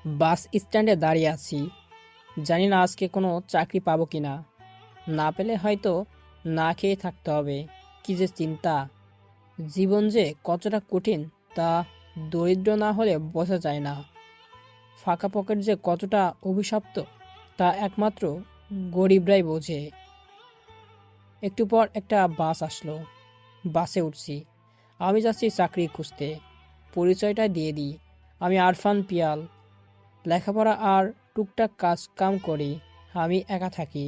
বাস স্ট্যান্ডে দাঁড়িয়ে আছি। জানি না আজকে কোনো চাকরি পাবো কিনা। না পেলে হয়তো না খেয়ে থাকতে হবে। কি যে চিন্তা! জীবন যে কতটা কঠিন তা দরিদ্র না হলে বোঝা যায় না। ফাঁকা পকেট যে কতটা অভিশপ্ত তা একমাত্র গরিবরাই বোঝে। একটু পর একটা বাস আসলো। বাসে উঠছি। আমি যাচ্ছি চাকরি খুঁজতে। পরিচয়টা দিয়ে দিই। আমি আরফান পিয়াল। লেখাপড়া আর টুকটাক কাজ কাম করি। আমি একা থাকি।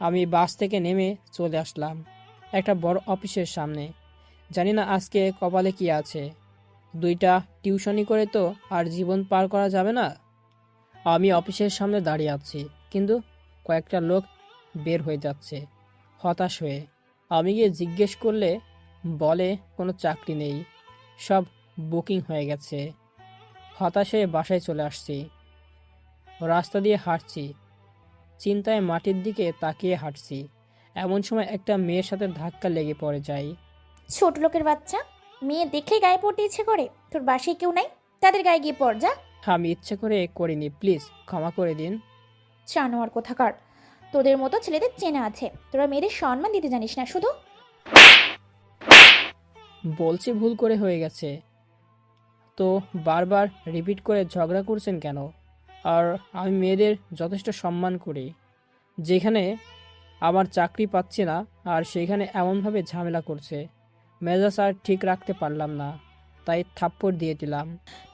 আমি বাস থেকে নেমে চলে আসলাম একটা বড় অফিসের সামনে। জানি না আজকে কপালে কি আছে। দুইটা টিউশনি করে তো আর জীবন পার করা যাবে না। আমি অফিসের সামনে দাঁড়িয়ে আছি, কিন্তু কয়েকটা লোক বের হয়ে যাচ্ছে হতাশ হয়ে। আমি গিয়ে জিজ্ঞেস করলে বলে কোনো চাকরি নেই, সব বুকিং হয়ে গেছে। হতাশ হয়ে বাসায় চলে আসছি। রাস্তা দিয়ে হাঁটছি, চিন্তায় মাটির দিকে তাকিয়ে হাঁটছি। এমন সময় একটা মেয়ের সাথে ধাক্কা লেগে পড়ে যাই। ছোট লোকের বাচ্চা, মেয়ে দেখলেই গায়ে পড়তে ইচ্ছে করে। তোর বাসায় কেউ নাই, তাদের গায়ে গিয়ে পড় যা। আমি ইচ্ছে করে করিনি, প্লিজ ক্ষমা করে দিন। জানোয়ার কোথাকার, তোদের মতো ছেলেদের চেনা আছে, তোরা মেয়েদের সম্মান দিতে জানিস না শুধু। বলছি ভুল করে হয়ে গেছে, তো বারবার রিপিট করে ঝগড়া করছেন কেন? আর আমি মেয়েদের যথেষ্ট সম্মান করি। যেখানে আমার চাকরি পাচ্ছি না আর সেখানে এমনভাবে ঝামেলা করছে, মেজাজ আর ঠিক রাখতে পারলাম না, তাই থাপ্পড় দিয়ে দিলাম।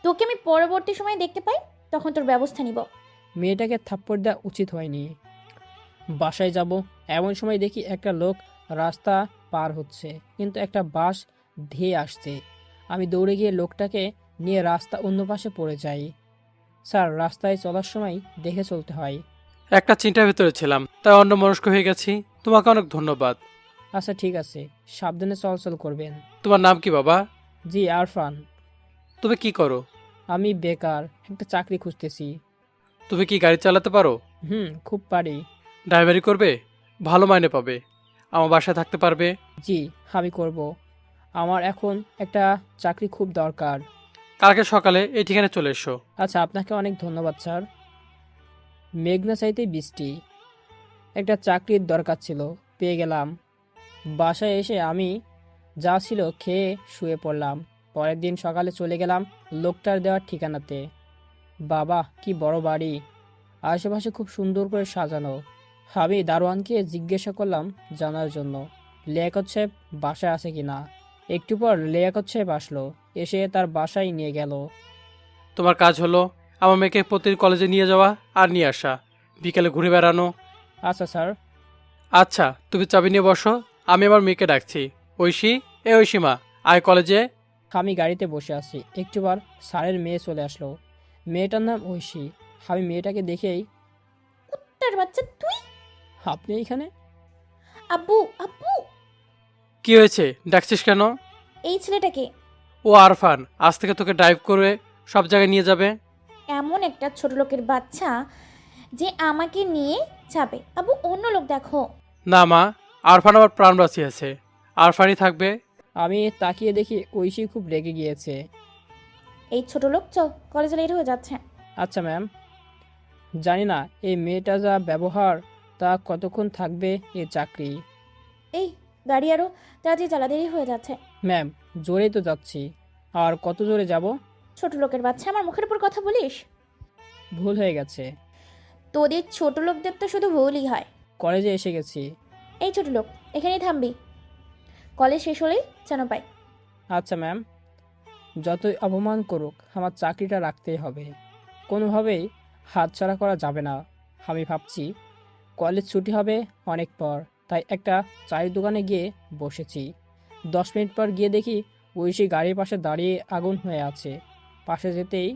তোকে আমি পরবর্তী সময় দেখতে পাই, তখন তোর ব্যবস্থা নিব। মেয়েটাকে থাপ্পড় দেওয়া উচিত হয়নি। বাসায় যাব এমন সময় দেখি একটা লোক রাস্তা পার হচ্ছে, কিন্তু একটা বাস ধেয়ে আসছে। আমি দৌড়ে গিয়ে লোকটাকে নিয়ে রাস্তা অন্য পাশে পড়ে যাই। স্যার, রাস্তায় চলার সময় দেখে চলতে হয়। একটা চিন্তার ভেতরে ছিলাম, তাই অন্যমনস্ক হয়ে গেছি। তোমাকে অনেক ধন্যবাদ। আচ্ছা ঠিক আছে, সাবধানে চলাচল করবেন। তোমার নাম কি বাবা? জি, আরফান। তুমি কি করো? আমি বেকার, একটা চাকরি খুঁজতেছি। তুমি কি গাড়ি চালাতে পারো? হুম, খুব পারি। ড্রাইভারি করবে? ভালো মাইনে পাবে। আমার বাসায় থাকতে পারবে। জি, আমি করব। আমার এখন একটা চাকরি খুব দরকার। কালকে সকালে এই ঠিকানায় চলে এসো। আচ্ছা, আপনাকে অনেক ধন্যবাদ স্যার। মেঘনা চাইতে বৃষ্টি। একটা চাকরির দরকার ছিল, পেয়ে গেলাম। বাসায় এসে আমি যা ছিল খেয়ে শুয়ে পড়লাম। পরের দিন সকালে চলে গেলাম লোকটার দেওয়ার ঠিকানাতে। বাবা, কি বড় বাড়ি! আশেপাশে খুব সুন্দর করে সাজানো। আমি দারোয়ানকে জিজ্ঞাসা করলাম জানার জন্য লিয়াকত সাহেব বাসায় আছে কিনা। একটু পর লিয়াকত সাহেব আসলো, এসে তার বাসায় নিয়ে গেল। তোমার কাজ হলো আমার মেয়েকে প্রতিদিন কলেজে নিয়ে যাওয়া আর নিয়ে আসা, বিকেলে ঘুরে বেড়ানো। আচ্ছা স্যার। আচ্ছা, তুমি চাবি নিয়ে বসো। আমি আমার মেয়েকে ডাকছি। ঐশী, ঐশীমা, আয় কলেজে। আমি গাড়িতে বসে আছি, একটু পর স্যারের মেয়ে চলে আসলো। মেয়েটার নাম ঐশী। আমি মেয়েটাকে দেখেই, তোর বাচ্চা তুই! আপনি এখানে? আব্বু, আব্বু! কি হয়েছে, ডাকছিস কেন? এই ছেলেটাকে। ও আরফান, আজ থেকে তোকে ড্রাইভ করে সব জায়গায় নিয়ে যাবে। এমন একটা ছোট লোকের বাচ্চা যে আমাকে নিয়ে যাবে। আব্বু, অন্য লোক দেখো। না মা, আরফান আমার প্রাণ বাঁচিয়েছে। আরফানই থাকবে। আমি তাকিয়ে দেখি ঐশী খুব রেগে গিয়েছে। এই ছোট লোক, চল কলেজে লেট হয়ে যাচ্ছে। আচ্ছা ম্যাম। জানি না এই মেয়েটা যা ব্যবহার, তা কতক্ষণ থাকবে এ চাকরি। এই, গাড়ি আরো তাড়াতাড়ি চালা, দেরি হয়ে যাচ্ছে। ম্যাম, জোরেই তো যাচ্ছি। আর কত জোরে যাব? ছোট লোকের বাচ্চা, আমার মুখের উপর কথা বলিস? ভুল হয়ে গেছে। তোদের ছোট লোকদের তো শুধু ভুলই হয়। কলেজে এসে গেছি। এই ছোট লোক, এখানেই থামবি, কলেজ শেষ হলেই যেন পাই। আচ্ছা ম্যাম, যতই অপমান করুক আমার চাকরিটা রাখতেই হবে। কোনোভাবেই হাতছাড়া করা যাবে না। আমি ভাবছি কলেজ ছুটি হবে অনেক পর, তাই একটা চায়ের দোকানে গিয়ে বসেছি। 10 মিনিট পর গিয়ে দেখি ঐশী গাড়ির পাশে দাঁড়িয়ে আগুন হয়ে আছে। পাশে যেতেই,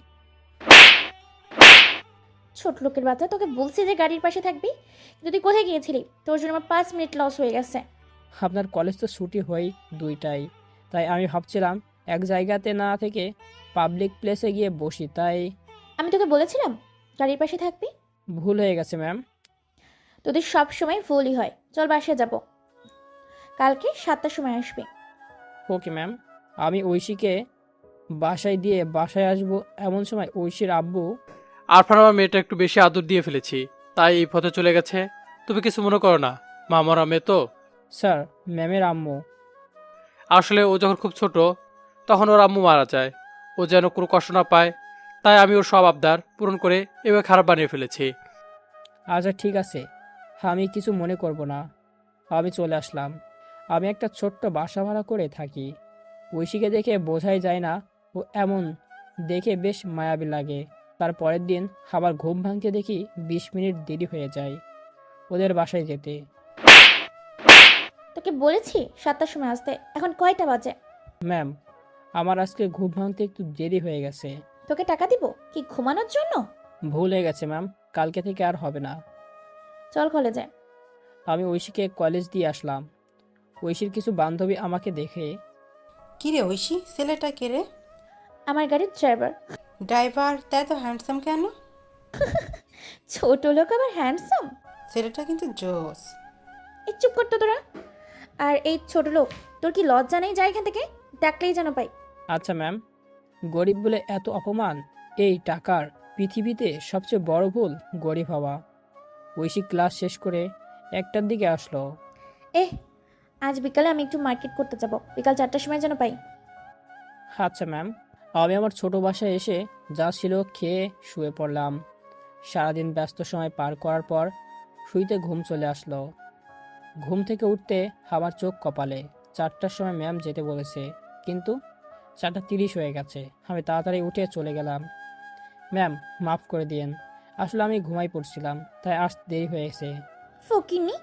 ছোট লোকের বাচ্চা, তোকে বলছি যে গাড়ির পাশে থাকবি, কিন্তু তুই কোথায় গিয়েছিলি? তোর জন্য আমার 5 মিনিট লস হয়ে গেছে। আপনার কলেজ তো ছুটি হয় 2টায়, তাই আমি ভাবছিলাম এক জায়গাতে না থেকে পাবলিক প্লেসে গিয়ে বসি, তাই। আমি তোকে বলেছিলাম গাড়ির পাশে থাকবি। ভুল হয়ে গেছে ম্যাম। তোদের সব সময় ভুলই হয়। চল বাসায় যাব, কালকে 7টার সময় আসবি। Okay ma'am. আমি ঐশীকে বাসায় দিয়ে বাসায় আসবো এমন সময় ঐশীর আব্বু। আরফান আমার মেয়েটা একটু বেশি আদর দিয়ে ফেলেছি, তাই এই পথে চলে গেছে। তুমি কিছু মনে করো না, মা মরা মেয়ে তো। স্যার, ম্যামের আম্মু। আসলে ও যখন খুব ছোট তখন ওর আম্মু মারা যায়। ও যেন কোনো কষ্ট না পায়, তাই আমি ওর সব আবদার পূরণ করে এভাবে খারাপ বানিয়ে ফেলেছি। আচ্ছা ঠিক আছে, আমি কিছু মনে করব না। আমি চলে আসলাম। আমি একটা ছোট্ট বাসা ভাড়া করে থাকি। ঐশীকে দেখে বোঝাই যায় না ও এমন, দেখে বেশ মায়াবী লাগে। তার পরের দিন আবার ঘুম ভাঙতে দেখি 20 মিনিট দেরি হয়ে যায় ওদের বাসায় যেতে। তোকে বলেছি 7টার সময় আসতে, এখন কয়টা বাজে? ম্যাম, আমার আজকে ঘুম ভাঙতে একটু দেরি হয়ে গেছে। তোকে টাকা দিব কি ঘুমানোর জন্য? ভুল হয়ে গেছে ম্যাম, কালকে থেকে আর হবে না। চল কলেজে। আমি ঐশীকে কলেজ দিয়ে আসলাম। ঐশীর কিছু বান্ধবী আমাকে দেখে, কিরে ঐশী, ছেলেটা কে রে? আমার গাড়ির ড্রাইভার। ড্রাইভার, তাই তো হ্যান্ডসাম কেন? ছোট লোক আবার হ্যান্ডসাম? ছেলেটা কিন্তু জোস। এই চুপ করতো তোরা। আর এই ছোট লোক, তোর কি লজ্জা নেই? যাই এখান থেকে, ডাকলেই যেন পাই। আচ্ছা ম্যাম, গরিব বলে এত অপমান? এই টাকার পৃথিবীতে সবচেয়ে বড় ভুল গরিব হওয়া। ঐশী ক্লাস শেষ করে 1টার দিকে আসলো। আজ বিকালে আমি একটু মার্কেট করতে যাব, বিকাল 4টার সময় যেন পাই। আচ্ছা ম্যাম। আমি আমার ছোট বাসায় এসে যা ছিল খেয়ে শুয়ে পড়লাম। সারাদিন ব্যস্ত সময় পার করার পর শুইতে ঘুম চলে আসলো। ঘুম থেকে উঠতে আমার চোখ কপালে। 4টার সময় ম্যাম যেতে বলেছে, কিন্তু 4:30 হয়ে গেছে। আমি তাড়াতাড়ি উঠে চলে গেলাম। ম্যাম, মাফ করে দিয়েন, আসলে আমি ঘুমাই পড়ছিলাম, তাই আসতে দেরি হয়েছে। ফকিনি,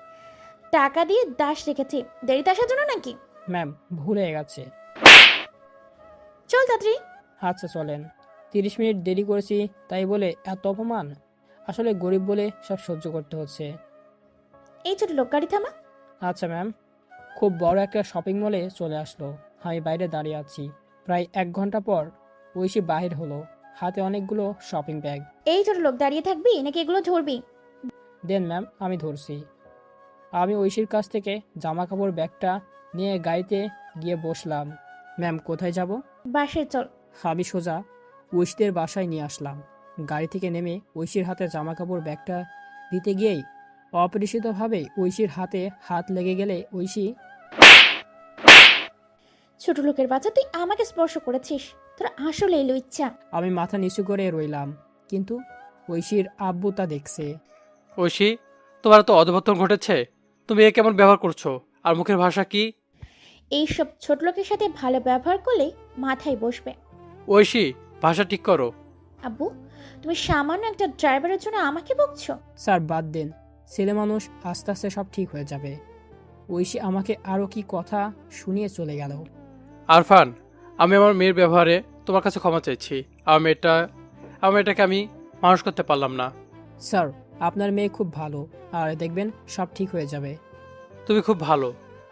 টাকা দিয়ে দাস রেখেছি, দেরিতে আসার জন্য নাকি? ম্যাম, ভুল হয়ে গেছে। চল তাড়াতাড়ি। আচ্ছা চলেন। 30 মিনিট দেরি করেছি তাই বলে এত অপমান? আসলে গরিব বলে সব সহ্য করতে হচ্ছে। এই ছোট লোক, গাড়ি থামা। আচ্ছা ম্যাম। খুব বড় একটা শপিং মলে চলে আসলো। আমি বাইরে দাঁড়িয়ে আছি। প্রায় 1 ঘন্টা পর ঐশী বাহির হলো, হাতে অনেকগুলো শপিং ব্যাগ। এই ছোট লোক, দাঁড়িয়ে থাকবি নাকি এগুলো ধরবি? দেন ম্যাম, আমি ধরছি। আমি ঐশীর কাছ থেকে জামা কাপড় ব্যাগটা নিয়ে গাড়িতে গিয়ে বসলাম। ম্যাম, কোথায় যাব? বাসায় চল। আমি সোজা ঐশীদের বাসায় নিয়ে আসলাম। গাড়ি থেকে নেমে ঐশীর হাতে জামা কাপড় ব্যাগটা দিতে গিয়েই অপরিচিতভাবে ঐশীর হাতে হাত লেগে গেলে ঐশী। ছোট লোকের বাচ্চা, তুই আমাকে স্পর্শ করেছিস? তোর আসলে এলো ইচ্ছা। আমি মাথা নিচু করে রইলাম, কিন্তু ঐশীর আব্বু তা দেখছে। ঐশী, তোমার তো অধঃপতন ঘটেছে। তুমি এ কেমন ব্যবহার করছো? আর মুখের ভাষা কি? এইসব ছোট লোকের সাথে ভালো ব্যবহার করলে মাথায় বসবে। ঐশী, ভাষা ঠিক করো। আব্বু, তুমি সামান্য একটা ড্রাইভারের জন্য আমাকে বকছো? স্যার, বাদ দেন। ছেলে মানুষ, আস্তে আস্তে সব ঠিক হয়ে যাবে। ঐশী আমাকে আরও কি কথা শুনিয়ে চলে গেল। আরফান, আমি আমার মেয়ের ব্যবহারে তোমার কাছে ক্ষমা চাইছি। আমার মেয়েটাকে আমি মানুষ করতে পারলাম না। স্যার, আপনার মেয়ে খুব ভালো, আর দেখবেন সব ঠিক হয়ে যাবে। তুমি খুব ভালো।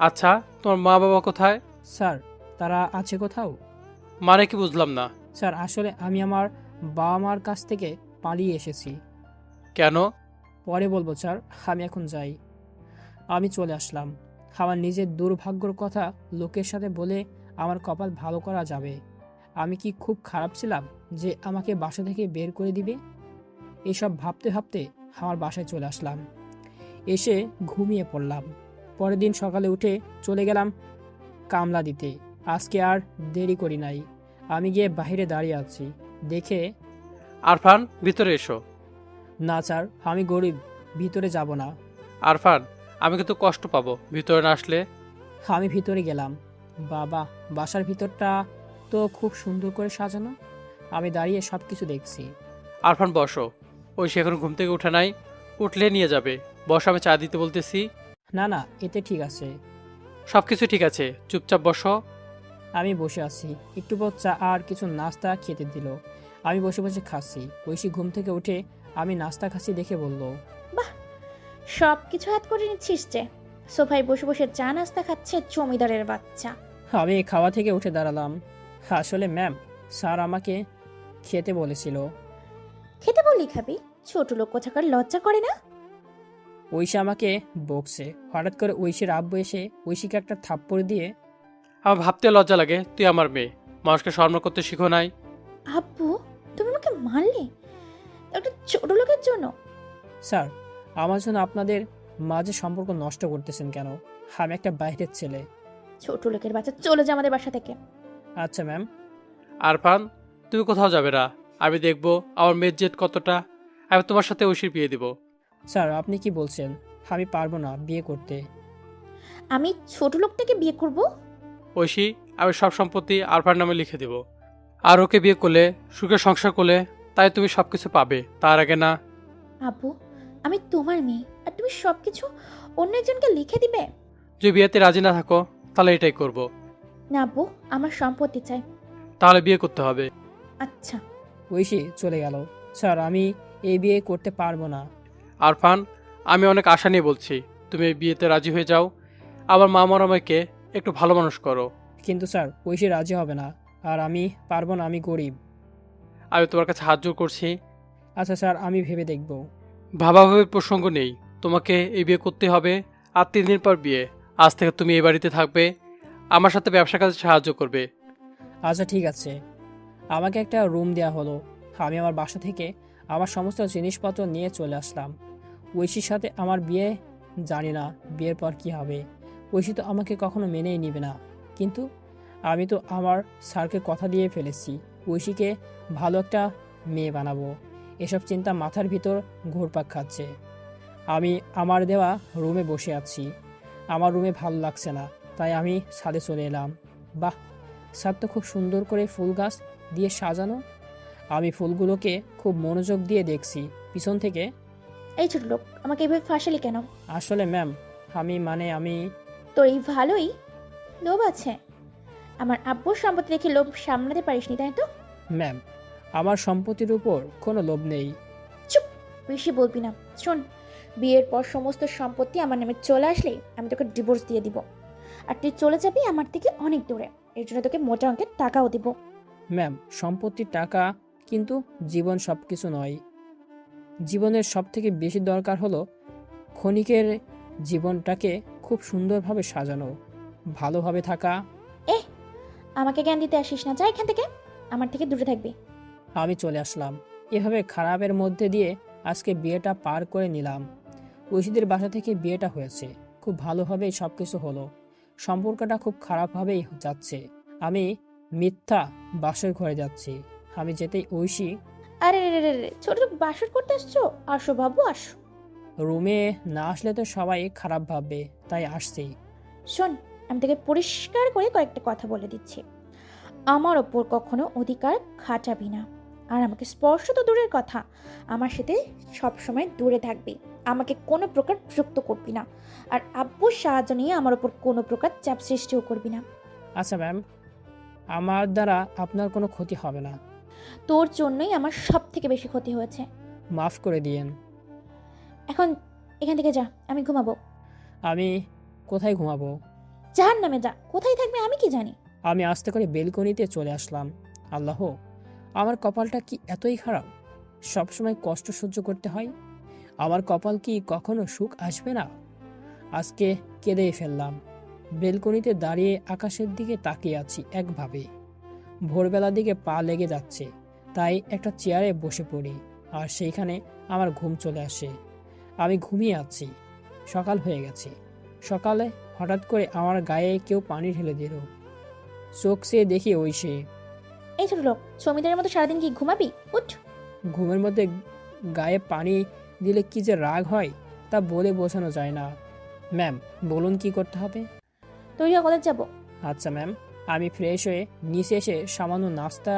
আচ্ছা, তোমার মা বাবা কোথায়? স্যার, তারা আছে কোথাও। মানে কি বুঝলাম না। স্যার, আসলে আমি আমার বাবা মার কাছ থেকে পালিয়ে এসেছি। কেন? পরে বলবো স্যার, আমি এখন যাই। আমি চলে আসলাম। আমার নিজের দুর্ভাগ্যর কথা লোকের সাথে বলে আমার কপাল ভালো করা যাবে? আমি কি খুব খারাপ ছিলাম যে আমাকে বাসা থেকে বের করে দিবে? এসব ভাবতে ভাবতে আমার বাসায় চলে আসলাম। এসে ঘুমিয়ে পড়লাম। পরের দিন সকালে উঠে চলে গেলাম কামলা দিতে। আজকে আর দেরি করি নাই। আমি গিয়ে বাইরে দাঁড়িয়ে আছি দেখে, আরফান, ভিতরে এসো। না স্যার, আমি গরিব, ভিতরে যাব না। আরফান, আমি কিন্তু কষ্ট পাবো ভিতরে না আসলে। আমি ভিতরে গেলাম। বাবা, বাসার ভিতরটা তো খুব সুন্দর করে সাজানো। আমি দাঁড়িয়ে সব কিছু দেখছি। আরফান, বসো। ঐশী এখন ঘুম থেকে উঠে নাই, উঠলে নিয়ে যাবে। বসো, আমি চা দিতে বলতেছি। না না, এতে ঠিক আছে। সব কিছু ঠিক আছে, চুপচাপ বসো। আমি বসে আছি। একটু পর চা আর কিছু নাস্তা খেতে দিল। আমি বসে বসে খাচ্ছি। ঐশী ঘুম থেকে উঠে আমি নাস্তা খাচ্ছি দেখে বলল, বাহ, সব কিছু হাত করে নিচ্ছিস যে। সোফায় বসে বসে চা নাস্তা খাচ্ছে জমিদারের বাচ্চা। আমি খাওয়া থেকে উঠে দাঁড়ালাম। আসলে ম্যাম, স্যার আমাকে খেতে বলেছিল। খেতে বললি খাবি? ছোট লোক কোথাকার, লজ্জা করে না? ঐশী আমাকে বকছে। হঠাৎ করে ঐশীর আব্বু এসে ঐশীকে একটা থাপ্পড় দিয়ে, আমার ভাবতে লজ্জা লাগে তুই আমার মেয়ে, মানুষকে সম্মান করতে শিখো নাই? আব্বু, তুমি আমাকে মারলে একটা ছোট লোকের জন্য? স্যার, আমার জন্য আপনাদের মাঝে সম্পর্ক নষ্ট করতেছেন কেন? আমি একটা বাইরের ছেলে। ছোট লোকের বাচ্চা, চলে যা আমাদের বাসা থেকে। আচ্ছা ম্যাম। আরফান, তুমি কোথাও যাবে না। আমি দেখব আমার মেয়ের জেদ কতটা। আমি তোমার সাথে ঐশীর বিয়ে দিব। স্যার, আপনি কি বলছেন? আমি পারবো না বিয়ে করতে। আমি ছোট লোকটাকে বিয়ে করব? ঐশী, আমি সব সম্পত্তি আরফান নামে লিখে দেব। আর ওকে বিয়ে করলে, সুখে সংসার করলে, তাই তুমি সবকিছু পাবে, তার আগে না। আব্বু, আমি তোমার মেয়ে আর তুমি সবকিছু অন্য একজনকে লিখে দিবে? যদি বিয়েতে রাজি না থাকো তাহলে এটাই করব। না আব্বু, আমার সম্পত্তি চাই। তাহলে বিয়ে করতে হবে। আচ্ছা। ঐশী চলে গেল। স্যার, আমি এই বিয়ে করতে পারবো না। আরফান, আমি অনেক আশা নিয়ে বলছি, তুমি এই বিয়েতে রাজি হয়ে যাও। আমার মা মরামাইকে একটু ভালো মানুষ করো। কিন্তু স্যার, ঐশী রাজি হবে না। আর আমি পারবো না, আমি গরিব। আমি তোমার কাছে হাত জোর করছি। আচ্ছা স্যার, আমি ভেবে দেখব। ভাবাভাবির প্রসঙ্গ নেই, তোমাকে এই বিয়ে করতে হবে। আর 3 দিন পর বিয়ে। আজ থেকে তুমি এই বাড়িতে থাকবে, আমার সাথে ব্যবসা কাজে সাহায্য করবে। আচ্ছা ঠিক আছে। আমাকে একটা রুম দেওয়া হলো। আমি আমার বাসা থেকে আমার সমস্ত জিনিসপত্র নিয়ে চলে আসলাম। ঐশীর সাথে আমার বিয়ে, জানি না বিয়ের পর কি হবে। ঐশী তো আমাকে কখনো মেনেই নিবে না। কিন্তু আমি তো আমার স্যারকে কথা দিয়ে ফেলেছি, ঐশীকে ভালো একটা মেয়ে বানাবো। এসব চিন্তা মাথার ভিতর ঘুরপাক খাচ্ছে। আমি আমার দেওয়া রুমে বসে আছি। আমার রুমে ভালো লাগছে না, তাই আমি ছাদে চলে এলাম। বাহ, ছাদ তো খুব সুন্দর করে ফুল গাছ দিয়ে সাজানো। আমি ফুলগুলোকে খুব মনোযোগ দিয়ে দেখছি পিছন থেকে। এই ছোট লোক, আমাকে এইভাবে ফাঁসালি কেন? আসলে ম্যাম, আমি তোর এই ভালোই লোভ আছে। আমার আব্বুর সম্পত্তি রেখে লোভ সামলাতে পারিসনি, তাই তো? ম্যাম, আমার সম্পত্তির উপর কোনো লোভ নেই। চুপ, বেশি বলবি না। শোন, বিয়ের পর সমস্ত সম্পত্তি আমার নামে চলে আসলেই আমি তোকে ডিভোর্স দিয়ে দিব। আর তুই চলে যাবি আমার থেকে অনেক দূরে। এর জন্য তোকে মোটা অঙ্কের টাকাও দিব। ম্যাম, সম্পত্তির টাকা কিন্তু জীবন সব কিছু নয়। জীবনের সব থেকে বেশি দরকার হলো ক্ষণিকের জীবনটাকে খুব সুন্দরভাবে সাজানো, ভালোভাবে থাকা। আমাকে জ্ঞান দিতে আসিস না, যা এখান থেকে, আমার থেকে দূরে থাকবি। আমি চলে আসলাম। এভাবে খারাপের মধ্যে দিয়ে আজকে বিয়েটা পার করে নিলাম। ঐশীদের বাসা থেকে বিয়েটা হয়েছে, খুব ভালোভাবেই সব কিছু হলো। সম্পর্কটা খুব খারাপভাবেই যাচ্ছে। আমি মিথ্যা বাসর ঘরে যাচ্ছি। আমি যেতেই ঐশী আরে রে রে রে, ছোট লোক বাসর করতে আসছো? আসো বাবু, আসো। রুমে না আসলে তো সবাই খারাপ ভাববে, তাই আসছি। শোন, আমি তোকে পরিষ্কার করে কয়েকটা কথা বলে দিচ্ছি। আমার ওপর কখনো অধিকার খাটাবি না। আর আমাকে স্পর্শ তো দূরের কথা, আমার সাথে সবসময় দূরে থাকবি। আমাকে কোনো প্রকার বিরক্ত করবি না। আর আব্বুর সাহায্য নিয়ে আমার ওপর কোনো প্রকার চাপ সৃষ্টিও করবি না। আচ্ছা ম্যাম, আমার দ্বারা আপনার কোনো ক্ষতি হবে না। তোর জন্যই আমার সব থেকে বেশি ক্ষতি হয়েছে। মাফ করে দিয়েন। এখন এখান থেকে যা, আমি ঘুমাবো। আমি কোথায় ঘুমাবো? জাহান্নামে যা, কোথায় থাকবে আমি কি জানি। আমি আস্তে করে বেলকনিতে চলে আসলাম। আল্লাহ, আমার কপালটা কি এতই খারাপ? সবসময় কষ্ট সহ্য করতে হয়। আমার কপাল কি কখনো সুখ আসবে না? আজকে কেঁদেই ফেললাম। বেলকনিতে দাঁড়িয়ে আকাশের দিকে তাকিয়ে আছি একভাবে। ভোরবেলার দিকে পা লেগে যাচ্ছে, তাই একটা চেয়ারে বসে পড়ি। আর সেইখানে আমার ঘুম চলে আসে। আমি ঘুমিয়ে আছি। সকাল হয়ে গেছে। সকালে হঠাৎ করে আমার গায়ে কেউ পানি ঢেলে দিল। চোখ চেয়ে দেখি ঐশী। এই ছোট লোক, জমিদারের মতো সারাদিন কি ঘুমাবি? উঠ। ঘুমের মধ্যে গায়ে পানি দিলে কি যে রাগ হয় তা বলে বোঝানো যায় না। ম্যাম, বলুন কি করতে হবে? তৈরি হয়ে কলেজ যাবো। আচ্ছা ম্যাম। আমি ফ্রেশ হয়ে নিচে এসে সামান্য নাস্তা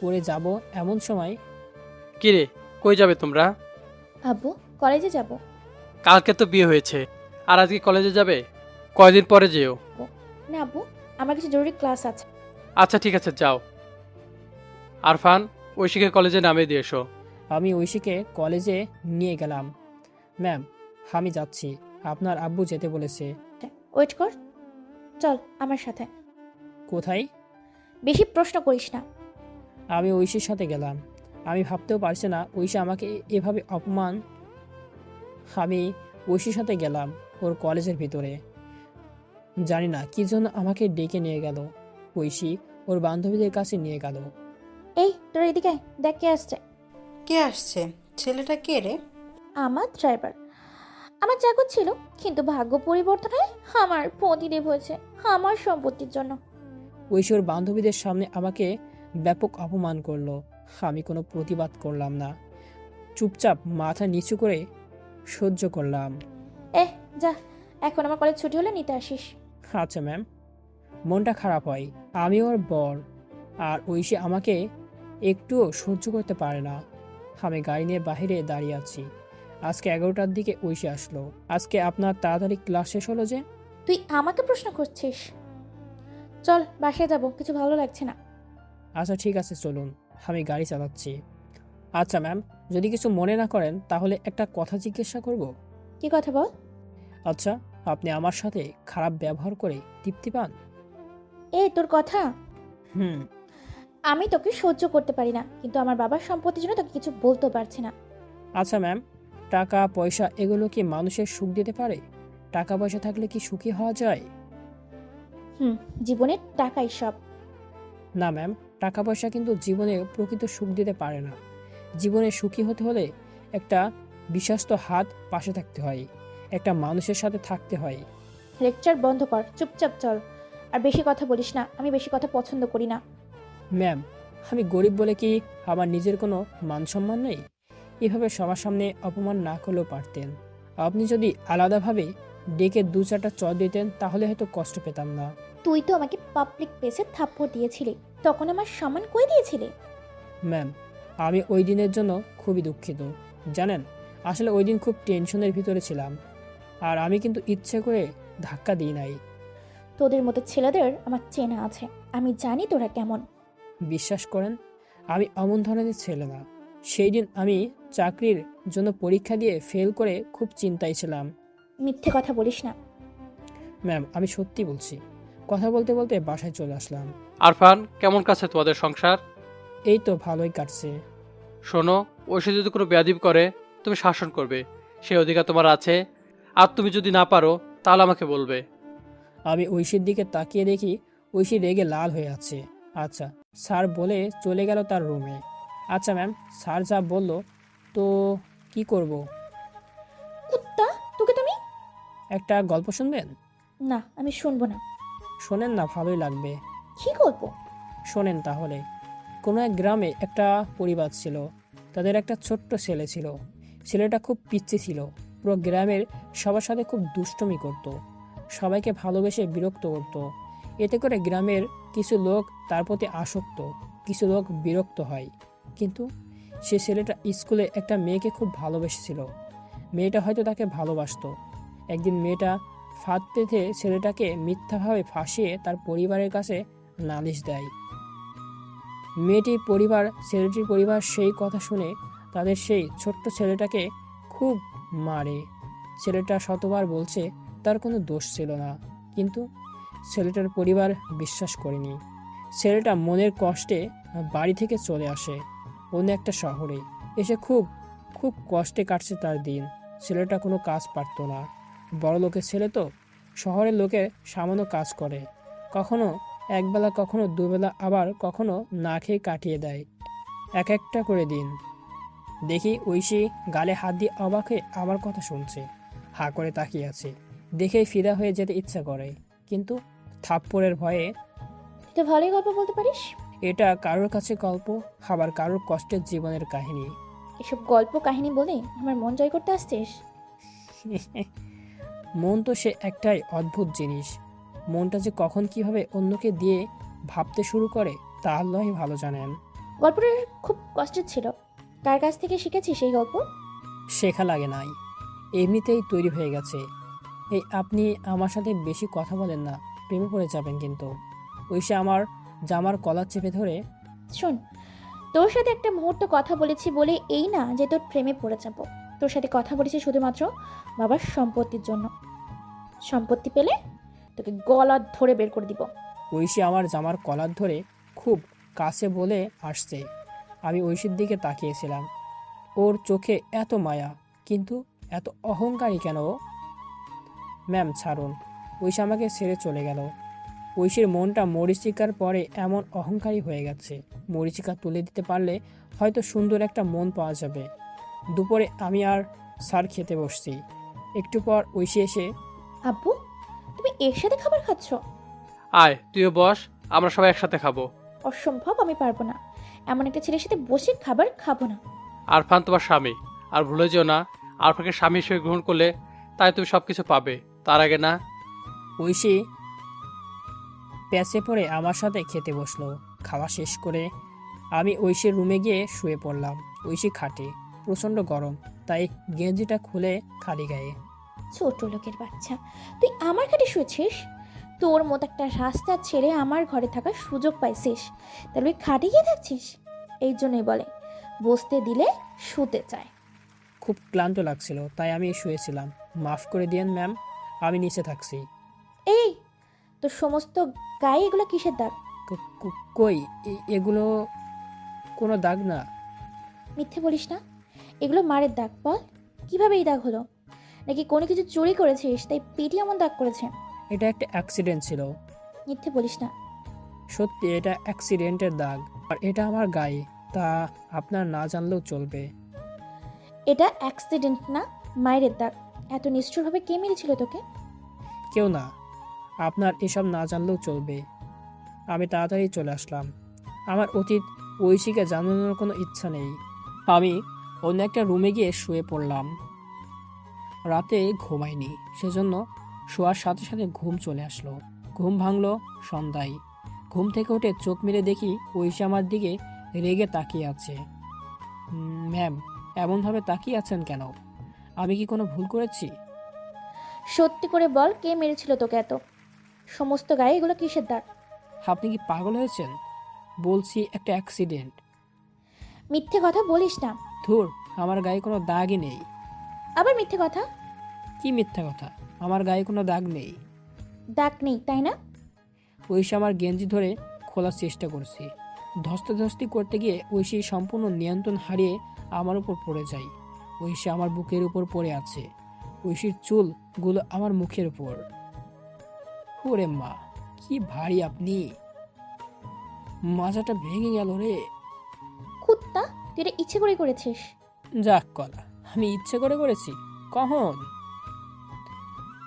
করে যাব, এমন সময় কিরে, কই যাবে তোমরা? আব্বু, কলেজে যাব। কালকে তো বিয়ে হয়েছে, আর আজকে কলেজে যাবে? কয়দিন পরে যেও। না আব্বু, আমার কিছু জরুরি ক্লাস আছে। আচ্ছা ঠিক আছে, যাও। আরফান, ঐশীকে কলেজে নামিয়ে দিয়ে এসো। আমি ঐশীকে কলেজে নিয়ে গেলাম। ম্যাম, আমি যাচ্ছি, আপনার আব্বু যেতে বলেছে। ওয়েট কর, চল আমার সাথে। কোথায়? বেশি প্রশ্ন করিস না। আমি ঐশীর সাথে গেলাম। আমি ভাবতেও পারছি না ঐশী আমাকে এভাবে অপমান। আমি ঐশীর সাথে গেলাম ওর কলেজের ভিতরে। জানি না কি জন্য আমাকে ডেকে নিয়ে গেল। ঐশী ওর বান্ধবীদের কাছে নিয়ে গেল। এই তোর এদিকে আয়, দেখ কে আসছে। কে আসছে? ছেলেটা কে রে? আমার ড্রাইভার। আমার চাকর ছিল, কিন্তু ভাগ্য পরিবর্তন হয়ে আমার পতিদেব হয়েছে আমার সম্পত্তির জন্য। ঐশী ওর বান্ধবীদের সামনে আমাকে ব্যাপক অপমান করলো। আমি কোনো প্রতিবাদ করলাম না, চুপচাপ মাথা নিচু করে সহ্য করলাম। যা, এখন আমার কলেজ ছুটি হলে নিতে আসিস। আচ্ছা ম্যাম। মনটা খারাপ হয়, আমি ওর বর, আর ঐশী আমাকে একটুও সহ্য করতে পারে না। আমি গাড়ি নিয়ে বাইরে দাঁড়িয়ে আছি। আজকে 11টার দিকে ঐশী আসলো। আজকে আপনার তাড়াতাড়ি ক্লাস শেষ হলো যে? তুই আমাকে প্রশ্ন করছিস? চল বাসায় যাব, কিছু ভালো লাগছে না। আচ্ছা ঠিক আছে, চলুন, আমি গাড়ি চালাচ্ছি। আচ্ছা ম্যাম, যদি কিছু মনে না করেন তাহলে একটা কথা জিজ্ঞাসা করব। কি কথা বল। আচ্ছা, আপনি আমার সাথে খারাপ ব্যবহার করে তৃপ্তি পান? এই তোর কথা। হুম। আমি তোকে সহ্য করতে পারি না, কিন্তু আমার বাবার সম্পত্তির জন্য তোকে কিছু বলতেও পারছি না। আচ্ছা ম্যাম, টাকা পয়সা এগুলো কি মানুষের সুখ দিতে পারে? টাকা পয়সা থাকলে কি সুখী হওয়া যায়? জীবনের টাকাই সব। না ম্যাম, টাকা পয়সা কিন্তু জীবনে প্রকৃত সুখ দিতে পারে না। জীবনে সুখী হতে হলে একটা বিশ্বস্ত হাত পাশে থাকতে হয়, একটা মানুষের সাথে থাকতে হয়। লেকচার বন্ধ কর, চুপচাপ চল। আর বেশি কথা বলিস না, আমি বেশি কথা পছন্দ করি না। ম্যাম, আমি গরিব বলে কি আমার নিজের কোনো মান সম্মান নেই? এভাবে সবার সামনে অপমান না করলেও পারতেন। আপনি যদি আলাদাভাবে ডেকে 2-4টা চর দিতেন তাহলে হয়তো কষ্ট পেতাম না। তুই তো আমাকে পাবলিক প্লেসে থাপ্পড় দিয়েছিলি, তখন আমার সম্মান কই দিয়েছিলি? ম্যাম, আমি ওই দিনের জন্য খুবই দুঃখিত। জানেন, আসলে ওই দিন খুব টেনশনের ভিতরে ছিলাম, আর আমি কিন্তু ইচ্ছে করে ধাক্কা দিই নাই। তোদের মতো ছেলেদের আমার চেনা আছে, আমি জানি তোরা কেমন। বিশ্বাস করেন, আমি অমন ধরনের ছেলে না। সেই দিন আমি চাকরির জন্য পরীক্ষা দিয়ে ফেল করে খুব চিন্তায় ছিলাম। মিথ্যে কথা বলিস না। ম্যাম, আমি সত্যি বলছি। কথা বলতে বলতে বাসায় চলে আসলাম। আরফান, কেমন কাছে তোমাদের সংসার? এই তো ভালোই কাটছে। শোনো, ঐশী যদি কোনো বেয়াদবি করে তুমি শাসন করবে, সেই অধিকার তোমার আছে। আর তুমি যদি না পারো তাহলে আমাকে বলবে। আমি ঐশীর দিকে তাকিয়ে দেখি ঐশী রেগে লাল হয়ে আছে। আচ্ছা স্যার বলে চলে গেল তার রুমে। আচ্ছা ম্যাম, স্যার যা বলল তো কি করব? কুত্তা, তোকে তুমি। একটা গল্প শুনবেন? না, আমি শুনবো না। শোনেন না, ভালোই লাগবে। কি গল্প? শোনেন তাহলে। কোনো এক গ্রামে একটা পরিবার ছিল। তাদের একটা ছোট্ট ছেলে ছিল। ছেলেটা খুব পিচ্চি ছিল। পুরো গ্রামের সবার সাথে খুব দুষ্টুমি করত, সবাইকে ভালোবেসে বিরক্ত করত। এতে করে গ্রামের কিছু লোক তার প্রতি আসক্ত, কিছু লোক বিরক্ত হয়। কিন্তু সে ছেলেটা স্কুলে একটা মেয়েকে খুব ভালোবেসেছিল। মেয়েটা হয়তো তাকে ভালোবাসতো। একদিন মেয়েটা ফাঁদ পেতে ছেলেটাকে মিথ্যাভাবে ফাঁসিয়ে তার পরিবারের কাছে নালিশ দেয়। মেয়েটির পরিবার, ছেলেটির পরিবার সেই কথা শুনে তাদের সেই ছোট্ট ছেলেটাকে খুব মারে। ছেলেটা শতবার বলছে তার কোনো দোষ ছিল না, কিন্তু ছেলেটার পরিবার বিশ্বাস করেনি। ছেলেটা মনের কষ্টে বাড়ি থেকে চলে আসে অন্য একটা শহরে। এসে খুব খুব কষ্টে কাটছে তার দিন। ছেলেটা কোনো কাজ পারতো না। বড় লোকের ছেলে তো, শহরের লোকে সামান্য কাজ করে, কখনো একবেলা কখনো দুবেলা, আবার কখনো না খেয়ে কাটিয়ে দেয় এক একটা করে দিন। দেখি ঐশী গালে হাত দিয়ে অবাক হয়ে আমার কথা শুনছে, হা করে তাকিয়ে আছে। দেখেই ফিদা হয়ে যেতে ইচ্ছা করে, কিন্তু থাপ্পড়ের ভয়ে। তুই তো ভালোই গল্প বলতে পারিস। এটা কারোর কাছে গল্প, আবার কারোর কষ্টের জীবনের কাহিনী। এসব গল্প কাহিনী বলে আমার মন জয় করতে আসছিস? মন তো সে একটাই অদ্ভুত জিনিস। মনটা যে কখন কিভাবে অন্যকে দিয়ে ভাবতে শুরু করে তা আল্লাহই ভালো জানেন। গল্পটা খুব কষ্টের ছিল। কার কাছ থেকে শিখেছিস এই গল্প? শেখা লাগে নাই, এমনিতেই তৈরি হয়ে গেছে। এই আপনি আমার সাথে বেশি কথা বলেন না, প্রেমে পড়ে যাবেন কিন্তু। ঐশী আমার জামার কলার চেপে ধরে। শোন, তোর সাথে একটা মুহূর্ত কথা বলেছি বলে এই না যে তোর প্রেমে পড়ে যাব। তোর সাথে কথা বলেছি শুধুমাত্র বাবার সম্পত্তির জন্য। সম্পত্তি পেলে তোকে গলা ধরে বের করে দিব। ঐশী আমার জামার কলার ধরে খুব কাছে বলে আসছে। আমি ঐশীর দিকে তাকিয়েছিলাম। ওর চোখে এত মায়া, কিন্তু এত অহংকারী কেন ও? ম্যাম ছাড়ুন। ঐশী আমাকে ছেড়ে চলে গেল। ঐশীর মনটা মরীচিকার পরে এমন অহংকারী হয়ে গেছে। মরীচিকা তুলে দিতে পারলে হয়তো সুন্দর একটা মন পাওয়া যাবে। দুপুরে আমি আর স্যার খেতে বসছি। একটু পর ঐশী এসে, আব্বু, তুমি এর সাথে খাবার খাচ্ছ? আয় তুইও বস, আমরা সবাই একসাথে খাবো। অসম্ভব, আমি পারবো না। এমন একটা ছেলের সাথে বসে খাবার খাবো না। আরফান তোমার স্বামী, আর ভুলে যেও না, আরফানকে স্বামী হিসেবে গ্রহণ করলে তাই তুমি সব কিছু পাবে, তার আগে না। ঐশী প্যাচে পড়ে আমার সাথে খেতে বসলো। খাওয়া শেষ করে আমি ঐশীর রুমে গিয়ে শুয়ে পড়লাম। ঐশী খাটে, প্রচণ্ড গরম, তাই গেঞ্জিটা খুলে খালি গায়ে। ছোট লোকের বাচ্চা, তুই আমার খাটে শুয়েছিস? তোর মতো একটা রাস্তার ছেড়ে আমার ঘরে থাকার সুযোগ পাইছিস, তাহলে ওই খাটে গিয়ে থাকছিস? এই জন্যই বলে বসতে দিলে শুতে চায়। খুব ক্লান্ত লাগছিল, তাই আমি শুয়েছিলাম। মাফ করে দিয়েন ম্যাম, আমি নিচে থাকছি। এই, তোর সমস্ত গায়ে এগুলো কিসের দাগ? কই এগুলো কোনো দাগ না। মিথ্যে বলিস না, এগুলো মারের দাগ। বল, কিভাবে এই দাগ হলো? নাকি কোনো কিছু চুরি করেছিস তাই পেটি এমন দাগ করেছে? এটা একটা অ্যাক্সিডেন্ট ছিল। মিথ্যে বলিস না। সত্যি এটা অ্যাক্সিডেন্টের দাগ, আর এটা আমার গায়ে, তা আপনার না জানলেও চলবে। এটা অ্যাক্সিডেন্ট না, মায়ের দাগ। এত নিষ্ঠুরভাবে কে মেরেছিল তোকে? কেউ না, আপনার এসব না জানলেও চলবে। আমি তাড়াতাড়ি চলে আসলাম। আমার অতীত ঐশীকে জানানোর কোনো ইচ্ছা নেই। আমি অন্য একটা রুমে গিয়ে শুয়ে পড়লাম। রাতে ঘুমাইনি, সেজন্য শোয়ার সাথে সাথে ঘুম চলে আসলো। ঘুম ভাঙলো সন্ধ্যায়। ঘুম থেকে উঠে চোখ মেলে দেখি ঐশী আমার দিকে রেগে তাকিয়ে আছে। ম্যাম, এমনভাবে তাকিয়ে আছেন কেন? আমি কি কোনো ভুল করেছি? সত্যি করে বল, কে মেরেছিল তোকে এত? সমস্ত গায়ে এগুলো কিসের দাগ? আপনি কি পাগল হয়েছেন? বলছি একটা অ্যাক্সিডেন্ট। মিথ্যে কথা বলিস না। ধুর, আমার গায়ে কোনো দাগই নেই। আবার মিথ্যে কথা? কি মিথ্যা কথা? আমার গায়ে কোনো দাগ নেই। দাগ নেই তাই না? ঐশী আমার গেঞ্জি ধরে খোলার চেষ্টা করছি। ধস্তাধস্তি করতে গিয়ে ঐশী সম্পূর্ণ নিয়ন্ত্রণ হারিয়ে আমার উপর পড়ে যায়। ঐশী আমার বুকের উপর পড়ে আছে। ঐশীর চুলগুলো আমার মুখের উপর। ওরে মা, কি ভারী আপনি! মাজাটা ভেঙে গেল রে। কুত্তা, তুই এটা ইচ্ছে করে করেছিস? যাক কলা, আমি ইচ্ছে করে করেছি? কখন?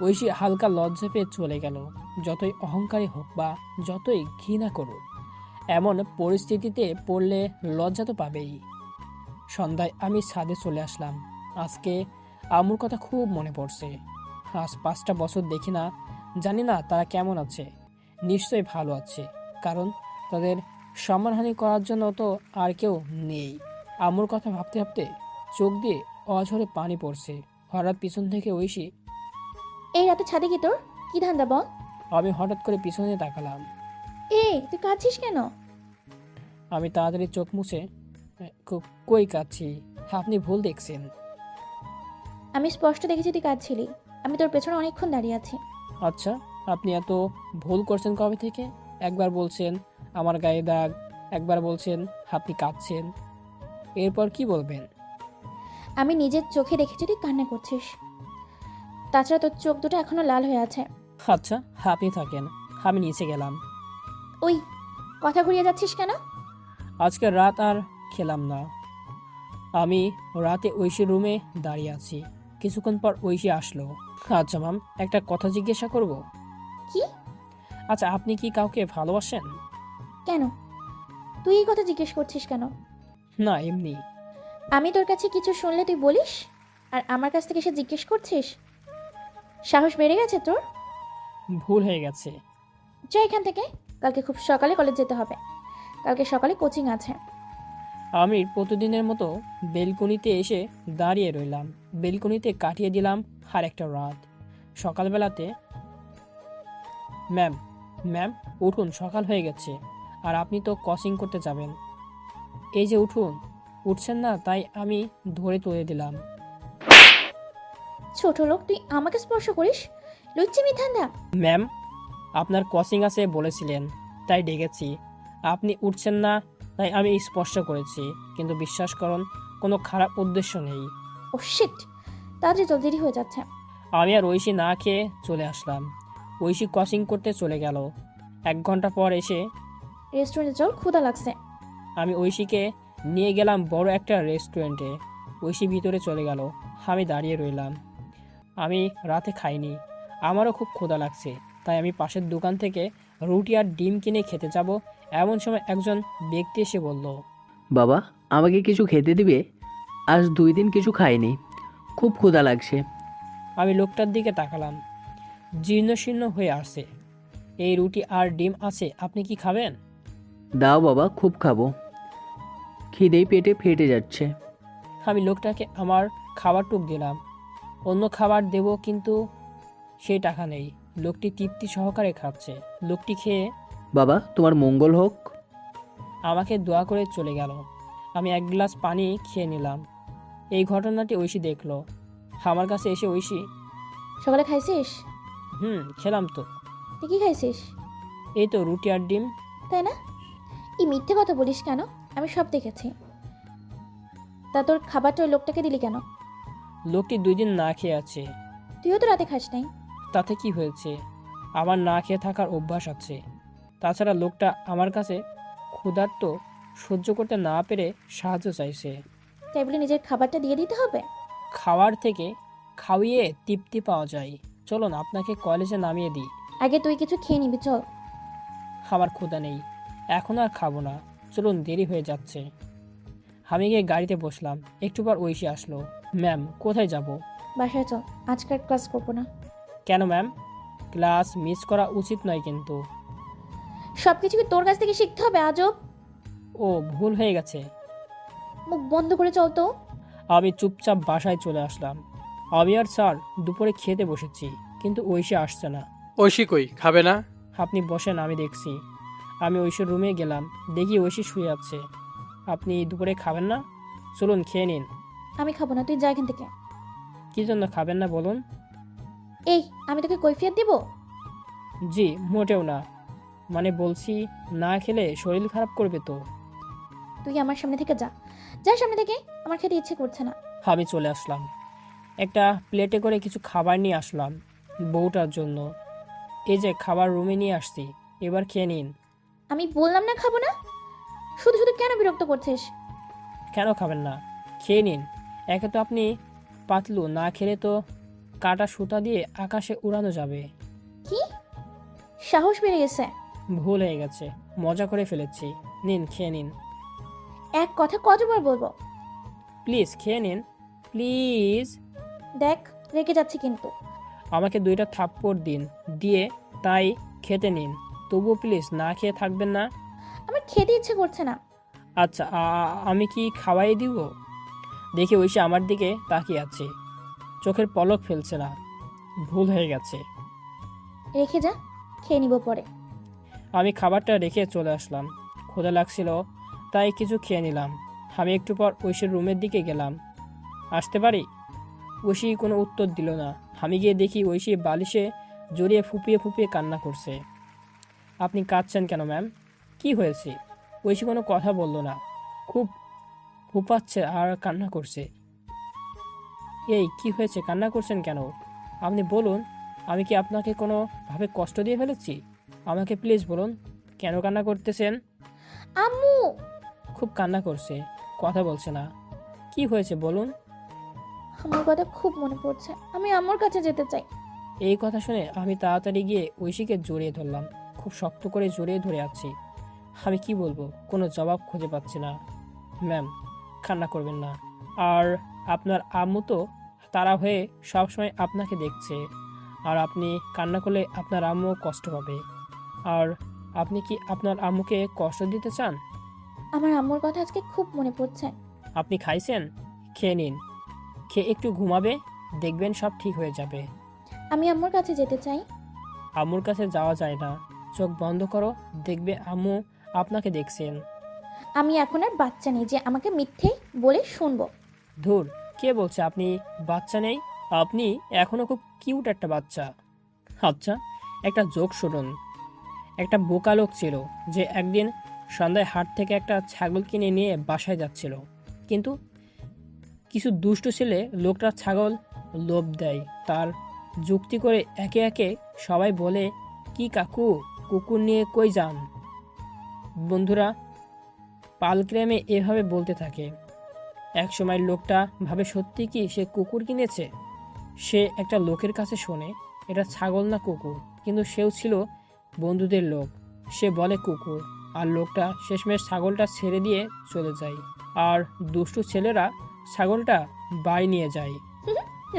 ঐশী হালকা লজ্জা পেয়ে চলে গেল। যতই অহংকারী হোক বা যতই ঘৃণা করুক, এমন পরিস্থিতিতে পড়লে লজ্জা তো পাবেই। সন্ধ্যায় আমি ছাদে চলে আসলাম। আজকে আম্মুর কথা খুব মনে পড়ছে। আজ 5টা বছর দেখি না, জানি না তারা কেমন আছে। নিশ্চয়ই ভালো আছে, কারণ তাদের সম্মানহানি করার জন্য তো আর কেউ নেই। আম্মুর কথা ভাবতে ভাবতে চোখ দিয়ে অঝরে পানি পড়ছে। হঠাৎ পিছন থেকে ঐশী। এই রাতে ছাদে কি তোর কি ধান্দা বল? আমি হঠাৎ করে পিছনে তাকালাম। তুই কাঁদছিস কেন? আমি তাড়াতাড়ি চোখ মুছে, কই কাচ্ছি? আপনি ভুল দেখছেন। আমি স্পষ্ট দেখেছি তুই কাঁদছিলি। আমি তোর পেছনে অনেকক্ষণ দাঁড়িয়ে আছি। আচ্ছা, আপনি এত ভুল করছেন কবে থেকে? একবার বলছেন আমার গায়ে দাগ, একবার বলছেন আপনি কাঁদছেন, এরপর কি বলবেন? আমি নিজের চোখে দেখেছি তুই কান্না করছিস। তাছাড়া তোর চোখ দুটো এখনো লাল হয়ে আছে। আচ্ছা, আপনি থাকেন, আমি নিচে গেলাম। ওই, কথা ঘুরিয়ে যাচ্ছিস কেন? আজকে রাত আর খেলাম না। আমি রাতে ঐশীর রুমে দাঁড়িয়ে আছি। কিছুক্ষণ পর ঐশী আসলো। আচ্ছা ম্যাম, একটা কথা জিজ্ঞাসা করব? কি? আচ্ছা, আপনি কি কাউকে ভালোবাসেন? কেন? তুই এই কথা জিজ্ঞেস করছিস কেন? না, এমনি। আমি তোর কাছে কিছু শুনলে তুই বলিস, আর আমার কাছ থেকে সে জিজ্ঞেস করছিস? সাহস বেড়ে গেছে তোর? ভুল হয়ে গেছে। যা এখান থেকে। কালকে খুব সকালে কলেজ যেতে হবে। কালকে সকালে কোচিং আছে। আমি প্রতিদিনের মতো বেলকনিতে এসে দাঁড়িয়ে রইলাম। বেলকনিতে কাটিয়ে দিলাম আর একটা রাত। সকালবেলাতে, ম্যাম, ম্যাম উঠুন, সকাল হয়ে গেছে, আর আপনি তো কোচিং করতে যাবেন। এই যে উঠুন। উঠছেন না, তাই আমি ধরে তুলে দিলাম। ছোট লোক, তুই আমাকে স্পর্শ করিস? লুচ্চিমি ধান্দা। ম্যাম, আপনার কোচিং আছে বলেছিলেন, তাই ডেকেছি। আপনি উঠছেন না, তাই আমি স্পর্শ করেছি, কিন্তু বিশ্বাস করুন, কোনো খারাপ উদ্দেশ্য নেই। ও শিট, তাড়াতাড়ি চল, দেরি হয়ে যাচ্ছে। আমি আর ঐশী না খেয়ে চলে আসলাম। ঐশী কোচিং করতে চলে গেল। 1 ঘন্টা পর এসে রেস্টুরেন্টে চল, ক্ষুধা লাগছে। আমি ঐশীকে নিয়ে গেলাম বড় একটা রেস্টুরেন্টে। ঐশী ভিতরে চলে গেল, আমি দাঁড়িয়ে রইলাম। আমি রাতে খাইনি, আমারও খুব ক্ষুধা লাগছে, তাই আমি পাশের দোকান থেকে রুটি আর ডিম কিনে খেতে যাব। এমন সময় একজন ব্যক্তি এসে বলল, বাবা, আমাকে কিছু খেতে দিবে? আজ 2 দিন কিছু খাইনি, খুব ক্ষুধা লাগছে। আমি লোকটার দিকে তাকালাম, জীর্ণশীর্ণ হয়ে আসছে। এই রুটি আর ডিম আছে, আপনি কি খাবেন? দাও বাবা, খুব খাবো, খিদেই পেটে ফেটে যাচ্ছে। আমি লোকটাকে আমার খাবারটুক দিলাম। অন্য খাবার দেব, কিন্তু সেই টাকা নেই। লোকটি তৃপ্তি সহকারে খাচ্ছে। লোকটি খেয়ে বাবা, তোমার মঙ্গল হোক। আমাকে দোয়া করে চলে গেল। আমি 1 গ্লাস পানি খেয়ে নিলাম। এই ঘটনাটি ঐশী দেখলো। আমার কাছে এসে ঐশী, সকালে খাইছিস? খেলাম তো। তুই কি খাইছিস? এই তো রুটি আর ডিম। তাই না? এই মিথ্যে কথা বলিস কেন? আমি সব দেখেছি। তা তোর খাবারটা ওই লোকটাকে দিলি কেন? লোকটি 2 দিন না খেয়ে আছে। তুইও তো রাতে খাস নাই। তাতে কি হয়েছে? আমার না খেয়ে থাকার অভ্যাস আছে। তাছাড়া লোকটা আমার কাছে ক্ষুধার্ত সহ্য করতে না পেরে সাহায্য চাইছে। তাই বলে নিজের খাবারটা দিয়ে দিতে হবে? খাওয়ার থেকে খাওয়িয়ে তৃপ্তি পাওয়া যায়। চলুন আপনাকে কলেজে নামিয়ে দিই। আগে তুই কিছু খেয়ে নিবি, চল। আমার ক্ষুধা নেই, এখন আর খাবো না। চলুন, দেরি হয়ে যাচ্ছে। আমি গিয়ে গাড়িতে বসলাম। একটু পর ঐশী আসলো। ম্যাম, কোথায় যাব? বাসায় চল, আজকাল ক্লাস করবো না। কেন ম্যাম? ক্লাস মিস করা উচিত নয় কিন্তু। সব কিছু কি তোর কাছ থেকে শিখতে হবে আজব? ও, ভুল হয়ে গেছে। মুখ বন্ধ করে চল তো। আমি চুপচাপ বাসায় চলে আসলাম। আমি আর স্যার দুপুরে খেতে বসেছি, কিন্তু ঐশী আসছে না। ঐশী কই, খাবে না? আপনি বসেন, আমি দেখছি। আমি ঐশীর রুমে গেলাম, দেখি ঐশী শুয়ে আছে। আপনি দুপুরে খাবেন না? চলুন খেয়ে নিন। আমি খাবো না, তুই যা এখান থেকে। কি জন্য খাবেন না বলুন? এই, আমি তোকে কৈফিয়ত দিব? জি, মোটেও না। মানে বলছি, না খেলে শরীর খারাপ করবে তো। তুই আমার সামনে থেকে যা, যা সামনে থেকে। আমার খেতে ইচ্ছে করছে না। আমি চলে আসলাম। একটা প্লেটে করে কিছু খাবার নিয়ে আসলাম বউটার জন্য। এই যে খাবার রুমে নিয়ে আসছি, এবার খেয়ে নিন। আমি বললাম না খাবো না। শুধু শুধু কেন বিরক্ত করছিস? কেন খাবেন না? খেয়ে নিন। একে তো আপনি পাতলু, না খেলে তো কাটা সুতা দিয়ে আকাশে উড়ানো যাবে। কি সাহস বেড়ে গেছে? ভুল হয়ে গেছে, মজা করে ফেলেছি। নিন, খেয়ে নিন। এক কথা কতবার বলবো? প্লিজ খেয়ে নিন, প্লিজ। দেখ, রেগে যাচ্ছে কিন্তু। আমাকে 2টা থাপ্পড় দিন, দিয়ে তাই খেতে নিন। তবুও প্লিজ না খেয়ে থাকবেন না। আমার খেতে ইচ্ছে করছে না। আচ্ছা, আমি কি খাওয়াই দিব? দেখে ঐশী আমার দিকে তাকিয়ে আছে, চোখের পলক ফেলছে না। ভুল হয়ে গেছে। রেখে যা, খেয়ে নিব পরে। আমি খাবারটা রেখে চলে আসলাম। ক্ষুধা লাগছিল, তাই কিছু খেয়ে নিলাম। আমি একটু পর ঐশীর রুমের দিকে গেলাম। আসতে পারি? ঐশী কোনো উত্তর দিল না। আমি গিয়ে দেখি ঐশী বালিশে জড়িয়ে ফুপিয়ে ফুপিয়ে কান্না করছে। আপনি কাঁদছেন কেন ম্যাম? কি হয়েছে? ঐশী কোনো কথা বলল না, খুব ফুপাচ্ছে আর কান্না করছে। এই কি হয়েছে, কান্না করছেন কেন? আপনি বলুন, আমি কি আপনাকে কোনোভাবে কষ্ট দিয়ে ফেলেছি? আমাকে প্লিজ বলুন, কেন কান্না করতেছেন? আম্মু! খুব কান্না করছে, কথা বলছে না। কি হয়েছে বলুন? আমার কথা খুব মনে পড়ছে, আমি আম্মুর কাছে যেতে চাই। এই কথা শুনে আমি তাড়াতাড়ি গিয়ে ঐশীকে জড়িয়ে ধরলাম। খুব শক্ত করে জড়িয়ে ধরে আছি। আমি কি বলবো, কোনো জবাব খুঁজে পাচ্ছি না। ম্যাম, কান্না করবেন না। আর আপনার আম্মু তো তারা হয়ে সবসময় আপনাকে দেখছে, আর আপনি কান্না করলে আপনার আম্মু কষ্ট পাবে। আর আপনি কি আপনার আম্মুকে কষ্ট দিতে চান? আমার আম্মুর কথা আজকে খুব মনে পড়ছে। আপনি খাইছেন? খেয়ে নিন। খেয়ে একটু ঘুমাবে, দেখবেন সব ঠিক হয়ে যাবে। আমি আম্মুর কাছে যেতে চাই। আম্মুর কাছে যাওয়া যায় না। চোখ বন্ধ করো, দেখবে আম্মু আপনাকে দেখছেন। আমি এখন আর বাচ্চা নেই যে আমাকে মিথ্যে বলে শুনবো। ধুর, কে বলছে আপনি বাচ্চা নেই? আপনি এখনো খুব কিউট একটা বাচ্চা। আচ্ছা, একটা জোক শুনুন। একটা বোকা লোক ছিল, যে একদিন সন্ধ্যায় হাট থেকে একটা ছাগল কিনে নিয়ে বাসায় যাচ্ছিল। কিন্তু কিছু দুষ্ট ছেলে লোকটার ছাগল লোভ দেয়। তার যুক্তি করে একে একে সবাই বলে, কি কাকু, কুকুর নিয়ে কই যান? বন্ধুরা পালগ্রামে এভাবে বলতে থাকে। একসময় লোকটা ভাবে সত্যি কি সে কুকুর কিনেছে। সে একটা লোকের কাছে শোনে এটা ছাগল না কুকুর, কিন্তু সেও ছিল বন্ধুদের লোক। সে বলে কুকুর, আর লোকটা শেষমেশ ছাগলটা ছেড়ে দিয়ে চলে যায়। আর দুষ্টু ছেলেরা ছাগলটা বাড়ি নিয়ে যায়।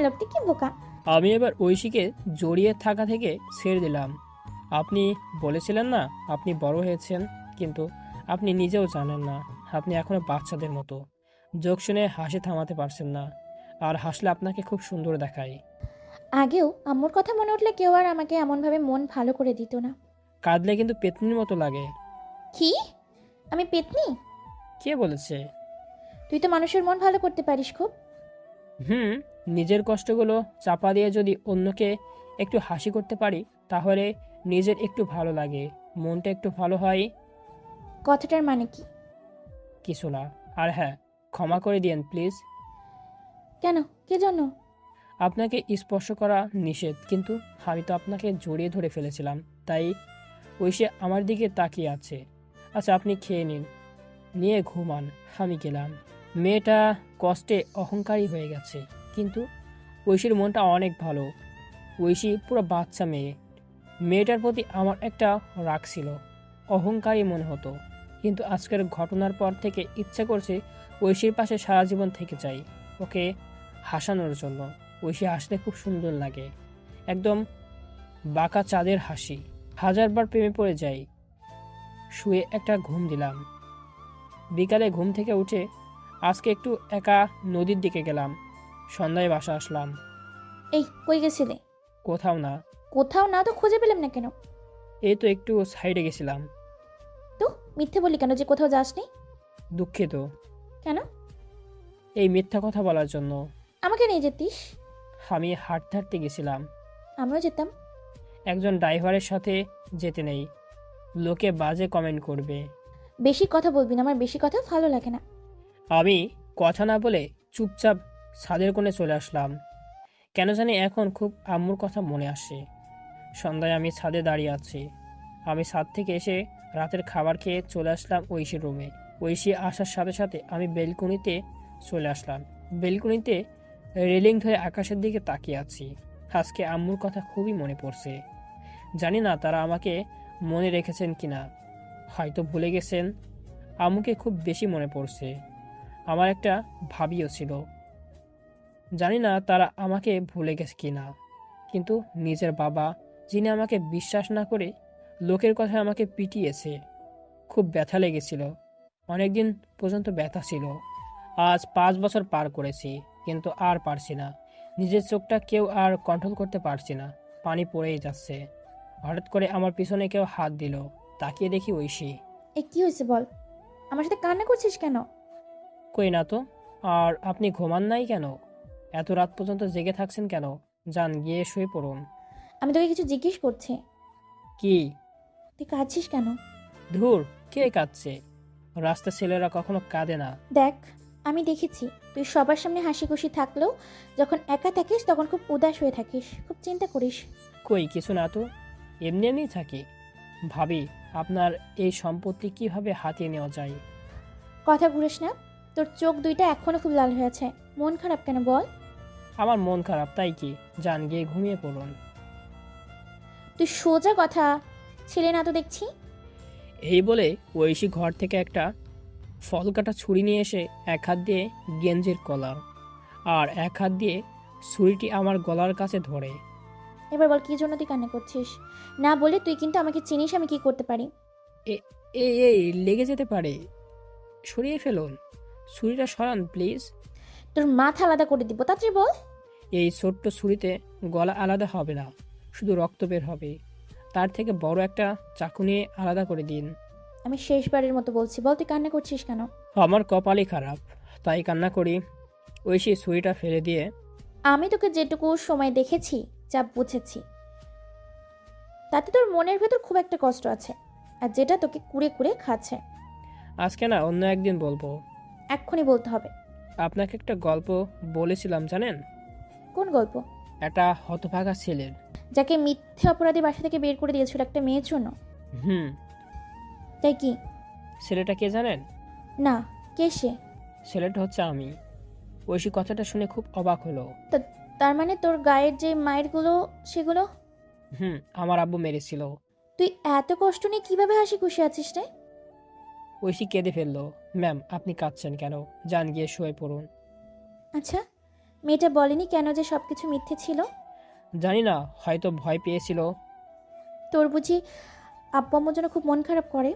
লোকটি কি বোকা। আমি এবার ঐশীকে জড়িয়ে থাকা থেকে ছেড়ে দিলাম। আপনি বলেছিলেন না আপনি বড় হয়েছেন, কিন্তু আপনি নিজেও জানেন না আপনি এখনো বাচ্চাদের মতো। যোগ শুনে হাসি থামাতে পারছেন না, আর হাসলে আপনাকে খুব সুন্দর দেখায়। আগেও আম্মুর কথা মনে উঠলে কেউ আর আমাকে এমনভাবে মন ভালো করে দিত না। কাঁদলে কিন্তু পেতনির মতো লাগে। কি? আমি পেতনি? কে বলেছে? তুই তো মানুষের মন ভালো করতে পারিস খুব। নিজের কষ্টগুলো চাপা দিয়ে যদি অন্যকে একটু হাসি করতে পারি, তাহলে নিজের একটু ভালো লাগে, মনটা একটু ভালো হয়। কথাটার মানে কি? কিছু না। আর হ্যাঁ, ক্ষমা করে দিয়েন প্লিজ। কেন? কি জন্য? আপনাকে স্পর্শ করা নিষেধ, কিন্তু আমি তো আপনাকে জড়িয়ে ধরে ফেলেছিলাম, তাই ঐশী আমার দিকে তাকিয়ে আছে। আচ্ছা আপনি খেয়ে নিন, নিয়ে ঘুমান, আমি গেলাম। মেয়েটা কষ্টে অহংকারী হয়ে গেছে, কিন্তু ঐশীর মনটা অনেক ভালো। ঐশী পুরো বাচ্চা মেয়ে। মেয়েটার প্রতি আমার একটা রাগ ছিল, অহংকারী মনে হতো, কিন্তু আজকের ঘটনার পর থেকে ইচ্ছা করছে ঐশীর পাশে সারা জীবন থেকে যাই, ওকে হাসানোর জন্য। ঐশী হাসলে খুব সুন্দর লাগে, একদম বাঁকা চাঁদের হাসি। হাজারবার প্রেমে পড়ে যাই। শুয়ে একটা ঘুম দিলাম। বিকালে ঘুম থেকে উঠে আজকে একটু একা নদীর দিকে গেলাম। সন্ধ্যায় বাসা আসলাম। এই কই গেছিলে? কোথাও না। কোথাও না তো খুঁজে পেলাম না কেন? এই তো একটু সাইডে গেছিলাম। তো মিথ্যে বলি কেন যে কোথাও যাসনি? দুঃখিত। কেন? এই মিথ্যা কথা বলার জন্য। আমাকে নিয়ে যেতিস। আমি হাঁটতে হাঁটতে গেছিলাম। আমিও যেতাম। একজন ড্রাইভারের সাথে যেতে নেই, লোকে বাজে কমেন্ট করবে। বেশি কথা বলবি না, আমার বেশি কথা ভালো লাগে না। আমি কথা না বলে চুপচাপ ছাদের কোণে চলে আসলাম। কেন জানি এখন খুব আম্মুর কথা মনে আসে। সন্ধ্যায় আমি ছাদে দাঁড়িয়ে আছি। আমি ছাদ থেকে এসে রাতের খাবার খেয়ে চলে আসলাম ঐশীর রুমে। ঐশী আসার সাথে সাথে আমি বেলকনিতে চলে আসলাম। বেলকনিতে রেলিং ধরে আকাশের দিকে তাকিয়ে আছি। আজকে আম্মুর কথা খুবই মনে পড়ছে। জানি না তারা আমাকে মনে রেখেছেন কিনা, হয়তো ভুলে গেছেন। আম্মুকে খুব বেশি মনে পড়ছে। আমার একটা ভাবিও ছিল, জানি না তারা আমাকে ভুলে গেছে কিনা। কিন্তু নিজের বাবা, যিনি আমাকে বিশ্বাস না করে লোকের কথায় আমাকে পিটিয়েছে, খুব ব্যথা লেগেছিল। অনেকদিন পর্যন্ত ব্যথা ছিল। আজ 5 বছর পার করেছি, কিন্তু আর পারছি না। নিজের চোখটা কেউ আর কন্ট্রোল করতে পারছি না, পানি পড়েই যাচ্ছে। হঠাৎ করে আমার পিছনে কেউ হাত দিল, তাকিয়ে দেখি ঐশী। এ কি হয়েছে বল? আমার সাথে কান্না করছিস কেন? কই না তো। আর আপনি ঘুমান নাই কেন? এত রাত পর্যন্ত জেগে থাকছেন কেন? যান গিয়ে শুয়ে পড়ুন। আমি তোকে কিছু জিজ্ঞেস করছি। কি? তুই কাঁদছিস কেন? ধুর, কে কাঁদছে? রাস্তার ছেলেরা কখনো কাঁদে না। দেখ, আমি দেখেছি তুই সবার সামনে হাসি খুশি থাকলেও যখন একা থাকিস তখন খুব উদাস হয়ে থাকিস, খুব চিন্তা করিস। কই কিছু না তো, এমনি এমনি থাকি। ভাবি আপনার এই সম্পত্তি কিভাবে হাতিয়ে নেওয়া যায়। কথা ঘুরিস না। তোর চোখ দুইটা এখনো খুব লাল হয়ে আছে। মন খারাপ কেন বল? আমার মন খারাপ তাই কি? যান গিয়ে ঘুমিয়ে পড়ুন। তুই সোজা কথা ছেলে না তো দেখছি। এই বলে ঐশী ঘর থেকে একটা ফল কাটা ছুরি নিয়ে এসে এক হাত দিয়ে গেঞ্জির কলার আর এক হাত দিয়ে ছুরিটি আমার গলার কাছে ধরে। এবার বল কি জন্য তুই কান্না করছিস? না বলে তুই কিন্তু আমাকে চিনিস আমি কি করতে পারি। এই লেগে যেতে পারে, সরিয়ে ফেলুন। ছুরিটা সরান প্লিজ। তোর মাথা আলাদা করে দিব, তাড়াতাড়ি বল। এই ছোট্ট ছুরিতে গলা আলাদা হবে না, শুধু রক্ত বের হবে। তার থেকে বড় একটা চাকু নিয়ে আলাদা করে দিন। আমি শেষবারের মতো বলছি, বল তুই কান্না করছিস কেন? আমার কপালই খারাপ, তাই কান্না করি। ঐশী ছুরিটা ফেলে দিয়ে, আমি তোকে যেটুকু সময় দেখেছি, যা বুঝেছি, তাতে তোর মনের ভেতর খুব একটা কষ্ট আছে, আর যেটা তোকে কুড়ে কুড়ে খাচ্ছে। আজকে না অন্য একদিন বলবো। এক্ষুনি বলতে হবে। আপনাকে একটা গল্প বলেছিলাম জানেন? কোন গল্প? একটা হতভাগা ছেলের। যাকে মিথ্যে অপরাধী বাসা থেকে বের করে দিয়েছিল একটা মেয়ের জন্য। হুম। তাই কি? ছেলেটা কে জানেন? না, কে সে? ছেলেটা হচ্ছে আমি। ঐশী কথাটা শুনে খুব অবাক হলো। তার মানে তোর গায়ের যে মায়েরগুলো সেগুলো? হুম, আমার আব্বু মেরেছিল। তুই এত কষ্ট নিয়ে কিভাবে হাসি খুশি আছিস রে? ঐশী কেঁদে ফেললো। ম্যাম, আপনি কাঁদছেন কেন? যান গিয়ে শুয়ে পড়ুন। আচ্ছা, মেয়েটা বলেনি কেন যে সবকিছু মিথ্যে ছিল? জানি না, হয়তো ভয় পেয়েছিল। তোর বুঝি আব্বু আম্মুর জন্য খুব মন খারাপ করে?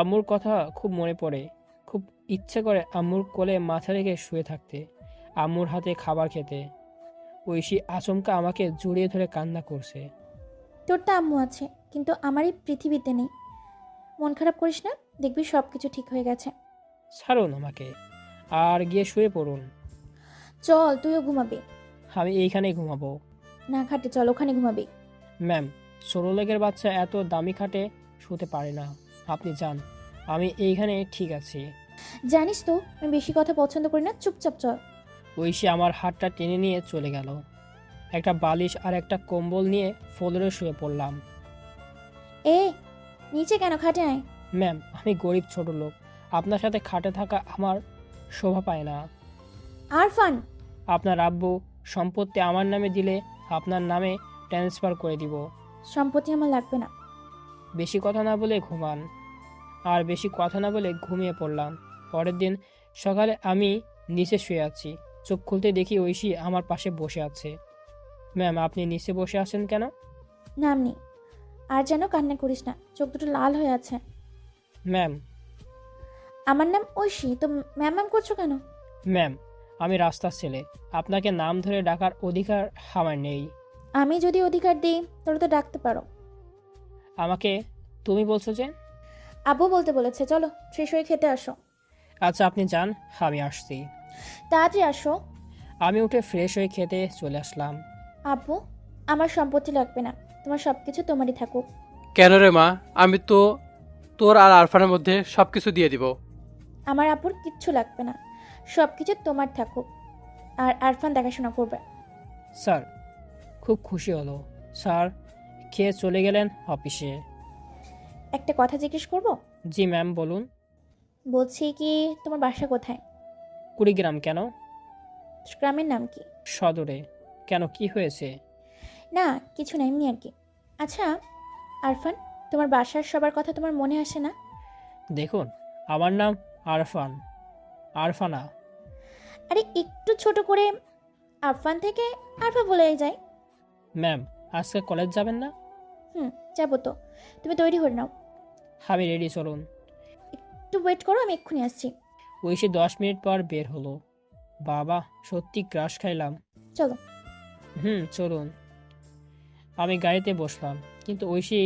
আম্মুর কথা খুব মনে পড়ে। খুব ইচ্ছে করে আম্মুর কোলে মাথা রেখে শুয়ে থাকতে, আম্মুর হাতে খাবার খেতে। ঐশী আচমকা আমাকে জড়িয়ে ধরে কান্না করছে। তোর তো আম্মু আছে, কিন্তু আমার এই পৃথিবীতে নেই। মন খারাপ করিস না, দেখবি সব কিছু ঠিক হয়ে গেছে। ছাড়ুন আমাকে, আর গিয়ে শুয়ে পড়ুন। চল, তুইও ঘুমাবি। আমি এইখানেই ঘুমাবো। না, খাটে চল, ওখানে ঘুমাবি। ম্যাম, ছোটলোকের বাচ্চা এত দামি খাটে শুতে পারে না। আপনি যান, আমি এইখানে ঠিক আছি। জানিস তো আমি বেশি কথা পছন্দ করি না, চুপচাপ চল। ঐশী আমার হাতটা টেনে নিয়ে চলে গেল। একটা বালিশ আর একটা কম্বল নিয়ে ফ্লোরে শুয়ে পড়লাম। এ, নিচে কেন, খাটে আয়। ম্যাম, আমি গরিব ছোট লোক, আপনার সাথে খাটে থাকা আমার শোভা পায় না। আরফান! আপনার আব্বু সম্পত্তি আমার নামে দিলে আপনার নামে ট্রান্সফার করে দিব। সম্পত্তি আমার লাগবে না। বেশি কথা না বলে ঘুমান। আর বেশি কথা না বলে ঘুমিয়ে পড়লাম। পরের দিন সকালে আমি নিচে শুয়ে আছি। চোখ খুলতে দেখি ঐশী আমার পাশে বসে আছে। ম্যাম, আপনি নিচে বসে আছেন কেন? নাম নি, আর যেন কান্না করিস না, চোখ দুটো লাল হয়ে আছে। ম্যাম। আমার নাম ঐশী, তো ম্যাম ম্যাম করছো কেন? ম্যাম, আমি রাস্তার ছেলে, আপনাকে নাম ধরে ডাকার অধিকার আমার নেই। আমি যদি অধিকার দিই তাহলে তো ডাকতে পারো। আমাকে তুমি বলছো যে? আব্বু বলতে বলেছে, চলো ফ্রেশ হয়ে খেতে আসো। আচ্ছা, আপনি যান, আমি আসছি। তাড়াতাড়ি আসো। আমি উঠে ফ্রেশ হয়ে খেতে চলে আসলাম। আব্বু, আমার সম্পত্তি লাগবে না, তোমার সব কিছু তোমারই থাকুক। কেন রে মা? আমি তো তোর আর আরফানের মধ্যে সব কিছু দিয়ে দিব। আমার আব্বুর কিচ্ছু লাগবে না, সব কিছু তোমার থাকুক। আর আরফান দেখাশোনা করবে। স্যার, খুব খুশি হলো। স্যার খেয়ে চলে গেলেন অফিসে। একটা কথা জিজ্ঞেস করব? জি ম্যাম, বলুন। বলছি কি, তোমার বাসা কোথায়? কুড়িগ্রাম। কেন? গ্রামের নাম কি? সদরে। কেন, কি হয়েছে? না, কিছু না, এমনি আর কি। আচ্ছা আরফান, তোমার বাসার সবার কথা তোমার মনে আসে না? দেখুন, আমার নাম আরফান, আরফানা। আরে একটু ছোট করে আরফান থেকে আরফা বলে যায়। ম্যাম, আজকে কলেজ যাবেন না? যাবো তো। তুমি তৈরি হয়ে নাও। আমি রেডি, চলুন। একটু ওয়েট করো, আমি এক্ষুনি আসছি। ঐশী 10 মিনিট পর বের হলো। বাবা, সত্যি ক্রাশ খাইলাম। চলো। চলুন। আমি গাড়িতে বসলাম, কিন্তু ঐশী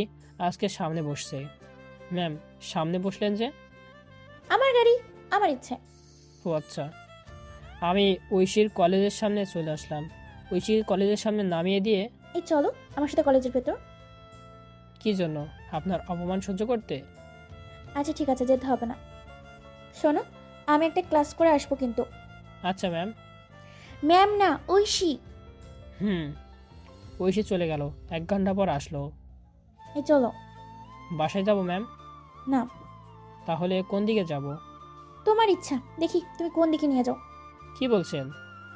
আজকে সামনে বসছে। ম্যাম, সামনে বসলেন যে? আমার গাড়ি, আমার ইচ্ছে। ও আচ্ছা। আমি ঐশীর কলেজের সামনে চলে আসলাম। ঐশীর কলেজের সামনে নামিয়ে দিয়ে। এই চলো আমার সাথে কলেজের ভেতর। কি জন্য? আপনার অপমান সহ্য করতে? আচ্ছা ঠিক আছে, যেতে হবে না। শোনো, আমি একটা ক্লাস করে আসবো কিন্তু। আচ্ছা ম্যাম। ম্যাম না, ঐশী। ঐশী চলে গেল। 1 ঘন্টা পর আসলো। এই চলো। বাসায় যাব ম্যাম? না। তাহলে কোন দিকে যাব? তোমার ইচ্ছা, দেখি তুমি কোন দিকে নিয়ে যাও। কি বলছেন?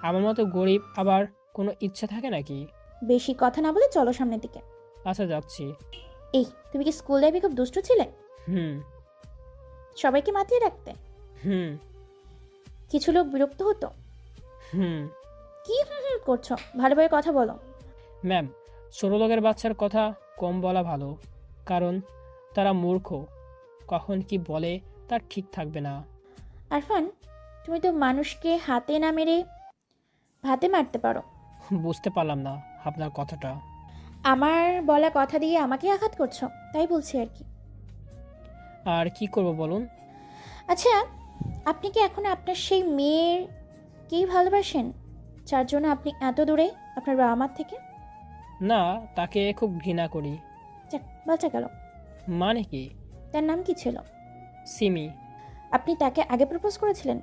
আমার মতো গরিব আবার কোনো ইচ্ছা থাকে নাকি? বেশি কথা না বলে চলো সামনের দিকে। আচ্ছা, যাচ্ছি। এই, তুমি কি স্কুল লাইফে খুব দুষ্টু ছিলে? হুম। সবাইকে মাতিয়ে রাখতে? হুম। কিছু লোক বিরক্ত হতো? হুম। কি করছো, ভালোভাবে কথা বলো। ম্যাম, ছোট লোকের বাচ্চার কথা কম বলা ভালো, কারণ তারা মূর্খ। কখন কি বলে তার ঠিক থাকবে না। আরফান, তুমি তো মানুষকে হাতে না মেরে ভাতে মারতে পারো। বুঝতে পারলাম না আপনার কথাটা। আমার বলা কথা দিয়ে আমাকে আঘাত করছো, তাই বলছি আর কি। আর কি করব বলুন? আচ্ছা, আপনি কি এখন আপনার সেই মেয়েকেই ভালোবাসেন, যার জন্য আপনি এত দূরে আপনার বাবা মার থেকে? না, তাকে খুব ঘৃণা করি। যাক, বাচ্চা গেল। মানে কি? তার নাম কি ছিল? সিমি। আপনি তাকে আগে প্রপোজ করেছিলেন?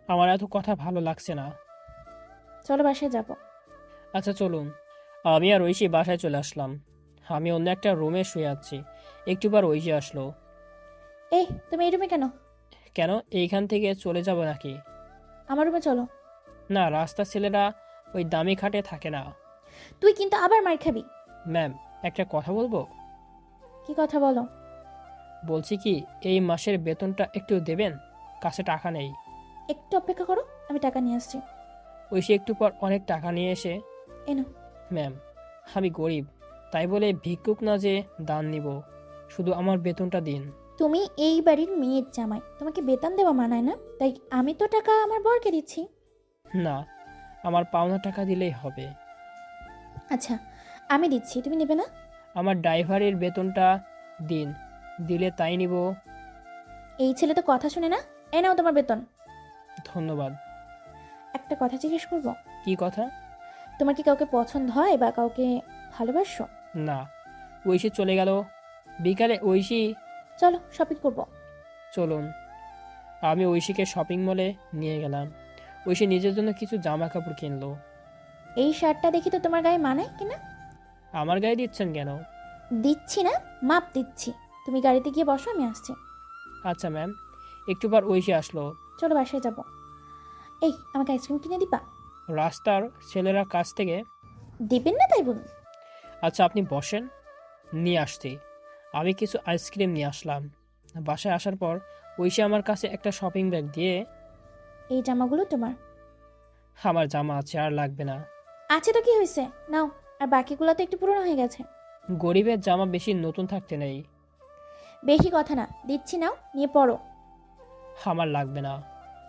আমার এত কথা ভালো লাগছে না। চলো বাসায় যাব। আচ্ছা চলুন। আমি আর ঐশী বাসায় চলে আসলাম। আমি অন্য একটা রুমে শুয়ে আছি। একটু পর ঐশী আসলো। এই তুমি এই রুমে কেন? কেন, এইখান থেকে চলে যাব নাকি? আমার রুমে চলো। না, রাস্তার ছেলেরা ওই দামি খাটে থাকে না। তুই কিন্তু আবার মার খাবি। ম্যাম, একটা কথা বলবো? কি কথা বলো? বলছি কি, এই মাসের বেতনটা একটু দেবেন? কাছে টাকা নেই। একটু অপেক্ষা করো, আমি টাকা নিয়ে আসছি। ঐশী একটু পর অনেক টাকা নিয়ে এসে, এনো। ম্যাম, আমি গরিব, তাই বলে ভিক্ষুক না যে দান নিব, শুধু আমার বেতনটা দিন। তুমি এই বাড়ির মেয়ের জামাই, তোমাকে বেতন দেওয়া মানায় না, তাই আমি তো টাকা আমার বরকে দিচ্ছি। না, আমার পাওনা টাকা দিলেই হবে। আচ্ছা, আমি দিচ্ছি, তুমি নেবে না? আমার ড্রাইভারের বেতনটা দিন, দিলে তাই নিব। এই ছেলে তো কথা শুনে না। এ নাও তোমার বেতন। ধন্যবাদ। একটা কথা জিজ্ঞেস করবো? কি কথা? তোমার কি কাউকে পছন্দ হয় বা কাউকে ভালোবাসো? না। ঐশী চলে গেল। বিকালে ঐশী, চলো শপিং করবো। চলুন। আমি ঐশীকে শপিং মলে নিয়ে গেলাম। ঐশী নিজের জন্য কিছু জামা কাপড় কিনলো। এই শার্টটা দেখি তো তোমার গায়ে মানায় কিনা। আমার গায়ে দিচ্ছেন কেন? দিচ্ছি না, মাপ দিচ্ছি। তুমি গাড়িতে গিয়ে বসো, আমি আসছি। আচ্ছা ম্যাম। একটু পর ঐশী আসলো। চলো বাসায় যাব। এই আমাকে আইসক্রিম কিনে দিবা? রাস্তার ছেলেরা কাছ থেকে। দিবেন না তাই বলুন। আচ্ছা, আপনি বসেন, নিয়ে আসছি। আমি কিছু আইসক্রিম নিয়ে আসলাম। বাসায় আসার পর ঐশী আমার কাছে একটা শপিং ব্যাগ দিয়ে, এই জামাগুলো তোমার। আমার জামা আছে, আর লাগবে না। আছে তো কি হয়েছে, নাও। আর বাকিগুলো তো একটু পুরনো হয়ে গেছে। গরিবের জামা বেশি নতুন থাকতে নেই। বেশি কথা না, দিচ্ছি, নাও নিয়ে পড়ো। আমার লাগবে না।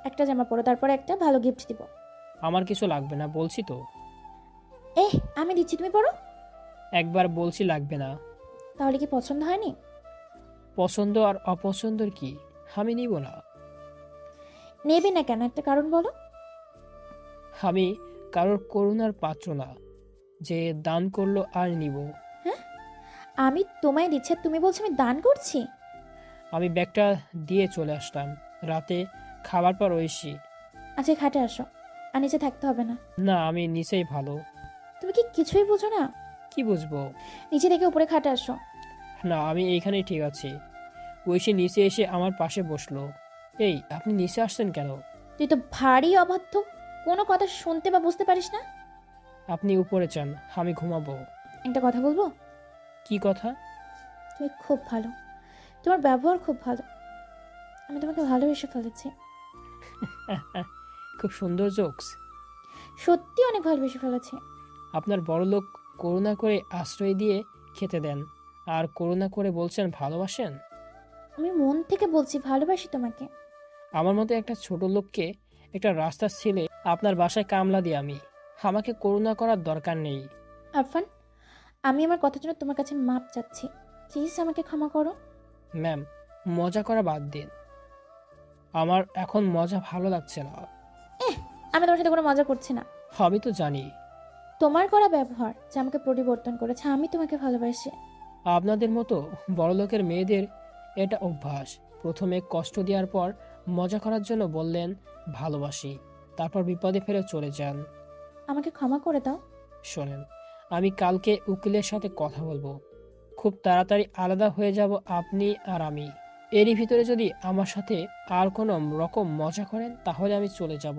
একটা জামা পরো, তারপরে একটা ভালো গিফট দিব। আমার কিছু লাগবে না, বলছি তো। আমি দিচ্ছি, তুমি পড়ো। একবার বলছি লাগবে না। তাহলে কি পছন্দ হয়নি? পছন্দ আর অপছন্দর কি, আমি নিব না। নেবে না কেন, একটা কারণ বলো। আমি কারোর করুণার পাত্র না যে দান করলো আর নিব। হ্যাঁ, আমি তোমায় দিচ্ছি আর তুমি বলছো আমি দান করছি? আমি ব্যাগটা দিয়ে চলে আসলাম। রাতে খাবার পর ঐশী, আচ্ছা খাটে আসো, আর নিচে থাকতে হবে না। না, আমি নিচেই ভালো। তুমি কি কিছুই বুঝো না? কি বুঝবো? নিচে থেকে উপরে খাটে আসো। না, আমি এইখানেই ঠিক আছি। ঐশী নিচে এসে আমার পাশে বসলো। এই, আপনি নিচে আসছেন কেন? তুই তো ভারী অবাধ্য, কোনো কথা শুনতে বা বুঝতে পারিস না। আপনি উপরে চান, আমি ঘুমাবো। একটা কথা বলবো? কি কথা? তুমি খুব ভালো, তোমার ব্যবহার খুব ভালো। আমি তোমাকে ভালোবেসে ফেলেছি। খুব সুন্দর জোকস। সত্যি অনেক ভালোবেসে ফেলেছি। আপনার বড়লোক করুণা করে আশ্রয় দিয়ে খেতে দেন, আর করুণা করে বলছেন ভালোবাসেন। আমি মন থেকে বলছি ভালোবাসি তোমাকে। আমার মতো একটা ছোট লোককে, একটা রাস্তার ছেলে আপনার বাসায় কামলা দিয়ে আমি, আমাকে করুণা করার দরকার নেই। আরফান, আমি আমার কথার জন্য তোমার কাছে মাপ চাচ্ছি, প্লিজ আমাকে ক্ষমা করো। ম্যাম, মজা করা বাদ দিন। আমার এখন মজা ভালো লাগছে না। আমি তোমার সাথে কোনো মজা করছি না। আমি তো জানি তোমার করা ব্যবহার যে আমাকে পরিবর্তন করেছে, আমি তোমাকে ভালোবাসি। আপনাদের মতো বড়লোকের মেয়েদের এটা অভ্যাস। প্রথমে কষ্ট দেওয়ার পর মজা করার জন্য বললেন ভালোবাসি, তারপর বিপদে ফেলে চলে যান। আমাকে ক্ষমা করে দাও। শোনেন, আমি কালকে উকিলের সাথে কথা বলবো। খুব তাড়াতাড়ি আলাদা হয়ে যাব আপনি আর আমি। এরই ভিতরে যদি আমার সাথে আর কোনো রকম মজা করেন তাহলে আমি চলে যাব।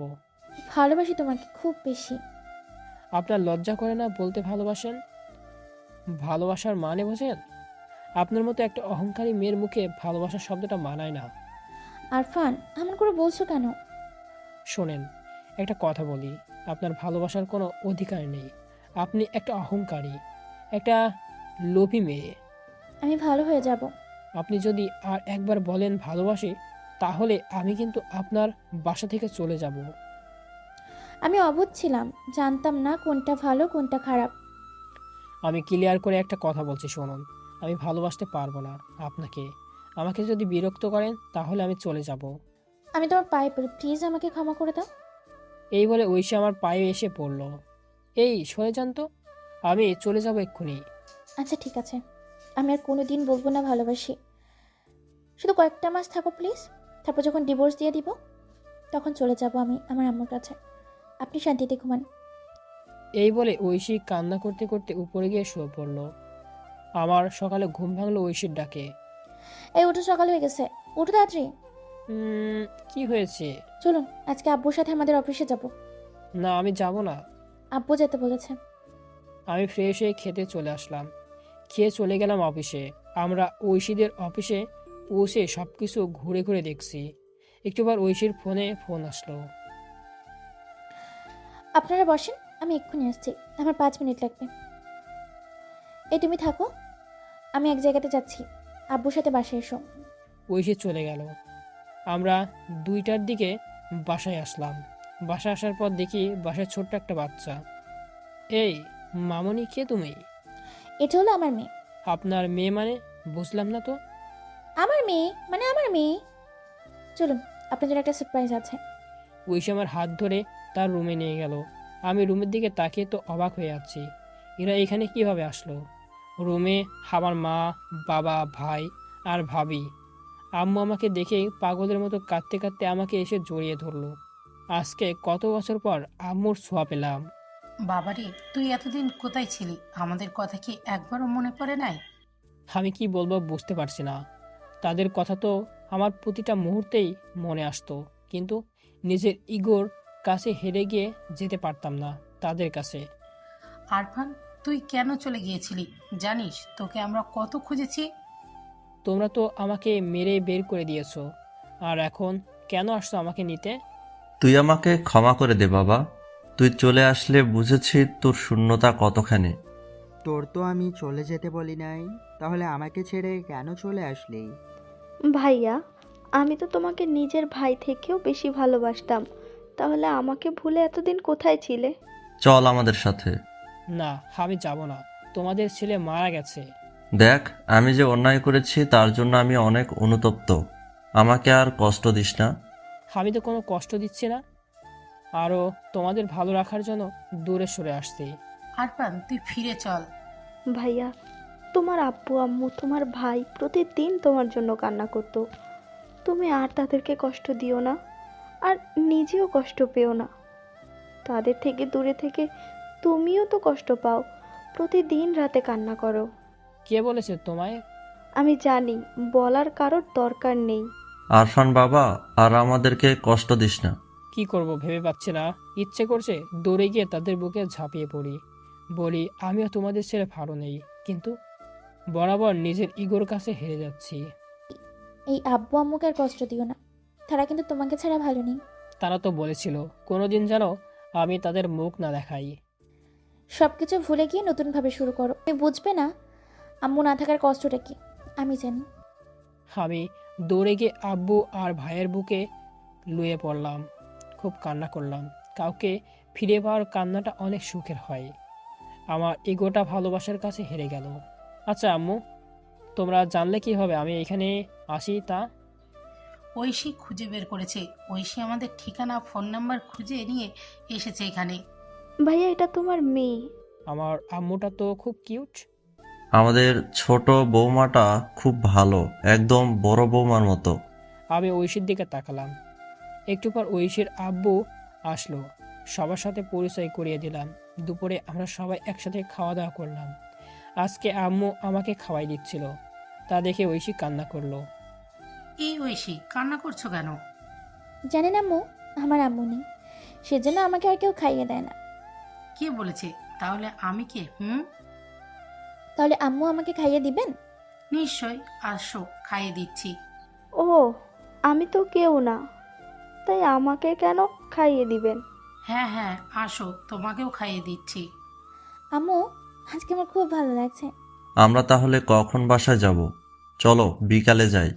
ভালোবাসি তোমাকে খুব বেশি। আপনার লজ্জা করে না বলতে ভালোবাসেন? ভালোবাসার মানে বোঝেন? আপনার মতো একটা অহংকারী মেয়ের মুখে ভালোবাসার শব্দটা মানায় না। আরফান, এমন করে বলছো কেন? শোনেন, একটা কথা বলি, আপনার ভালোবাসার কোনো অধিকার নেই। আপনি একটা অহংকারী, একটা লোভী মেয়ে। আমি ভালো হয়ে যাব। আপনি যদি আর একবার বলেন ভালোবাসি, তাহলে আমি কিন্তু আপনার বাসা থেকে চলে যাব। আমি অবুঝ ছিলাম, জানতাম না কোনটা ভালো কোনটা খারাপ। আমি ক্লিয়ার করে একটা কথা বলছি, শুনুন। আমি ভালোবাসতে পারবো না আপনাকে। আমাকে যদি বিরক্ত করেন তাহলে আমি চলে যাব। আমি তোমার পায়ে পড়ি, প্লিজ আমাকে ক্ষমা করে দাও। এই বলে ঐশী আমার পায়ে এসে পড়ল। এই, সরে যান তো, আমি চলে যাব এক্ষুনি। আচ্ছা ঠিক আছে, আমি আর কোনো দিন বলবো না ভালোবাসি। শুধু কয়েকটা মাস থাকো প্লিজ, তারপর যখন ডিভোর্স দিয়ে দিব তখন চলে যাব আমি আমার আম্মুর কাছে। আপনি শান্তিতে ঘুমান। এই বলে ঐশী কান্না করতে করতে উপরে গিয়ে শুয়ে পড়ল। আমার সকালে ঘুম ভাঙলো ঐশীর ডাকে। এই উঠো, সকাল হয়ে গেছে, উঠো তাড়াতাড়ি। কি হয়েছে? চলুন আজকে আব্বুর সাথে আমাদের অফিসে যাব। না, আমি যাব না। আব্বু যেতে বলেছে। আমি ফ্রেশ হয়ে খেতে চলে আসলাম। খেয়ে চলে গেলাম অফিসে। আমরা ঐশীদের অফিসে পৌঁছে সব কিছু ঘুরে ঘুরে দেখছি। একটুবার ঐশীর ফোন আসলো। আপনারা বসেন, আমি এক্ষুনি আসছি, আমার 5 মিনিট লাগবে। এই তুমি থাকো, আমি এক জায়গাতে যাচ্ছি, আব্বুর সাথে বাসায় এসো। ঐশী চলে গেল। আমরা 2টার দিকে বাসায় আসলাম। বাসায় আসার পর দেখি বাসায় ছোট্ট একটা বাচ্চা। এই মামনি, কে তুমি? এটা হলো আমার মেয়ে। আপনার মেয়ে মানে? বুঝলাম না তো। আমার মেয়ে মানে আমার মেয়ে। চলুন, আপনার জন্য একটা সারপ্রাইজ আছে। ঐশী আমার হাত ধরে তার রুমে নিয়ে গেল। আমি রুমের দিকে তাকিয়ে তো অবাক হয়ে যাচ্ছি, এরা এখানে কিভাবে আসলো? রুমে আমার মা, বাবা, ভাই আর ভাবি। আম্মু আমাকে দেখেই পাগলের মতো কাঁদতে কাঁদতে আমাকে এসে জড়িয়ে ধরলো। আজকে কত বছর পর আম্মুর ছোঁয়া পেলাম। বাবারে, তুই এতদিন কোথায় ছিলি? আমাদের কথা কি একবারও মনে পড়ে নাই? আমি কি বলবো বুঝতে পারছি না। তাদের কথা তো আমার প্রতিটা মুহূর্তেই মনে আসতো, কিন্তু নিজের ইগোর কাছে হেরে গিয়ে যেতে পারতাম না তাদের কাছে। আরফান, তুই কেন চলে গিয়েছিলি? জানিস তোকে আমরা কত খুঁজেছি। তোমরা তো আমাকে মেরে বের করে দিয়েছো, আর এখন কেন আসছো আমাকে নিতে? তুই আমাকে ক্ষমা করে দে বাবা। তুই চলে আসলে বুঝেছি তোর শূন্যতা কতখানি। তোর তো আমি চলে যেতে বলি নাই, তাহলে আমাকে ছেড়ে কেন চলে আসলি? ভাইয়া, আমি তো তোমাকে নিজের ভাই থেকেও বেশি ভালোবাসতাম, তাহলে আমাকে ভুলে এতদিন কোথায় ছিলে? চল আমাদের সাথে। না, আমি যাব না। তোমাদের ছেলে মারা গেছে। দেখ, আমি যে অন্যায় করেছি তার জন্য আমি অনেক অনুতপ্ত। আমাকে আর কষ্ট দিস না। আমি তো কোনো কষ্ট দিচ্ছি না, আরও তোমাদের ভালো রাখার জন্য দূরে সরে আসছি। আরফান, তুই ফিরে চল। ভাইয়া, তোমার আব্বু আম্মু তোমার ভাই প্রতিদিন তোমার জন্য কান্না করতো। তুমি আর তাদেরকে কষ্ট দিও না, আর নিজেও কষ্ট পেও না। তাদের থেকে দূরে থেকে তুমিও তো কষ্ট পাও, প্রতিদিন রাতে কান্না করো। কে বলেছে তোমায়? আমি জানি, বলার কারোর দরকার নেই। আরফান বাবা, আর আমাদেরকে কষ্ট দিস না। কি করব ভেবে পাচ্ছি না। ইচ্ছে করছে দৌড়ে গিয়ে তাদের বুকে ঝাঁপিয়ে পড়ি, বলি আমিও তোমাদের ছেড়ে ভালো নেই, কিন্তু বরাবর নিজের ইগোর কাছে হেরে যাচ্ছি। এই আব্বু আম্মুকে আর কষ্ট দিও না, তারা কিন্তু তোমাকে ছাড়া ভালো নেই। তারা তো বলেছিল কোনোদিন যেন আমি তাদের মুখ না দেখাই। সবকিছু ভুলে গিয়ে নতুনভাবে শুরু করো। তুমি বুঝবে না আম্মু না থাকার কষ্টটা কি, আমি জানি। আমি দৌড়ে গিয়ে আব্বু আর ভাইয়ের বুকে লুয়ে পড়লাম। খুব কান্না করলাম। কাউকে ফিরে পাওয়ার কান্নাটা অনেক সুখের হয়। আমার ইগোটা ভালোবাসার কাছে হেরে গেল। আচ্ছা আম্মু, তোমরা জানলে কিভাবে আমি এখানে আসি তা? ঐশী খুঁজে বের করেছে। ঐশী আমাদের ঠিকানা, ফোন নাম্বার খুঁজে নিয়ে এসেছে এখানে। ভাইয়া, এটা তোমার মেয়ে। আমার আম্মুটা তো খুব কিউট। আমাদের ছোট বৌমাটা খুব ভালো, একদম বড় বৌমার মতো। আমি ঐশীর দিকে তাকালাম। একটু পর ঐশীর আব্বু আসলো। সবার সাথে পরিচয় করিয়ে দিলাম। দুপুরে আমরা সবাই একসাথে খাওয়া দাওয়া করলাম। আজকে আম্মু আমাকে খাওয়াই দিচ্ছিল, তা দেখে ঐশী কান্না করলো। এই ঐশী, কান্না করছো কেন? জানেন আম্মু, আমার আম্মু নেই, সেজন্য আমাকে আর কেউ খাইয়ে দেয় না। কে বলেছে? তাহলে আমি কে? তাহলে আম্মু আমাকে খাইয়ে দিবেন? নিশ্চয়, আসো, খাইয়ে দিচ্ছি। ও, আমি তো কেউ না, তাই আমাকে কেন খাইয়ে দিবেন? হ্যাঁ হ্যাঁ, আসো, তোমাকেও খাইয়ে দিচ্ছি। আম্মু, আজকে আমার খুব ভালো লাগছে। আমরা তাহলে কখন বাসায় যাব? চলো বিকালে যাই।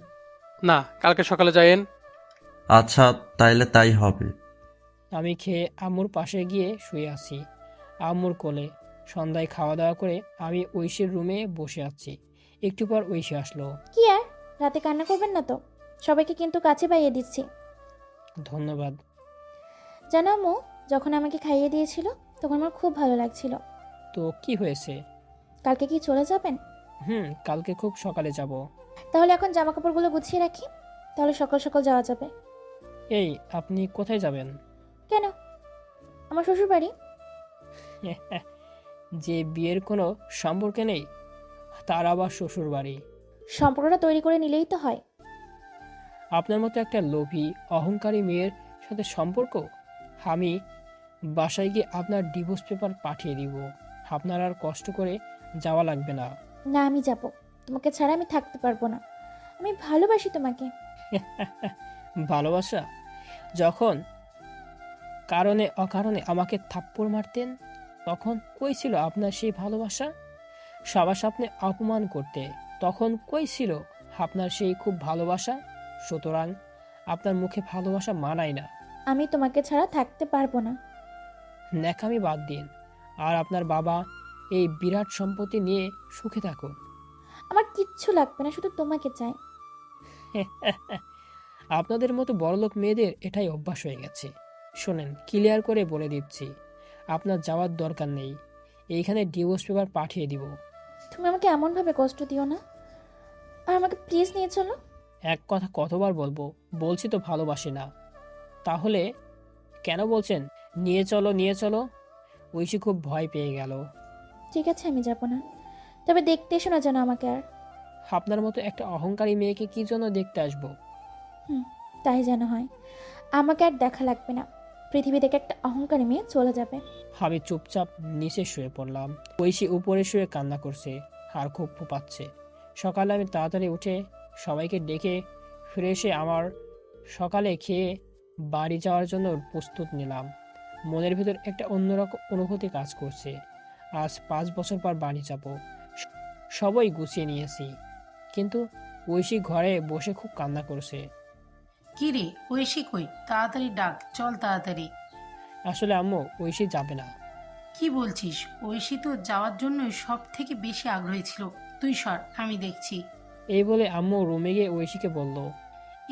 না, কালকে সকালে যাইয়েন। আচ্ছা, তাইলে তাই হবে। আমি খেয়ে আম্মুর পাশে গিয়ে শুয়ে আছি, আম্মুর কোলে। সন্ধ্যায় খাওয়া দাওয়া করে আমি ঐশীর রুমে বসে আছি। একটু পর ঐশী আসলো। কি আর, রাতে কান্না করবেন না তো? সবাইকে কিন্তু কাছে পাইয়ে দিচ্ছি। ধন্যবাদ। জানো আম্মু, যখন আমাকে খাইয়ে দিয়েছিল তখন আমার খুব ভালো লাগছিল। তো কি হয়েছে? কালকে কি চলে যাবেন? কালকে খুব সকালে যাব। তাহলে এখন জামা কাপড়গুলো গুছিয়ে রাখি, তাহলে সকাল সকাল যাওয়া যাবে। এই, আপনি কোথায় যাবেন? কেন? আমার শ্বশুর বাড়ি। যে বিয়ের কোনো সম্পর্কে নেই, তার আবার শ্বশুর বাড়ি। সম্পর্কটা তৈরি করে নিলেই তো হয়। আপনার মতো একটা লোভী অহংকারী মেয়ের সাথে সম্পর্ক? আমি বাসায় গিয়ে আপনার ডিভোর্স পেপার পাঠিয়ে দিব। আপনার আর কষ্ট করে যাওয়া লাগবে না। না, আমি যাব। তোমাকে ছাড়া আমি থাকতে পারবো না। আমি ভালোবাসি তোমাকে। ভালোবাসা? যখন কারণে অকারণে আমাকে থাপ্পড় মারতেন, তখন কই ছিল আপনার সেই ভালোবাসা? সবার সামনে অপমান করতে, তখন কই ছিল আপনার সেই খুব ভালোবাসা? সুতরাং আপনার মুখে ভালোবাসা মানায় না। আমি তোমাকে ছাড়া থাকতে পারবো না। ন্যাকামি বাদ দিন, আর আপনার বাবা এই বিরাট সম্পত্তি নিয়ে সুখে থাকুন। আমার কিচ্ছু লাগবে না, শুধু তোমাকে চাই। আপনাদের মতো বড়লোক মেয়েদের এটাই অভ্যাস হয়ে গেছে। শোনেন, ক্লিয়ার করে বলে দিচ্ছি, আপনার যাওয়ার দরকার নেই। এইখানে ডিভোর্স পেপার পাঠিয়ে দিব। তুমি আমাকে এমনভাবে কষ্ট দিও না, আর আমাকে প্লিজ নিয়ে চলো। এক কথা কতবার বলবো? বলছি তো ভালোবাসি না। তাহলে কেন বলছেন নিয়ে চলো নিয়ে চলো? ঐশী খুব ভয় পেয়ে গেল। ঠিক আছে, আমি যাব না, তবে দেখতে এসো না যেন আমাকে আর। আপনার মতো একটা অহংকারী মেয়েকে কি জন্য দেখতে আসবো? তাই যেন হয়। আমাকে আর দেখা লাগবে না। পৃথিবী থেকে একটা অহংকারী মেয়ে চলে যাবে। আমি চুপচাপ নিচে শুয়ে পড়লাম। ঐশী উপরে শুয়ে কান্না করছে আর খুব ফুপাচ্ছে। সকালে আমি তাড়াতাড়ি উঠে সবাইকে ডেকে ফিরে এসে আমার সকালে খেয়ে বাড়ি যাওয়ার জন্য প্রস্তুত নিলাম। মনের ভিতর একটা অন্যরকম অনুভূতি কাজ করছে। আজ 5 বছর পর বাড়ি যাব। সবাই গুছিয়ে নিয়েছি, কিন্তু ঐশী ঘরে বসে খুব কান্না করছে। কি রে, ঐশী কই? তাড়াতাড়ি ডাক, চল তাড়াতাড়ি। আসলে আম্মু, ঐশী যাবে না। কি বলছিস? ঐশী তো যাওয়ার জন্যই সব থেকে বেশি আগ্রহী ছিল। তুই সর, আমি দেখছি। এই বলে আম্মু রুমে গিয়ে ঐশীকে বলল,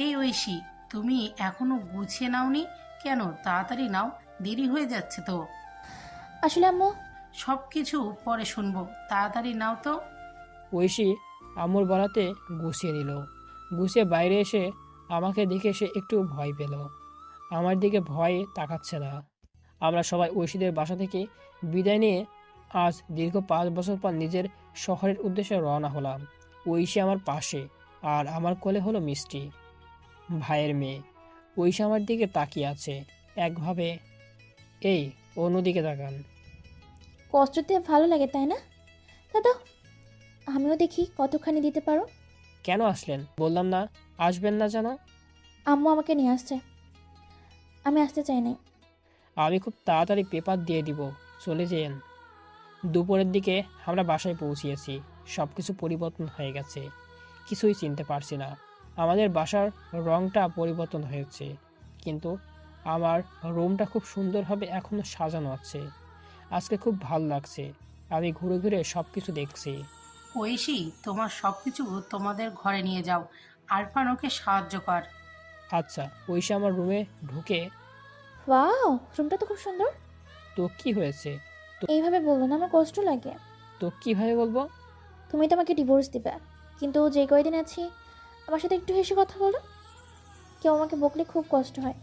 এই ঐশী, তুমি এখনো গুছিয়ে নাওনি কেন? তাড়াতাড়ি নাও, দেরি হয়ে যাচ্ছে তো। আসলে আম্মু, সব কিছু পরে শুনবো, তাড়াতাড়ি নাও তো। ঐশী আম্মুর বলাতে গুছিয়ে নিল। গুছিয়ে বাইরে এসে আমাকে দেখে সে একটু ভয় পেল। আমার দিকে ভয়ে তাকাচ্ছে না। আমরা সবাই ঐশীদের বাসা থেকে বিদায় নিয়ে আজ দীর্ঘ 5 বছর পর নিজের শহরের উদ্দেশ্যে রওনা হলাম। ঐশী আমার পাশে, আর আমার কোলে হলো মিষ্টি, ভাইয়ের মেয়ে। ঐশী আমার দিকে তাকিয়ে আছে একভাবে। এই, অন্যদিকে তাকান। কষ্ট দিয়ে ভালো লাগে তাই না? দাদা, আমিও দেখি কতখানি দিতে পারো। কেন আসলেন? বললাম না আসবেন না যেন। আম্মু আমাকে নিয়ে আসছে, আমি আসতে চাই নাই। আমি খুব তাড়াতাড়ি পেপার দিয়ে দিব, চলে যেন। দুপুরের দিকে আমরা বাসায় পৌঁছিয়েছি। সব কিছু পরিবর্তন হয়ে গেছে, কিছুই চিনতে পারছি না। আমাদের বাসার রংটা পরিবর্তন হয়েছে, কিন্তু আমার রুমটা খুব সুন্দরভাবে এখনো সাজানো আছে। আজকে খুব ভালো লাগছে। আমি ঘুরে ঘুরে সব কিছু দেখছি। ঐশী, তোমার সবকিছু তোমাদের ঘরে নিয়ে যাও। আরফান ওকে সাহায্য কর। আচ্ছা। ঐশী আমার রুমে ঢুকে, ওয়াও, রুমটা তো খুব সুন্দর। তো কি হয়েছে? এইভাবে বললো না, আমার কষ্ট লাগে। তো কিভাবে বলবো? তুমি তো আমাকে ডিভোর্স দিবে, কিন্তু যে কয়দিন আছি আমার সাথে একটু হেসে কথা বলো। কেউ আমাকে বকলে খুব কষ্ট হয়।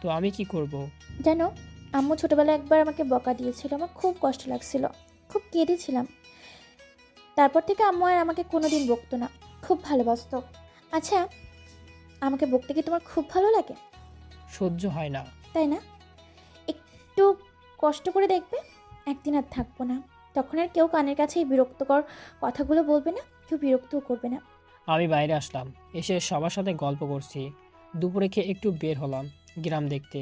তো আমি কি করব? জানো, আম্মু ছোটবেলায় একবার আমাকে বকা দিয়েছিল, আমার খুব কষ্ট লাগছিল, খুব কেঁদেছিলাম। তারপর থেকে আম্মু আর আমাকে কোনোদিন বকতো না, খুব ভালোবাসতো। আচ্ছা, আমাকে বকতে কি তোমার খুব ভালো লাগে? সহ্য হয় না। তাই না? একটু কষ্ট করে দেখবে, একদিন আর থাকবো না। তখন আর কেউ কানের কাছে এই বিরক্তকর কথাগুলো বলবে না, কেউ বিরক্তও করবে না। আমি বাইরে আসলাম, এসে সবার সাথে গল্প করছি। দুপুরে খেয়ে একটু বের হলাম গ্রাম দেখতে।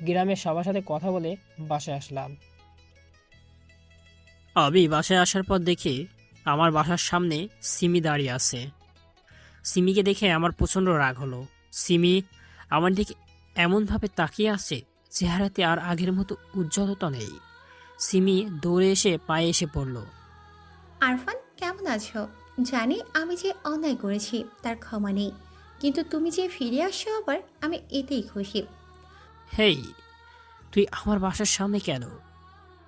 গ্রামে সবার সাথে কথা বলে বাসায় আসলাম। আমি বাসায় আসার পর দেখি আমার বাসার সামনে সিমি দাঁড়িয়ে আছে। সিমিকে দেখে আমার প্রচণ্ড রাগ হলো। সিমি আমার দিকে এমনভাবে তাকিয়ে আছে, চেহারাতে আর আগের মতো উজ্জ্বলতা নেই। সিমি দৌড়ে এসে পায়ে এসে পড়ল। আরফান, কেমন আছো? জানি আমি যে অন্যায় করেছি তার ক্ষমা নেই, কিন্তু তুমি যে ফিরে আসছো আবার, আমি এতেই খুশি। হেই, তুই আমার বাসার সামনে কেন?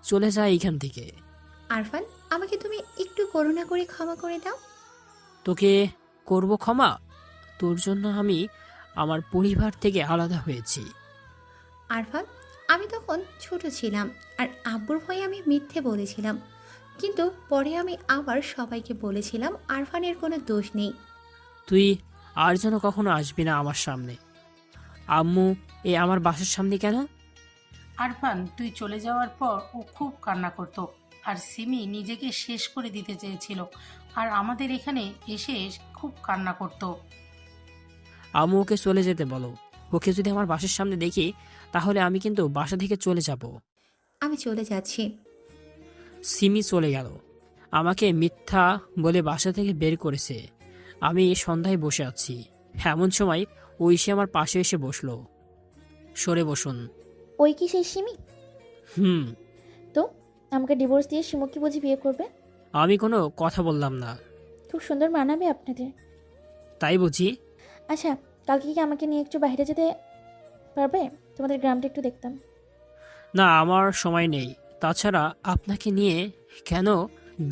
চলে যা এইখান থেকে। আরফান, আমাকে তুমি একটু করুণা করে ক্ষমা করে দাও। তোকে করব ক্ষমা? তোর জন্য আমি আমার পরিবার থেকে আলাদা হয়েছি। আরফান, আমি তখন ছোট ছিলাম আর আব্বুর ভয়ে আমি মিথ্যে বলেছিলাম। কিন্তু পরে আমি আবার সবাইকে বলেছিলাম আরফানের কোনো দোষ নেই। তুই আর যেন কখনো আসবি না আমার সামনে। আম্মু এই আমার বাসার সামনে কেন? আরফান, তুই চলে যাওয়ার পর ও খুব কান্না করত, আর সিমি নিজেকে শেষ করে দিতে চেয়েছিল, আর আমাদের এখানে এসে খুব কান্না করত। আম্মু ওকে চলে যেতে বলো। ওকে যদি আমার বাসার সামনে দেখি তাহলে আমি কিন্তু বাসা থেকে চলে যাব। আমি চলে যাচ্ছি। সিমি চলে গেল, আমাকে মিথ্যা বলে বাসা থেকে বের করেছে। আমি সন্ধ্যায় বসে আছি, এমন সময় ঐশী আমার পাশে এসে বসলো। সরে বসুন। ওই কি সেই সিমি? হুম। তো আমাকে ডিভোর্স দিয়ে শিমু কি বুঝি বিয়ে করবে? আমি কোনো কথা বললাম না। খুব সুন্দর মানাবে আপনাদের। তাই বুঝি? আচ্ছা, কালকে কি আমাকে নিয়ে একটু বাইরে যেতে পারবে? তোমাদের গ্রামটা একটু দেখতাম। না, আমার সময় নেই। তাছাড়া আপনাকে নিয়ে কেন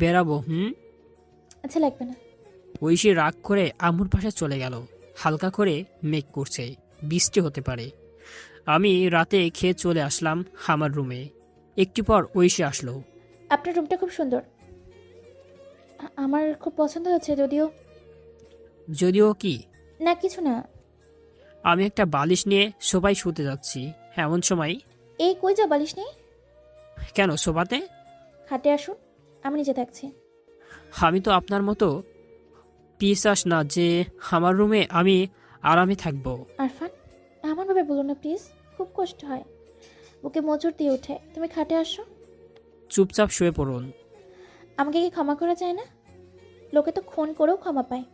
বেরাবো? আচ্ছা, লাগবে না। ঐশী রাগ করে আম্মুর পাশে চলে গেল। হালকা করে মেঘ করছে, বৃষ্টি হতে পারে। আমি রাতে খেয়ে চলে আসলাম আমার রুমে। একটু পর ঐশী আসলো। আপনার রুমটা খুব সুন্দর, আমার খুব পছন্দ হয়েছে। যদিও কি? না, কিছু না। আমি একটা বালিশ নিয়ে সোফায় শুতে যাচ্ছি, এমন সময়। এই কই যা বালিশ নেই? কেন, সোফাতে? খাটে আসুন, আমি নিচে থাকছি। আমি তো আপনার মতো পিসাস না যে আমার রুমে আমি আরামে থাকবো। আরফান, এমনভাবে বলো না প্লিজ, খুব কষ্ট হয়, বুকে মোচড় দিয়ে ওঠে। তুমি খাটে আসো। চুপচাপ শুয়ে পড়ুন। আমাকে কি ক্ষমা করা যায় না? লোকে তো খুন করেও ক্ষমা পায়।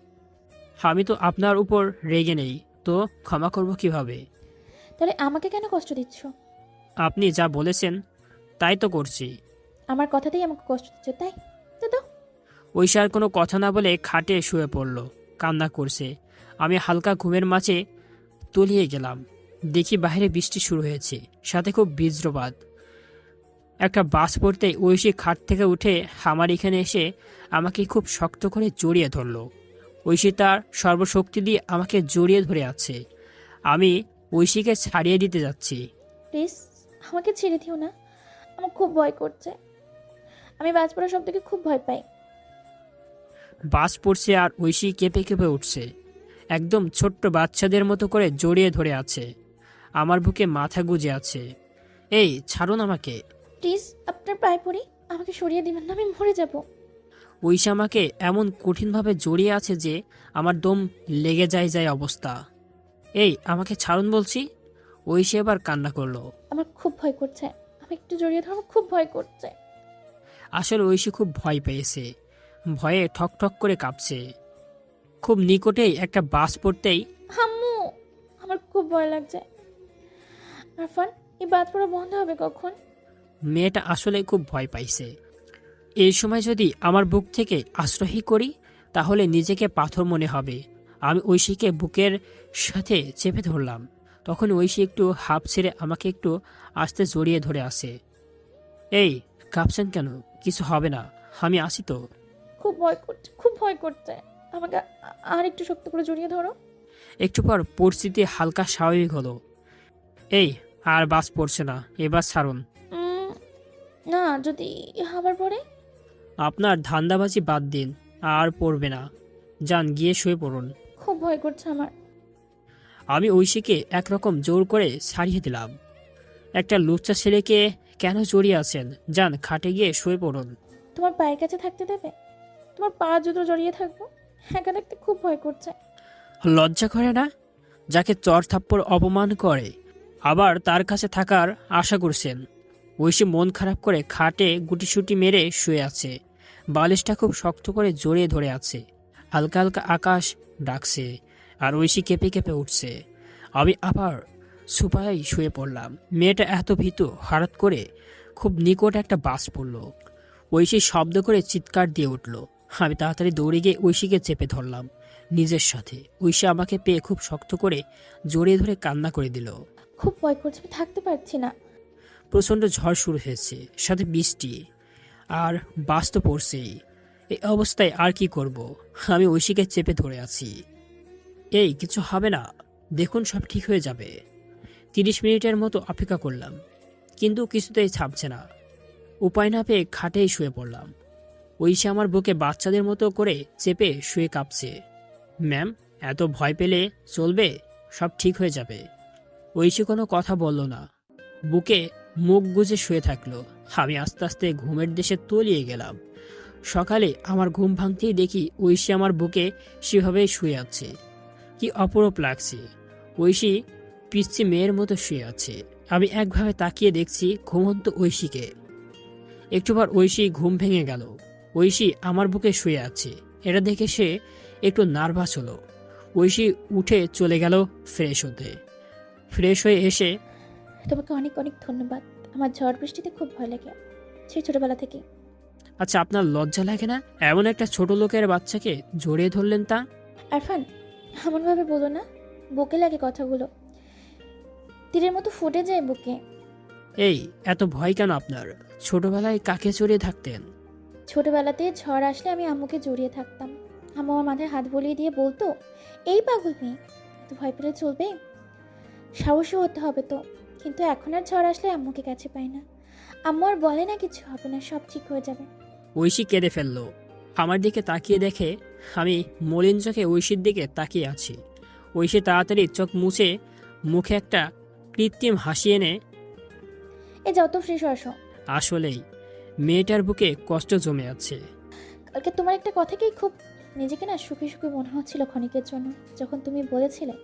আমি তো আপনার উপর রেগে নেই, তো ক্ষমা করব কিভাবে? তাহলে আমাকে কেন কষ্ট দিচ্ছ? আপনি যা বলেছেন তাই তো করছি। আমার কথাতেই আমাকে কষ্ট দিচ্ছ, তাই তো দাও। ঐশী আর কোনো কথা না বলে খাটে শুয়ে পড়ল, কান্না করছে। আমি হালকা ঘুমের মাঝে তলিয়ে গেলাম। দেখি বাইরে বৃষ্টি শুরু হয়েছে, সাথে খুব বজ্রপাত। একটা বাস পড়তেই ঐশী খাট থেকে উঠে আমার এখানে এসে আমাকে খুব শক্ত করে জড়িয়ে ধরল। ঐশী তার সর্বশক্তি দিয়ে আমাকে জড়িয়ে ধরে আছে। আমি ঐশীকে ছাড়িয়ে দিতে যাচ্ছি। প্লিজ আমাকে ছেড়ে দিও না, আমার খুব ভয় করছে। আমি বাজ পড়ার শব্দকে খুব ভয় পাই। বাস পড়ছে আর ঐশী কেঁপে কেঁপে উঠছে, একদম ছোট্ট বাচ্চাদের মতো করে জড়িয়ে ধরে আছে। আমার বুকে মাথা গুজে আছে। এই ছাড়ুন আমাকে। প্লিজ আপনার পায়ে পড়ি, আমাকে সরিয়ে দিবেন না, আমি মরে যাব। ঐশী আমাকে এমন কঠিনভাবে জড়িয়ে আছে যে আমার দম লেগে যায় অবস্থা। এই আমাকে ছাড়ুন বলছি। ঐশী এবার কান্না করলো। আমার খুব ভয় করছে, আমি একটু জড়িয়ে ধরো, আমার খুব ভয় করছে। আসলে ঐশী খুব ভয় পেয়েছে, ভয়ে ঠক ঠক করে কাঁপছে। খুব নিকটেই একটা বাস পড়তেই। আম্মু, আমার খুব ভয় লাগছে। আরফান, এই বাজ পড়া বন্ধ হবে কখন? মেয়েটা আসলে খুব ভয় পাইছে। এই সময় যদি আমার বুক থেকে আশ্রয়ী করি তাহলে নিজেকে পাথর মনে হবে। আমি ঐশীকে বুকের সাথে চেপে ধরলাম। তখন ঐশী একটু হাঁপ ছেড়ে আমাকে একটু আস্তে জড়িয়ে ধরে আসে। এই কাঁপছেন কেন? কিছু হবে না, আমি আসি তো। খুব ভয় করছে, খুব ভয় করছে। আমাকে আর একটু শক্ত করে জড়িয়ে ধরো। একটু পর পরিস্থিতি হালকা স্বাভাবিক হলো। এই আর বাস পড়ছে না, এবার ছাড়ুন। না, যদি আবার পড়ে? আপনার ধান্দাবাজি বাদ দিন, আর পড়বে না। যান গিয়ে শুয়ে পড়ুন। খুব ভয় করছে আমার। আমি ঐশীকে একরকম জোর করে ছাড়িয়ে দিলাম। একটা লুচ্চা ছেলেকে কেন জড়িয়ে আছেন? যান খাটে গিয়ে শুয়ে পড়ুন। তোমার পায়ের কাছে থাকতে দেবে? তোমার পা জুতো জড়িয়ে থাকবো? একা থাকতে খুব ভয় করছে। লজ্জা করে না? যাকে চর থাপ্পড় অপমান করে আবার তার কাছে থাকার আশা করছেন। ঐশী মন খারাপ করে খাটে গুটিসুটি মেরে শুয়ে আছে। বালিশটা খুব শক্ত করে জড়িয়ে ধরে আছে। হালকা হালকা আকাশ ডাকছে আর ঐশী কেঁপে কেঁপে উঠছে। আমি আবার সুপায় শুয়ে পড়লাম। মেয়েটা এত ভীতু, হঠাৎ করে খুব নিকট একটা বাস পড়ল। ঐশী শব্দ করে চিৎকার দিয়ে উঠল। আমি তাড়াতাড়ি দৌড়ে গিয়ে ঐশীকে চেপে ধরলাম নিজের সাথে। ঐশী আমাকে পেয়ে খুব শক্ত করে জড়িয়ে ধরে কান্না করে দিল। খুব ভয় করছে, আমি থাকতে পারছি না। প্রচণ্ড ঝড় শুরু হয়েছে, সাথে বৃষ্টি, আর বাস তো পড়ছেই। এই অবস্থায় আর কি করব? আমি ঐশীকে চেপে ধরে আছি। এই কিছু হবে না, দেখুন সব ঠিক হয়ে যাবে। 30 মিনিটের মতো অপেক্ষা করলাম, কিন্তু কিছুতেই ছাপছে না। উপায় না পেয়ে খাটেই শুয়ে পড়লাম। ঐশী আমার বুকে বাচ্চাদের মতো করে চেপে শুয়ে কাঁপছে। ম্যাম, এত ভয় পেলে চলবে? সব ঠিক হয়ে যাবে। ঐশী কোনো কথা বলল না, বুকে মুখ গুজে শুয়ে থাকলো। আমি আস্তে আস্তে ঘুমের দেশে তলিয়ে গেলাম। সকালে আমার ঘুম ভাঙতেই দেখি ঐশী আমার বুকে সেভাবেই শুয়ে আছে। কি অপরূপ লাগছে। ঐশী পিচ্ছি মেয়ের মতো শুয়ে আছে। আমি একভাবে তাকিয়ে দেখছি ঘুমন্ত ঐশীকে। একটুবার ঐশী ঘুম ভেঙে গেল। ঐশী আমার বুকে শুয়ে আছে। এটা দেখে সে একটু নার্ভাস হলো। ঐশী উঠে চলে গেল ফ্রেশ হতে। ফ্রেশ হয়ে এসে, তোমাকে অনেক অনেক ধন্যবাদ। আমার ঝড় বৃষ্টিতে খুব ভয় লাগে, সেই ছোটবেলা থেকে। আচ্ছা আপনার লজ্জা লাগে না এমন একটা ছোট লোকের বাচ্চাকে জড়িয়ে ধরলেন? তা আরফান, এমনভাবে বলো না, বুকে লাগে কথাগুলো, তীরের মতো ফুটে যায় বুকে। এই এত ভয় কেন আপনার? ছোটবেলায় কাকে জড়িয়ে থাকতেন? ছোটবেলাতে ঝড় আসলে আমি আম্মুকে জড়িয়ে থাকতাম। আম্মু আমার মাথায় হাত বুলিয়ে দিয়ে বলতো, এই পাগল মেয়ে, তো ভয় পেলে চলবে, সাহসী হতে হবে তো। কিন্তু এখন আর ঝড় আসলে আম্মুকে কাছে পাই না। আম্মু আর বলে না কিছু হবে না, সব ঠিক হয়ে যাবে। ঐশী কেঁদে ফেললো। আমার দিকে তাকিয়ে দেখে আমি মলিন চোখে ঐশীর দিকে তাকিয়ে আছি। ঐশী তাড়াতাড়ি চোখ মুছে মুখে একটা কৃত্রিম হাসি এনে, এ যাও তো, ফ্রেশ আসো। আসলেই মেয়েটার বুকে কষ্ট জমে আছে। কালকে তোমার একটা কথাকেই খুব নিজেকে না সুখী সুখী মনে হচ্ছিল ক্ষণিকের জন্য, যখন তুমি বলেছিলে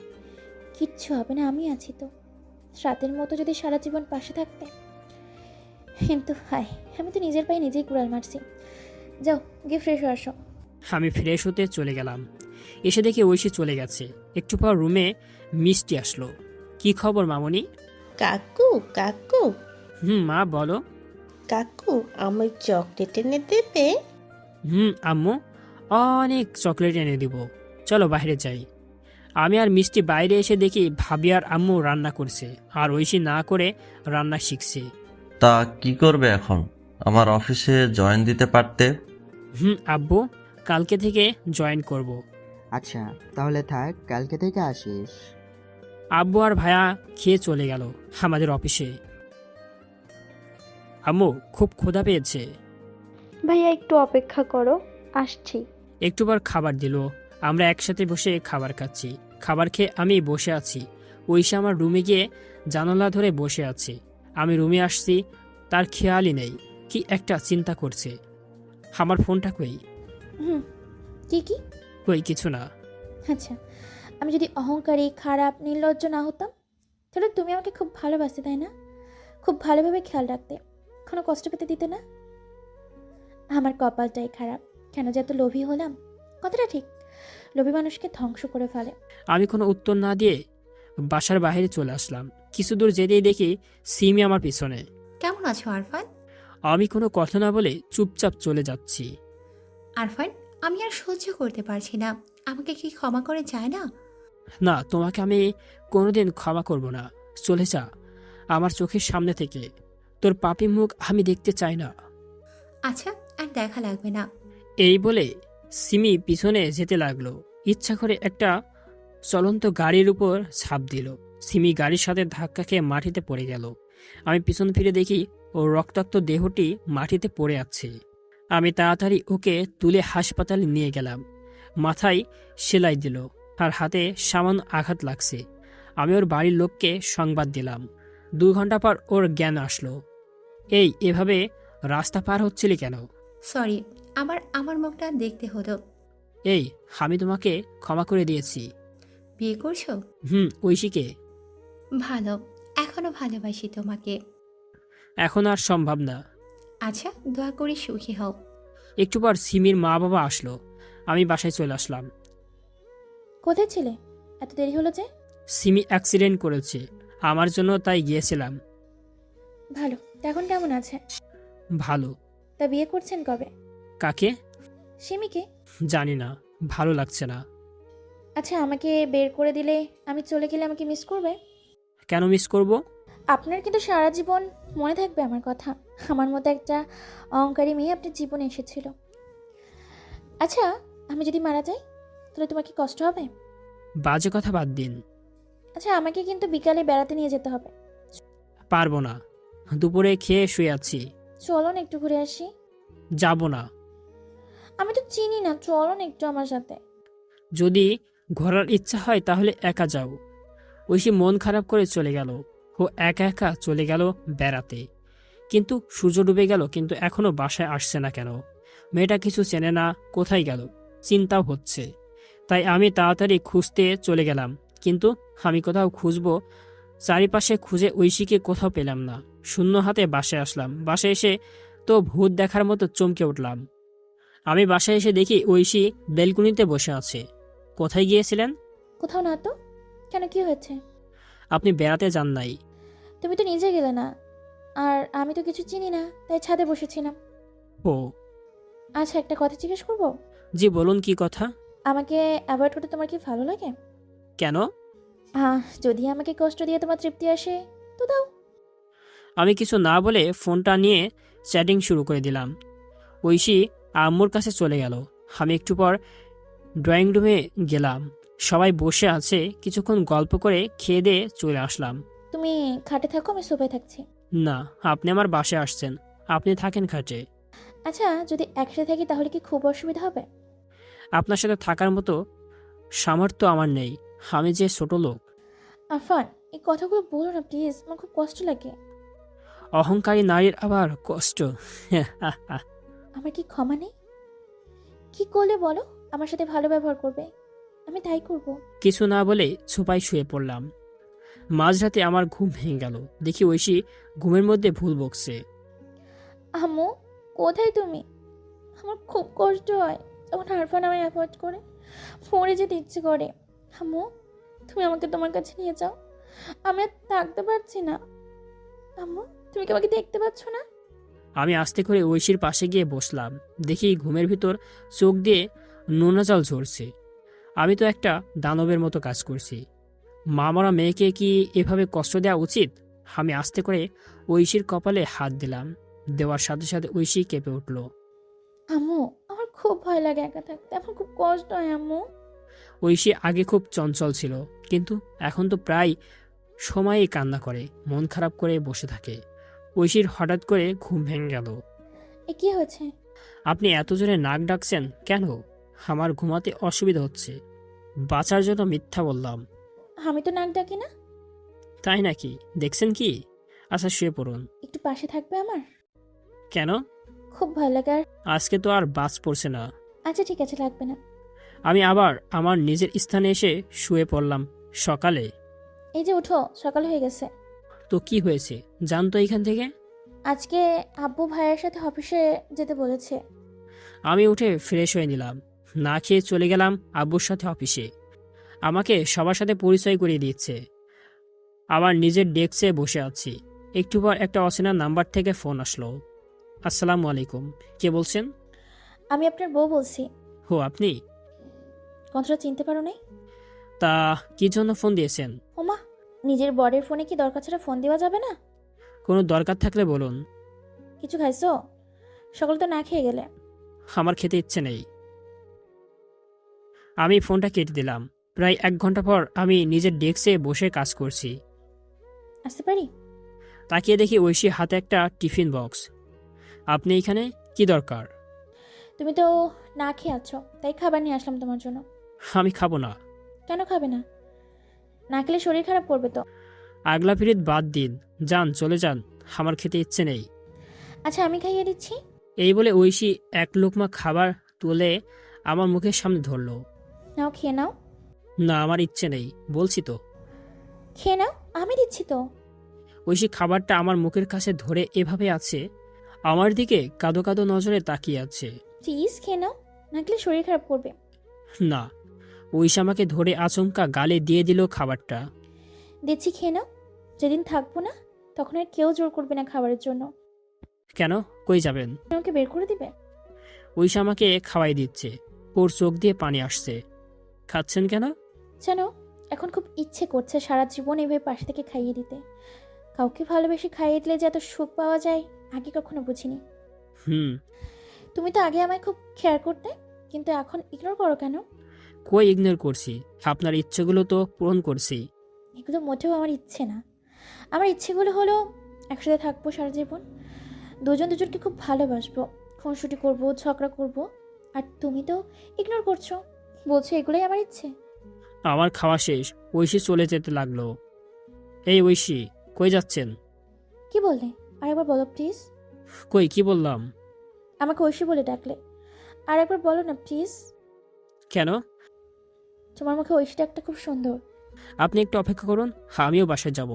কিচ্ছু হবে না, আমি আছি তো। রাতের মতো যদি সারা জীবন পাশে থাকতে। কিন্তু হায়, আমি তো নিজের পায়ে নিজেই কুড়াল মারছি। যাও গিয়ে ফ্রেশ হয়ে আসো। আমি ফ্রেশ হতে চলে গেলাম। এসে দেখি ঐশী চলে গেছে। একটু পর রুমে মিষ্টি আসলো। কি খবর মামনি? কাকু কাকু মা বলো। কাকু আমার চকলেট এনে দেবে? আম্মু অনেক চকলেট এনে দিব, চলো বাইরে যাই। আমি আর মিষ্টি বাইরে এসে দেখি ভাবি আর আম্মু রান্না করছে, আর ঐশী না করে রান্না শিখছে। তা কি করবে এখন? আমার অফিসে জয়েন দিতে পারতে। আব্বু কালকে থেকে জয়েন করব। আচ্ছা তাহলে থাক, কালকে থেকে আসিস। আব্বু আর ভাইয়া খেয়ে চলে গেল আমাদের অফিসে। আম্মু খুব ক্ষুধা পেয়েছে। ভাইয়া একটু অপেক্ষা করো, আসছি। একটুবার খাবার দিল। আমরা একসাথে বসে খাবার খাচ্ছি। খাবার খেয়ে আমি বসে আছি। ঐশী আমার রুমে গিয়ে জানালা ধরে বসে আছে। আমি রুমে আসছি, তার খেয়ালই নেই। কি একটা চিন্তা করছে। আমার ফোনটা কই? কি কি? কই কিছু না। আচ্ছা, আমি যদি অহংকারী, খারাপ, নির্লজ্জ না হতাম, তাহলে তুমি আমাকে খুব ভালোবাসতে, তাই না? খুব ভালোভাবে খেয়াল রাখতে, কোনো কষ্ট পেতে দিতে না। আমার কপালটাই খারাপ, কেন যে এত লোভী হলাম। কথাটা ঠিক, লোভী মানুষকে ধ্বংস করে ফেলে। আমি কোনো উত্তর না দিয়ে বাসার বাইরে চলে আসলাম। কিছু দূর যেতেই দেখি সিমি আমার পিছনে। কেমন আছো আরফান? আমি কোনো কথা না বলে চুপচাপ চলে যাচ্ছি। আরফান, আমি আর সহ্য করতে পারছি না। আমাকে কি ক্ষমা করে যায় না? না, তোমাকে আমি কোনোদিন ক্ষমা করব না। চলে যা আমার চোখের সামনে থেকে। তোর পাপী মুখ আমি দেখতে চাই না। আচ্ছা, আর দেখা লাগবে না। এই বলে সিমি পিছনে যেতে লাগলো। ইচ্ছা করে একটা চলন্ত গাড়ির উপর ছাপ দিল। সিমি গাড়ির সাথে ধাক্কা খেয়ে মাটিতে পড়ে গেল। আমি পিছন ফিরে দেখি ওর রক্তাক্ত দেহটি মাটিতে পড়ে আছে। আমি তাড়াতাড়ি ওকে তুলে হাসপাতালে নিয়ে গেলাম। মাথায় সেলাই দিল, আর হাতে সামান্য আঘাত লাগছে। আমি ওর বাড়ির লোককে সংবাদ দিলাম। 2 ঘন্টা পর ওর জ্ঞান আসলো। এভাবে রাস্তা পার হচ্ছিলি কেন? সরি, আমার মুখটা দেখতে হতো। আমি তোমাকে ক্ষমা করে দিয়েছি। বিয়ে করছো? ঐশীকে। ভালো, এখনো ভালোবাসি তোমাকে। এখন আর সম্ভব না। আচ্ছা, দোয়া করি সুখী হও। একটু পর সিমির মা বাবা আসলো। আমি বাসায় চলে আসলাম। কোথায় ছিলে? এত দেরি হলো যে? সিমি অ্যাক্সিডেন্ট করেছে, আমার জন্য তাই গিয়েছিলাম। ভালো। তা এখন কেমন আছে? ভালো। তা বিয়ে করছেন কবে? কাকে? সিমিকে। জানি না, ভালো লাগছে না। আচ্ছা, আমাকে বের করে দিলে, আমি চলে গেলে আমাকে মিস করবে? কেন মিস করব? আপনার কিন্তু সারা জীবন মনে থাকবে আমার কথা। আমার মতো একটা অহংকারী মেয়ে আপনার জীবনে এসেছিল। আচ্ছা, আমি যদি মারা যাই তাহলে তোমার কি কষ্ট হবে? বাজে কথা বাদ দিন। আচ্ছা, আমাকে কিন্তু বিকালে বেড়াতে নিয়ে যেতে হবে। পারবো না, দুপুরে খেয়ে শুয়ে আছি। চলো না, একটু ঘুরে আসি। যাব না। আমি তো চিনি না, চলো না একটু আমার সাথে। যদি ঘোরার ইচ্ছা হয় তাহলে একা যাও। ঐশী মন খারাপ করে চলে গেল। ও একা একা চলে গেল বেড়াতে। কিন্তু সূর্য ডুবে গেল, কিন্তু এখনো বাসায় আসছে না কেন? মেয়েটা কিছু চেনে না, কোথায় গেল? চিন্তাও হচ্ছে। তাই আমি তাড়াতাড়ি খুঁজতে চলে গেলাম। কিন্তু আমি কোথাও খুঁজবো, চারিপাশে খুঁজে ঐশীকে কোথাও পেলাম না। শূন্য হাতে বাসায় আসলাম। বাসায় এসে তো ভূত দেখার মতো চমকে উঠলাম। আমি বাসায় এসে দেখি ঐশী বেলকুনিতে বসে আছে। কোথায় গিয়েছিলেন? কোথাও না তো। কেন, কি হয়েছে? আপনি বেড়াতে যান নাই? তুমি তো নিজে গেলে না, আর আমি তো কিছু চিনি না, তাই ছাদে বসেছিলাম। ও আচ্ছা, একটা কথা জিজ্ঞেস করবো? জি বলুন, কি কথা? আমাকে অ্যাভয়েড করতে তোমার কি ভালো লাগে? কেন? যদি আমাকে কষ্ট দিয়ে তোমার তৃপ্তি আসে তো দাও। আমি কিছু না বলে ফোনটা নিয়ে চ্যাটিং শুরু করে দিলাম। ঐশী আম্মুর কাছে চলে গেল। আমি একটু পর ড্রয়িং রুমে গেলাম। সবাই বসে আছে। কিছুক্ষণ গল্প করে খেয়ে দিয়ে চলে আসলাম। তুমি খাটে থাকো, আমি সোফায় থাকছি। না, আপনি আমার বাসায় আসছেন, আপনি থাকেন খাটে। আচ্ছা, যদি একসাথে থাকি তাহলে কি খুব অসুবিধা হবে? আপনার সাথে থাকার মতো সামর্থ্য আমার নেই। আমি যে ছোট লোক। আরফান, এই কথাগুলো বলো না প্লিজ, আমার খুব কষ্ট লাগে। অহংকারী নারীর আবার কষ্ট। আমার কি ক্ষমা নেই? কি করলে বলো আমার সাথে ভালো ব্যবহার করবে? আমি তাই করব। কিছু না বলে ছোপায় শুয়ে পড়লাম। মাঝরাতে আমার ঘুম ভেঙে গেল। দেখি ঐশী ঘুমের মধ্যে ভুল বকছে। আম্মু, কোথায় তুমি? আমার খুব কষ্ট হয় যখন আরফান আমায় অ্যাভয়েড করে। মরে যেতে ইচ্ছে করে। আম্মু, তুমি আমাকে তোমার কাছে নিয়ে যাও, আমি আর থাকতে পারছি না। আম্মু, তুমি কি আমাকে দেখতে পাচ্ছ না? আমি আস্তে করে ঐশীর পাশে গিয়ে বসলাম। দেখি ঘুমের ভিতর চোখ দিয়ে নোনা জল ঝরছে। আমি তো একটা দানবের মতো কাজ করছি। মা মরা মেয়েকে কি এভাবে কষ্ট দেওয়া উচিত? আমি আস্তে করে ঐশীর কপালে হাত দিলাম। দেওয়ার সাথে সাথে ঐশী কেঁপে উঠল। আম্মু, আমার খুব ভয় লাগে একা থাকতে, আমার খুব কষ্ট হয় আম্মু। ঐশী আগে খুব চঞ্চল ছিল, কিন্তু এখন তো প্রায় সময়ই কান্না করে, মন খারাপ করে বসে থাকে। ঐশীর হঠাৎ করে ঘুম ভেঙে গেল। এ কি হয়েছে? আপনি এত জোরে নাক ডাকছেন কেন? আমার ঘুমাতে অসুবিধা হচ্ছে। বাঁচার জন্য মিথ্যা বললাম। আমি তো নাক ডাকি না। তাই নাকি? দেখছেন কি? আচ্ছা শুয়ে পড়ুন। একটু পাশে থাকবে আমার? কেন? খুব ভয় লাগে। আর আজকে তো আর বাস পড়ছে না। আচ্ছা ঠিক আছে, লাগবে না। আমি আবার আমার নিজের স্থানে এসে শুয়ে পড়লাম। সকালে এই যে উঠো, সকাল হয়ে গেছে। তো কি হয়েছে জানতো এখান থেকে? আজকে আব্বু ভাইয়ের সাথে অফিসে যেতে বলেছে। আমি উঠে ফ্রেশ হয়ে নিলাম। না খেয়ে চলে গেলাম আব্বুর সাথে অফিসে। আমাকে সবার সাথে পরিচয় করিয়ে দিচ্ছে। আবার নিজের ডেস্কে বসে আছি। একটু পর একটা অচেনা নাম্বার থেকে ফোন আসলো। আসসালামু আলাইকুম, কে বলছেন? আমি আপনার বউ বলছি। হো আপনি? কথাটা চিনতে পারো নাই? তা কি জন্য ফোন দিয়েছেন? ওমা, নিজের বরের ফোনে কি দরকার ছাড়া ফোন দেওয়া যাবে না? কোনো দরকার থাকলে বলুন। কিছু খাইছো? সকাল তো না খেয়ে গেলে। আমার খেতে ইচ্ছে নেই। আমি ফোনটা কেটে দিলাম। প্রায় 1 ঘন্টা পর আমি নিজের ডেস্কে বসে কাজ করছি। আসতে পারি? তাকিয়ে দেখি ঐশী হাতে একটা টিফিন বক্স। আপনি এখানে কি দরকার? তুমি তো না খেয়ে আছো, তাই খাবার নিয়ে আসলাম তোমার জন্য। আমি খাবো না। কেন খাবে না? না খেলে শরীর খারাপ করবে তো। আগলা পিরিত বাদ দিন, যান চলে যান, আমার খেতে ইচ্ছে নেই। আচ্ছা, আমি খাইয়ে দিচ্ছি। এই বলে ঐশী 1 লোকমা খাবার তুলে আমার মুখের সামনে ধরলো। নাও, খেয়ে নাও। না, আমার ইচ্ছে নেই বলছি তো। খেয়ে নাও, আমি দিচ্ছি তো। ঐশী খাবারটা আমার মুখের কাছে ধরে এভাবে আছে, আমার দিকে কাঁদো কাঁদো নজরে তাকিয়ে আছে। প্লিজ খেয়ে নাও, না খেলে শরীর খারাপ করবে। না, ঐশী আমাকে ধরে আচমকা গালে দিয়ে দিল খাবারটা। দিচ্ছি, খেয়ে নাও। যেদিন থাকবো না তখন আর কেউ জোর করবে না খাবারের জন্য। কেন, কই যাবেন? আমাকে বের করে দিবে? ঐশী আমাকে খাওয়াই দিচ্ছে। ওর চোখ দিয়ে পানি আসছে। খাচ্ছেন কেন? জানো, এখন খুব ইচ্ছে করছে সারা জীবন এভাবে পাশে থেকে খাইয়ে দিতে। কাউকে ভালোবেসে খাইয়ে দিলে যে এত সুখ পাওয়া যায় আগে কখনো বুঝিনি। তুমি তো আগে আমায় খুব কেয়ার করতে, কিন্তু এখন ইগনোর করো কেন? কই ইগনোর করছি? আপনার ইচ্ছেগুলো তো পূরণ করছি। এগুলো মোটেও আমার ইচ্ছে না। আমার ইচ্ছেগুলো হলো একসাথে থাকবো সারা জীবন, দুজন দুজনকে খুব ভালোবাসবো, খুনসুটি করবো, ঝগড়া করবো, আর তুমি তো ইগনোর করছো, বলছো এগুলোই আমার ইচ্ছে। আমার খাওয়া শেষ, ঐশী চলে যেতে লাগলো। এই ঐশী, কই যাচ্ছেন? কি বললে আরেকবার বলো প্লিজ। কই কি বললাম? আমাকে ঐশী বলে ডাকলে, আরেকবার বলো না প্লিজ। কেন? তোমার মুখে ঐশী ডাকটা খুব সুন্দর। আপনি একটু অপেক্ষা করুন, আমিও বাসায় যাব।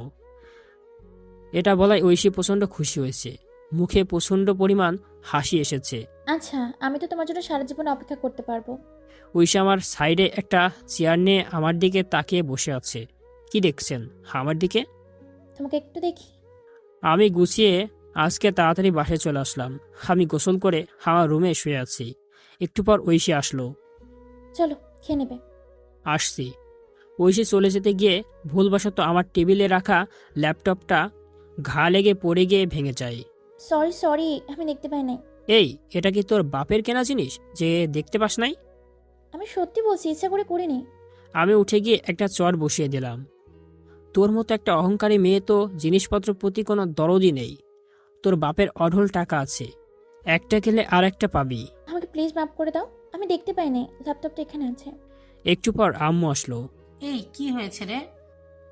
এটা বলায় ঐশী প্রচণ্ড খুশি হয়েছে, মুখে প্রচণ্ড পরিমাণ হাসি এসেছে। আচ্ছা, আমি তো তোমার জন্য সারা জীবন অপেক্ষা করতে পারবো। ঐশী আমার সাইডে একটা চেয়ার নিয়ে আমার দিকে তাকিয়ে বসে আছে। কি দেখছেন আমার দিকে? তোমাকে একটু দেখি। আমি গুছিয়ে আজকে তাড়াতাড়ি বাসায় চলে আসলাম। আমি গোসল করে আমার রুমে শুয়ে আছি। একটু পর ঐশী আসলো। চলো খেয়ে নেবে। আসছি। ঐশী চলে যেতে গিয়ে ভুলবশত আমার টেবিলে রাখা ল্যাপটপটা ঘা লেগে পড়ে গিয়ে ভেঙে যায়। সরি সরি, আমি দেখতে পাই নাই। এই, এটা কি তোর বাপের কেনা জিনিস যে দেখতে পাস নাই? আমি সত্যি বলছি, ইচ্ছা করে করিনি। আমি উঠে গিয়ে একটা চট বসিয়ে দিলাম। তোর মতো একটা অহংকারী মেয়ে তো জিনিসপত্র প্রতি কোনো দরদই নেই। তোর বাপের অঢল টাকা আছে, একটা গেলে আর একটা পাবি। আমাকে প্লিজ মাফ করে দাও, আমি দেখতে পাই নাই, ল্যাপটপটা এখানে আছে। একটু পর আম্মু আসলো। এই কি হয়েছে রে?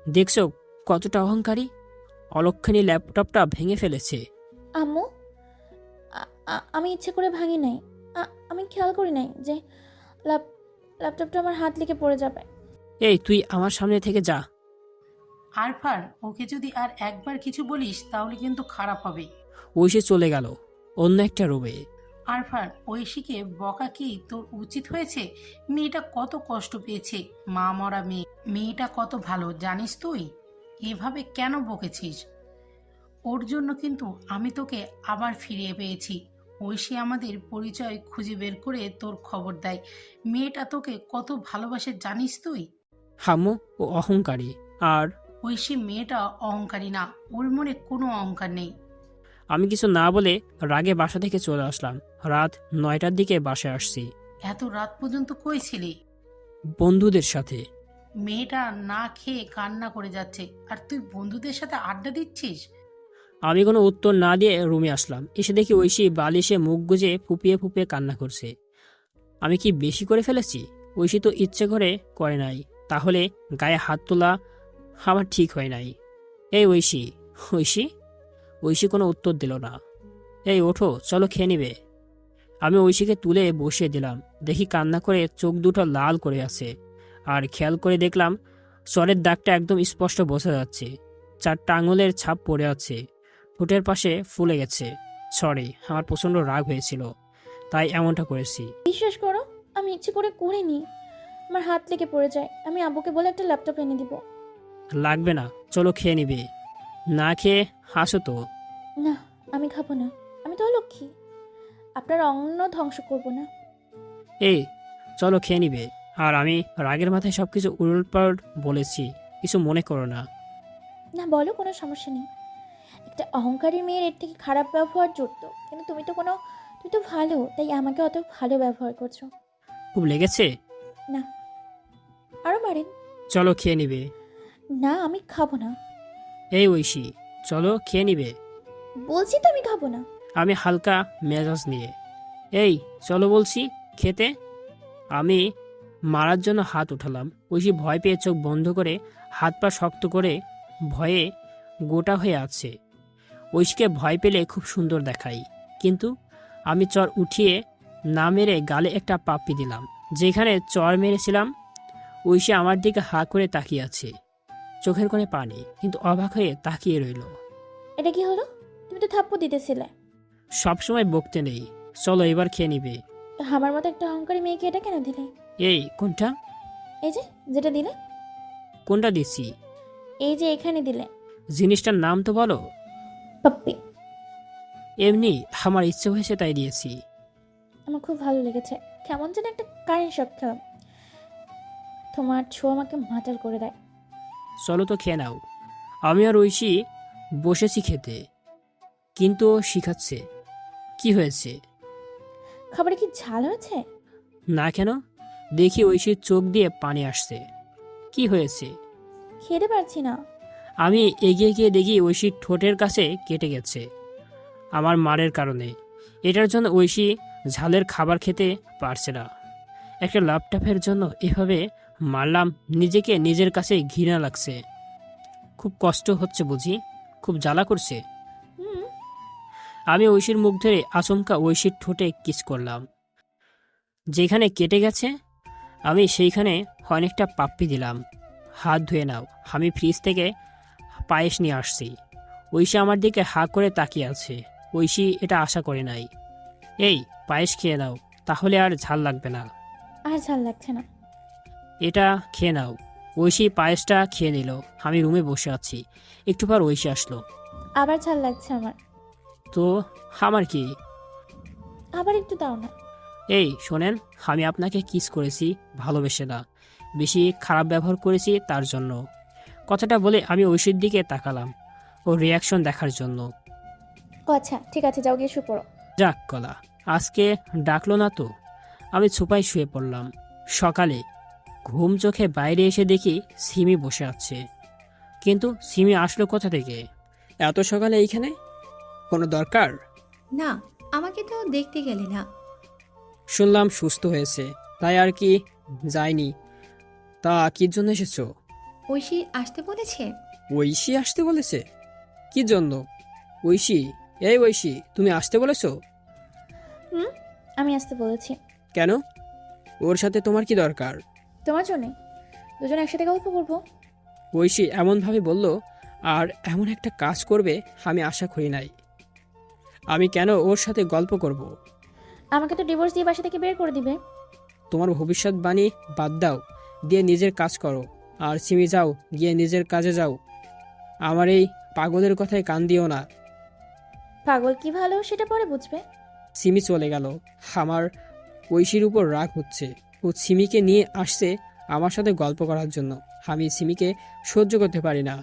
দেখছো কতটা অহংকারী, অলক্ষণী ল্যাপটপটা ভেঙে ফেলেছে। আম্মু, আমি ইচ্ছে করে ভাঙি নাই। আমি খেয়াল করি নাই যে ল্যাপটপটা আমার হাত লেগে পড়ে যাবে। এই, তুই আমার সামনে থেকে যা। আরফান, ওকে যদি আর একবার কিছু বলিস তাহলে কিন্তু খারাপ হবে। ঐশী চলে গেল অন্য একটা রুমে। আরফান, ঐশীকে বকা কি তোর উচিত হয়েছে? মেয়েটা কত কষ্ট পেয়েছে, মা মরা মেয়ে। মেয়েটা কত ভালো জানিস তুই? এভাবে কেন বকেছিস? ওর জন্য কিন্তু আমি তোকে আবার ফিরিয়ে পেয়েছি। ঐশী আমাদের পরিচয় খুঁজে বের করে তোর খবর দেয়। মেয়েটা তোকে কত ভালোবাসে জানিস তুই? হাম্মু ও অহংকারী। আর ঐশী মেয়েটা অহংকারী না, ওর মনে কোনো অহংকার নেই। আমি কিছু না বলে রাগে বাসা থেকে চলে আসলাম। রাত 9টার দিকে বাসায় আসছি। এত রাত পর্যন্ত কই ছিলি? বন্ধুদের সাথে। মেয়েটা না খেয়ে কান্না করে যাচ্ছে আর তুই বন্ধুদের সাথে আড্ডা দিচ্ছিস? আমি কোনো উত্তর না দিয়ে রুমে আসলাম। এসে দেখি ঐশী বালিশে মুখ গুজে ফুপিয়ে ফুপিয়ে কান্না করছে। আমি কি বেশি করে ফেলেছি? ঐশী তো ইচ্ছে করে নাই, তাহলে গায়ে হাত তোলা আমার ঠিক হয় নাই। এই ঐশী, ঐশী। ঐশী কোনো উত্তর দিল না। এই ওঠো, চলো খেয়ে নিবে। আমি ঐশীকে তুলে বসিয়ে দিলাম। দেখি কান্না করে চোখ দুটো লাল করে আছে। আর খেয়াল করে দেখলাম চরের দাগটা একদম স্পষ্ট বোঝা যাচ্ছে। 4টা আঙুলের ছাপ পড়ে আছে, ঠোঁটের পাশে ফুলে গেছে। সরি, আমার প্রচণ্ড রাগ হয়েছিল, তাই এমনটা করেছি। বিশ্বাস করো, আমি ইচ্ছে করে করিনি। আমার হাত লেগে পড়ে যায়। আমি আব্বুকে বলে একটা ল্যাপটপ এনে দিব। লাগবে না, চলো খেয়ে নিবে। না খেয়ে হাসো তো। না, আমি খাবো না। আমি তো লক্ষ্মী, আপনার অন্ন ধ্বংস করব না। এই চলো খেয়ে নিবে। আর আমি রাগের মাথায় সবকিছু উলটপালট বলেছি, কিছু মনে করো না। না বলো, কোনো সমস্যা নেই। একটা অহংকারী মেয়ের এর থেকে খারাপ ব্যবহার জুটতো, কিন্তু তুমি তো ভালো, তাই আমাকে অত ভালো ব্যবহার করছো। খুব লেগেছে? না, আরো মারেন। চলো খেয়ে নিবে। না, আমি খাবো না। এই ঐশী, চলো খেয়ে নিবে। বলছি তো আমি খাবো না। আমি হালকা মেজাজ নিয়ে, এই চলো বলছি খেতে। আমি মারার জন্য হাত উঠালাম। ঐশী ভয় পেয়ে চোখ বন্ধ করে হাত পা শক্ত করে ভয়ে গোটা হয়ে আছে। ঐশীকে ভয় পেলে খুব সুন্দর দেখাই, কিন্তু আমি চর উঠিয়ে না মেরে গালে একটা পাপ্পি দিলাম। যেখানে চর মেরেছিলাম ঐশী আমার দিকে হা করে তাকিয়ে আছে, চোখের কোণে পানি, কিন্তু অবাক হয়ে তাকিয়ে রইল। এটা কি হলো? তুমি তো থাপ্পড় দিতেছিলে। সবসময় বকতে নেই, চলো এবার খেয়ে নিবে। আমার মতো একটা অহংকারী মেয়েকে এটা কেন দিলে? এই কোনটা? এই যে যেটা দিলে। কোনটা দিছি? এই যে এখানে দিলে। জিনিসটার নাম তো বলো। পাপ্পি। এমনি আমার ইচ্ছে হয়েছে তাই দিয়েছি। আমার খুব ভালো লেগেছে, কেমন যেন একটা কারেন্ট শক খেলাম। তোমার ছোঁয়া আমাকে মাতাল করে দেয়। চলো তো খেয়ে নাও। আমি আর ঐশী বসেছি খেতে, কিন্তু ও শিখাচ্ছে। কি হয়েছে? খাবারে কি ঝাল হয়েছে? না কেন? দেখি ঐশীর চোখ দিয়ে পানি আসছে। কি হয়েছে? খেতে পারছি না। আমি এগিয়ে গিয়ে দেখি ঐশীর ঠোঁটের কাছে কেটে গেছে, আমার মারের কারণে। এটার জন্য ঐশী ঝালের খাবার খেতে পারছে না। একটা ল্যাপটপের জন্য এভাবে মারলাম, নিজেকে নিজের কাছে ঘৃণা লাগছে। খুব কষ্ট হচ্ছে বুঝি? খুব জ্বালা করছে? হুম। আমি ঐশীর মুখ ধরে আচমকা ঐশীর ঠোঁটে কিস করলাম। যেখানে কেটে গেছে আমি সেইখানে অনেকটা পাপ্পি দিলাম। হাত ধুয়ে নাও, আমি ফ্রিজ থেকে পায়েস নিয়ে আসছি। ঐশী আমার দিকে হা করে তাকিয়ে আছে। ঐশী এটা আশা করে নাই। এই পায়েস খেয়ে নাও, তাহলে আর ঝাল লাগবে না। আর ঝাল লাগছে না। এটা খেয়ে নাও। ঐশী পায়েসটা খেয়ে নিল। আমি রুমে বসে আছি, একটু পর ঐশী আসলো। আবার ঝাল লাগছে আমার। তো আমার কি? আবার একটু দাও না। এই শোনেন, আমি আপনাকে কিস করেছি ভালোবেসে না, বেশি খারাপ ব্যবহার করেছি তার জন্য। কথাটা বলে আমি ঐশীর দিকে তাকালাম ওর রিয়াকশন দেখার জন্য। ও আচ্ছা, ঠিক আছে, যাও গিয়ে শুয়ে পড়ো। যাক কলা, আজকে ডাকলো না তো। আমি ছুপাই শুয়ে পড়লাম। সকালে ঘুম চোখে বাইরে এসে দেখি সিমি বসে আছে। কিন্তু সিমি আসলো কোথা থেকে এত সকালে এইখানে? কোনো দরকার? না, আমাকে তো দেখতে গেলে না। শুনলাম সুস্থ হয়েছে, তাই আর কি যায়নি। তা কি জন্য এসেছো? ঐশী আসতে বলেছে। ঐশী আসতে বলেছে? কি জন্য? ঐশী, এই ঐশী, তুমি আসতে বলেছো? হুম, আমি আসতে বলেছি। কেন? ওর সাথে তোমার কি দরকার? তোমার জন্যে, দুজন একসাথে গল্প করবো। ঐশী এমনভাবে বলল, আর এমন একটা কাজ করবে আমি আশা করি নাই। আমি কেন ওর সাথে গল্প করব? আমাকে তো ডিভোর্স দিয়ে বাসা থেকে বের করে দিবে। তোমার ভবিষ্যৎবাণী বাদ দাও, দিয়ে নিজের কাজ করো। আর সিমি যাও, গিয়ে নিজের কাজে যাও। আমার এই পাগলের কথায় কান দিও না। পাগল কি ভালো সেটা পরে বুঝবে। সিমি চলে গেল। আমার ঐশীর উপর রাগ হচ্ছে। ও সিমিকে নিয়ে আসছে আমার সাথে গল্প করার জন্য। আমি সিমিকে সহ্য করতে পারি না।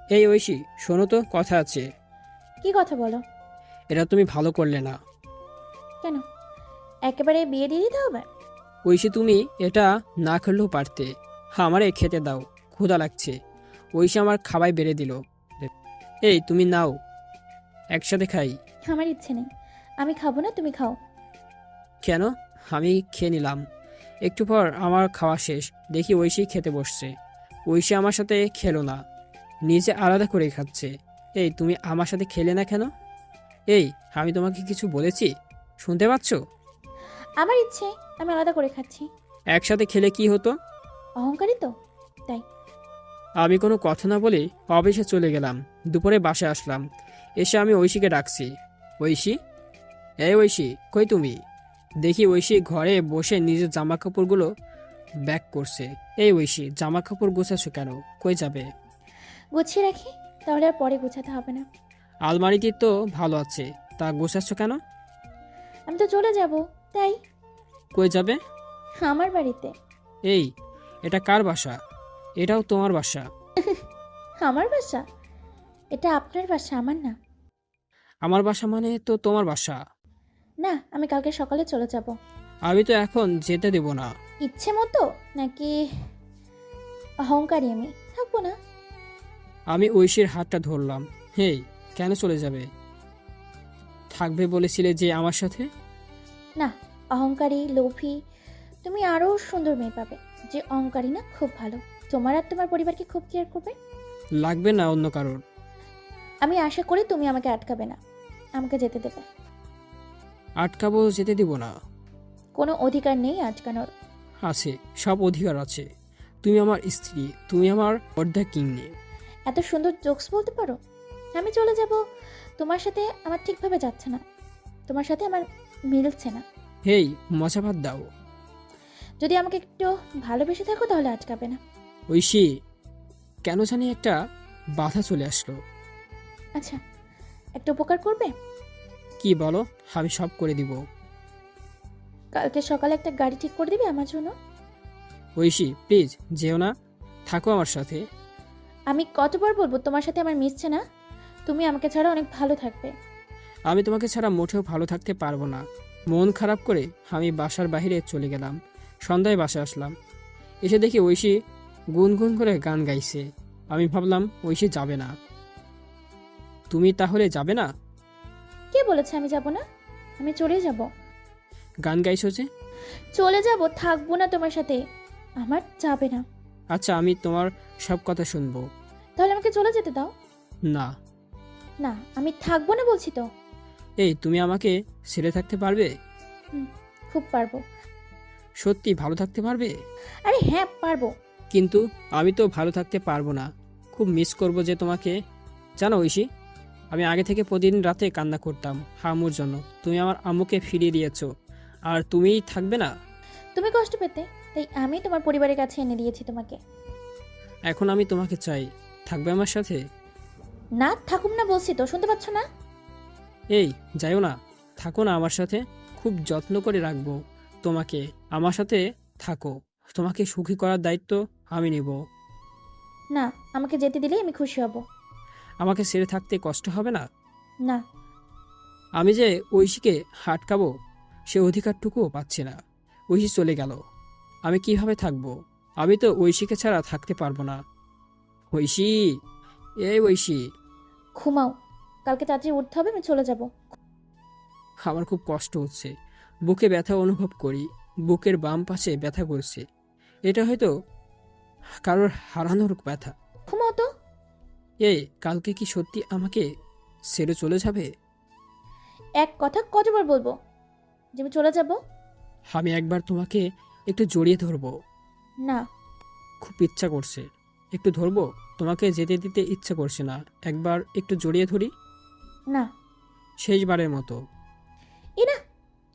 এই ঐশী, শোনো তো, কথা আছে। কি কথা বলো? এটা তুমি ভালো করলে না। কেন, একেবারে বিয়ে দিয়ে দিতে হবে? ঐশী, তুমি এটা না খেলেও পারতে। আমারে খেতে দাও, ক্ষুধা লাগছে। ঐশী আমার খাবাই বেড়ে দিল। এই তুমি নাও, একসাথে খাই। আমার ইচ্ছে নেই, আমি খাবো না, তুমি খাও। কেন? আমি খেয়ে নিলাম। একটু পর আমার খাওয়া শেষ, দেখি ঐশী খেতে বসছে। ঐশী আমার সাথে খেলো না, নিজে আলাদা করে খাচ্ছে। এই তুমি আমার সাথে খেলে না কেন? এই, আমি তোমাকে কিছু বলেছি, শুনতে পাচ্ছ? আমার ইচ্ছে, আমি আলাদা করে খাচ্ছি। একসাথে খেলে কি হতো? অহংকারী তো, তাই। আমি কোনো কথা না বলে অফিসে চলে গেলাম। দুপুরে বাসায় আসলাম। এসে আমি ঐশীকে ডাকছি। ঐশী, এই ঐশী, কই তুমি? দেখি ঐশী ঘরে বসে নিজের জামা কাপড়গুলো ব্যাক করছে। এই ঐশী, জামা কাপড় গোছাচ্ছ কেন? কই যাবে? গুছিয়ে রাখি, তাহলে আর পরে গুছাতে হবে না। আলমারিতে তো ভালো আছে, তা গোছাচ্ছ কেন? আমি তো চলে যাব, তাই। কই যাবে? আমার বাড়িতে। এই, এটা কার বাসা? এটাও তোমার বাসা। আমার বাসা? এটা আপনার বাসা, আমার না। আমার বাসা মানে তো তোমার বাসা। না, আমি কালকে সকালে চলে যাব। আমি তো এখন যেতে দেব না। ইচ্ছে মতো নাকি অহংকারী আমি? থাকবো না। আমি ঐশীর হাতটা ধরলাম। হেই, কেন চলে যাবে? থাকবে বলেছিলে যে আমার সাথে। না, অহংকারী, লোভী, তুমি আরও সুন্দর মেয়ে পাবে যে অহংকারী না, খুব ভালো। তোমার আর তোমার পরিবারকে খুব কেয়ার করবে। লাগবে না অন্য কারোর। আমি আশা করি তুমি আমাকে আটকাবে না, আমাকে যেতে দেবে। আটকাবো, যেতে দিব না। কোনো অধিকার নেই আটকানোর। আছে, সব অধিকার আছে। তুমি আমার স্ত্রী, তুমি আমার পর্দা কিংনে। এত সুন্দর জোকস বলতে পারো। আমি চলে যাব, তোমার সাথে আমার ঠিকভাবে যাচ্ছে না, তোমার সাথে আমার মিলছে না। হেই, মজা ভাত দাও। যদি আমাকে একটু ভালোবেসে থাকো তাহলে আটকাবে না। ঐশী, কেন জানি একটা বাধা চলে আসলো। আচ্ছা, একটা উপকার করবে? কি বলো? আমি সব করে দিব। কালকে সকালে একটা গাড়ি ঠিক করে দিবে আমার জন্য? ঐশী, প্লিজ যেও না, থাকো আমার সাথে। আমি কতবার বলবো তোমার সাথে আমার মিশছে না? তুমি আমাকে ছাড়া অনেক ভালো থাকবে। আমি তোমাকে ছাড়া মোটেও ভালো থাকতে পারবো না। মন খারাপ করে আমি বাসার বাইরে চলে গেলাম। সন্ধ্যায় বাসায় আসলাম। এসে দেখি ঐশী গুনগুন করে গান গাইছে। আমি ভাবলাম ঐশী যাবে না। তুমি তাহলে যাবে না? কে বলেছে আমি যাব না? আমি চলে যাব। গান গাইছো যে? চলে যাব, থাকবো না তোমার সাথে। আমার যাবে না। আচ্ছা, আমি তোমার সব কথা শুনবো। তাহলে আমাকে চলে যেতে দাও। না। না, আমি থাকবো না বলছি তো। এই, তুমি আমাকে ছেড়ে থাকতে পারবে? খুব পারবো। সত্যি ভালো থাকতে পারবে? আরে হ্যাঁ, পারবো। কিন্তু আমি তো ভালো থাকতে পারবো না। খুব মিস করব যে তোমাকে। জানো ঐশী, আমি আগে থেকে প্রতিদিন রাতে কান্না করতাম আম্মুর জন্য। তুমি আমার আম্মুকে ফিরিয়ে দিয়েছো, আর তুমিই থাকবে না। তুমি কষ্ট পেতে, তাই আমি তোমার পরিবারের কাছে এনে দিয়েছি তোমাকে। এখন আমি তোমাকে চাই, থাকবে আমার সাথে? না, থাকুম না বলছি তো, শুনতে পাচ্ছ না? এই, যাইও না, থাকো না আমার সাথে। খুব যত্ন করে রাখবো তোমাকে। আমার সাথে থাকো, তোমাকে সুখী করার দায়িত্ব আমি নেব। না, আমাকে যেতে দিলেই আমি খুশি হব। আমাকে ছেড়ে থাকতে কষ্ট হবে না? না। আমি যে ঐশীকে হাটকাবো সে অধিকারটুকুও পাচ্ছি না। ঐশী চলে গেল, আমি কিভাবে থাকবো? আমি তো ঐশীকে ছাড়া থাকতে পারবো না। ঐশী, এই ঐশী। ঘুমাও, কালকে তাড়াতাড়ি উঠতে হবে, আমি চলে যাব। আমার খুব কষ্ট হচ্ছে, বুকে ব্যথা অনুভব করি। বুকের বাম পাশে ব্যথা করছে। এটা হয়তো কারোর হারানোর ব্যথা। ঘুমাও তো। এই, কালকে কি সত্যি আমাকে ছেড়ে চলে যাবে? এক কথা কতবার বলবো যে আমি চলে যাব? আমি একবার তোমাকে একটু জড়িয়ে ধরবো। না। খুব ইচ্ছা করছে, একটু ধরবো। তোমাকে যেতে দিতে ইচ্ছা করছে না। একবার একটু জড়িয়ে ধরি, না। শেষবারের মতো। এই না,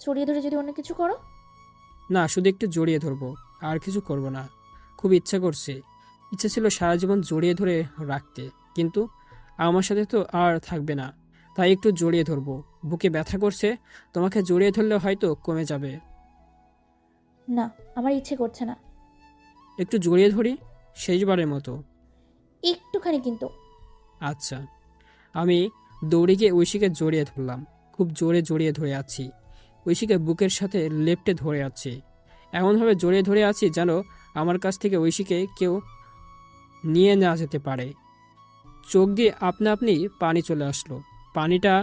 ছড়িয়ে ধরে যদি অন্য কিছু করো। না, শুধু একটু জড়িয়ে ধরবো, আর কিছু করব না। খুব ইচ্ছা করছে, ইচ্ছা ছিল সারা জীবন জড়িয়ে ধরে রাখতে, কিন্তু আমার সাথে তো আর থাকবে না। তাই একটু জড়িয়ে ধরবো। বুকে ব্যথা করছে, তোমাকে জড়িয়ে ধরলে হয়তো কমে যাবে। না, আমার ইচ্ছে করছে না। একটু জড়িয়ে ধরি, শেষবারের মতো। একটুখানি কিন্তু। আচ্ছা। আমি দৌড়ে গিয়ে ঐশীকে জড়িয়ে ধরলাম। খুব জোরে জড়িয়ে ধরে আছি। ঐশীকে বুকের সাথে লেপ্টে ধরে আছি। এমনভাবে জড়িয়ে ধরে আছি যেন আমার কাছ থেকে ঐশীকে কেউ নিয়ে না যেতে পারে। চোখ দিয়ে আপনা আপনি পানি চলে আসলো। পানিটা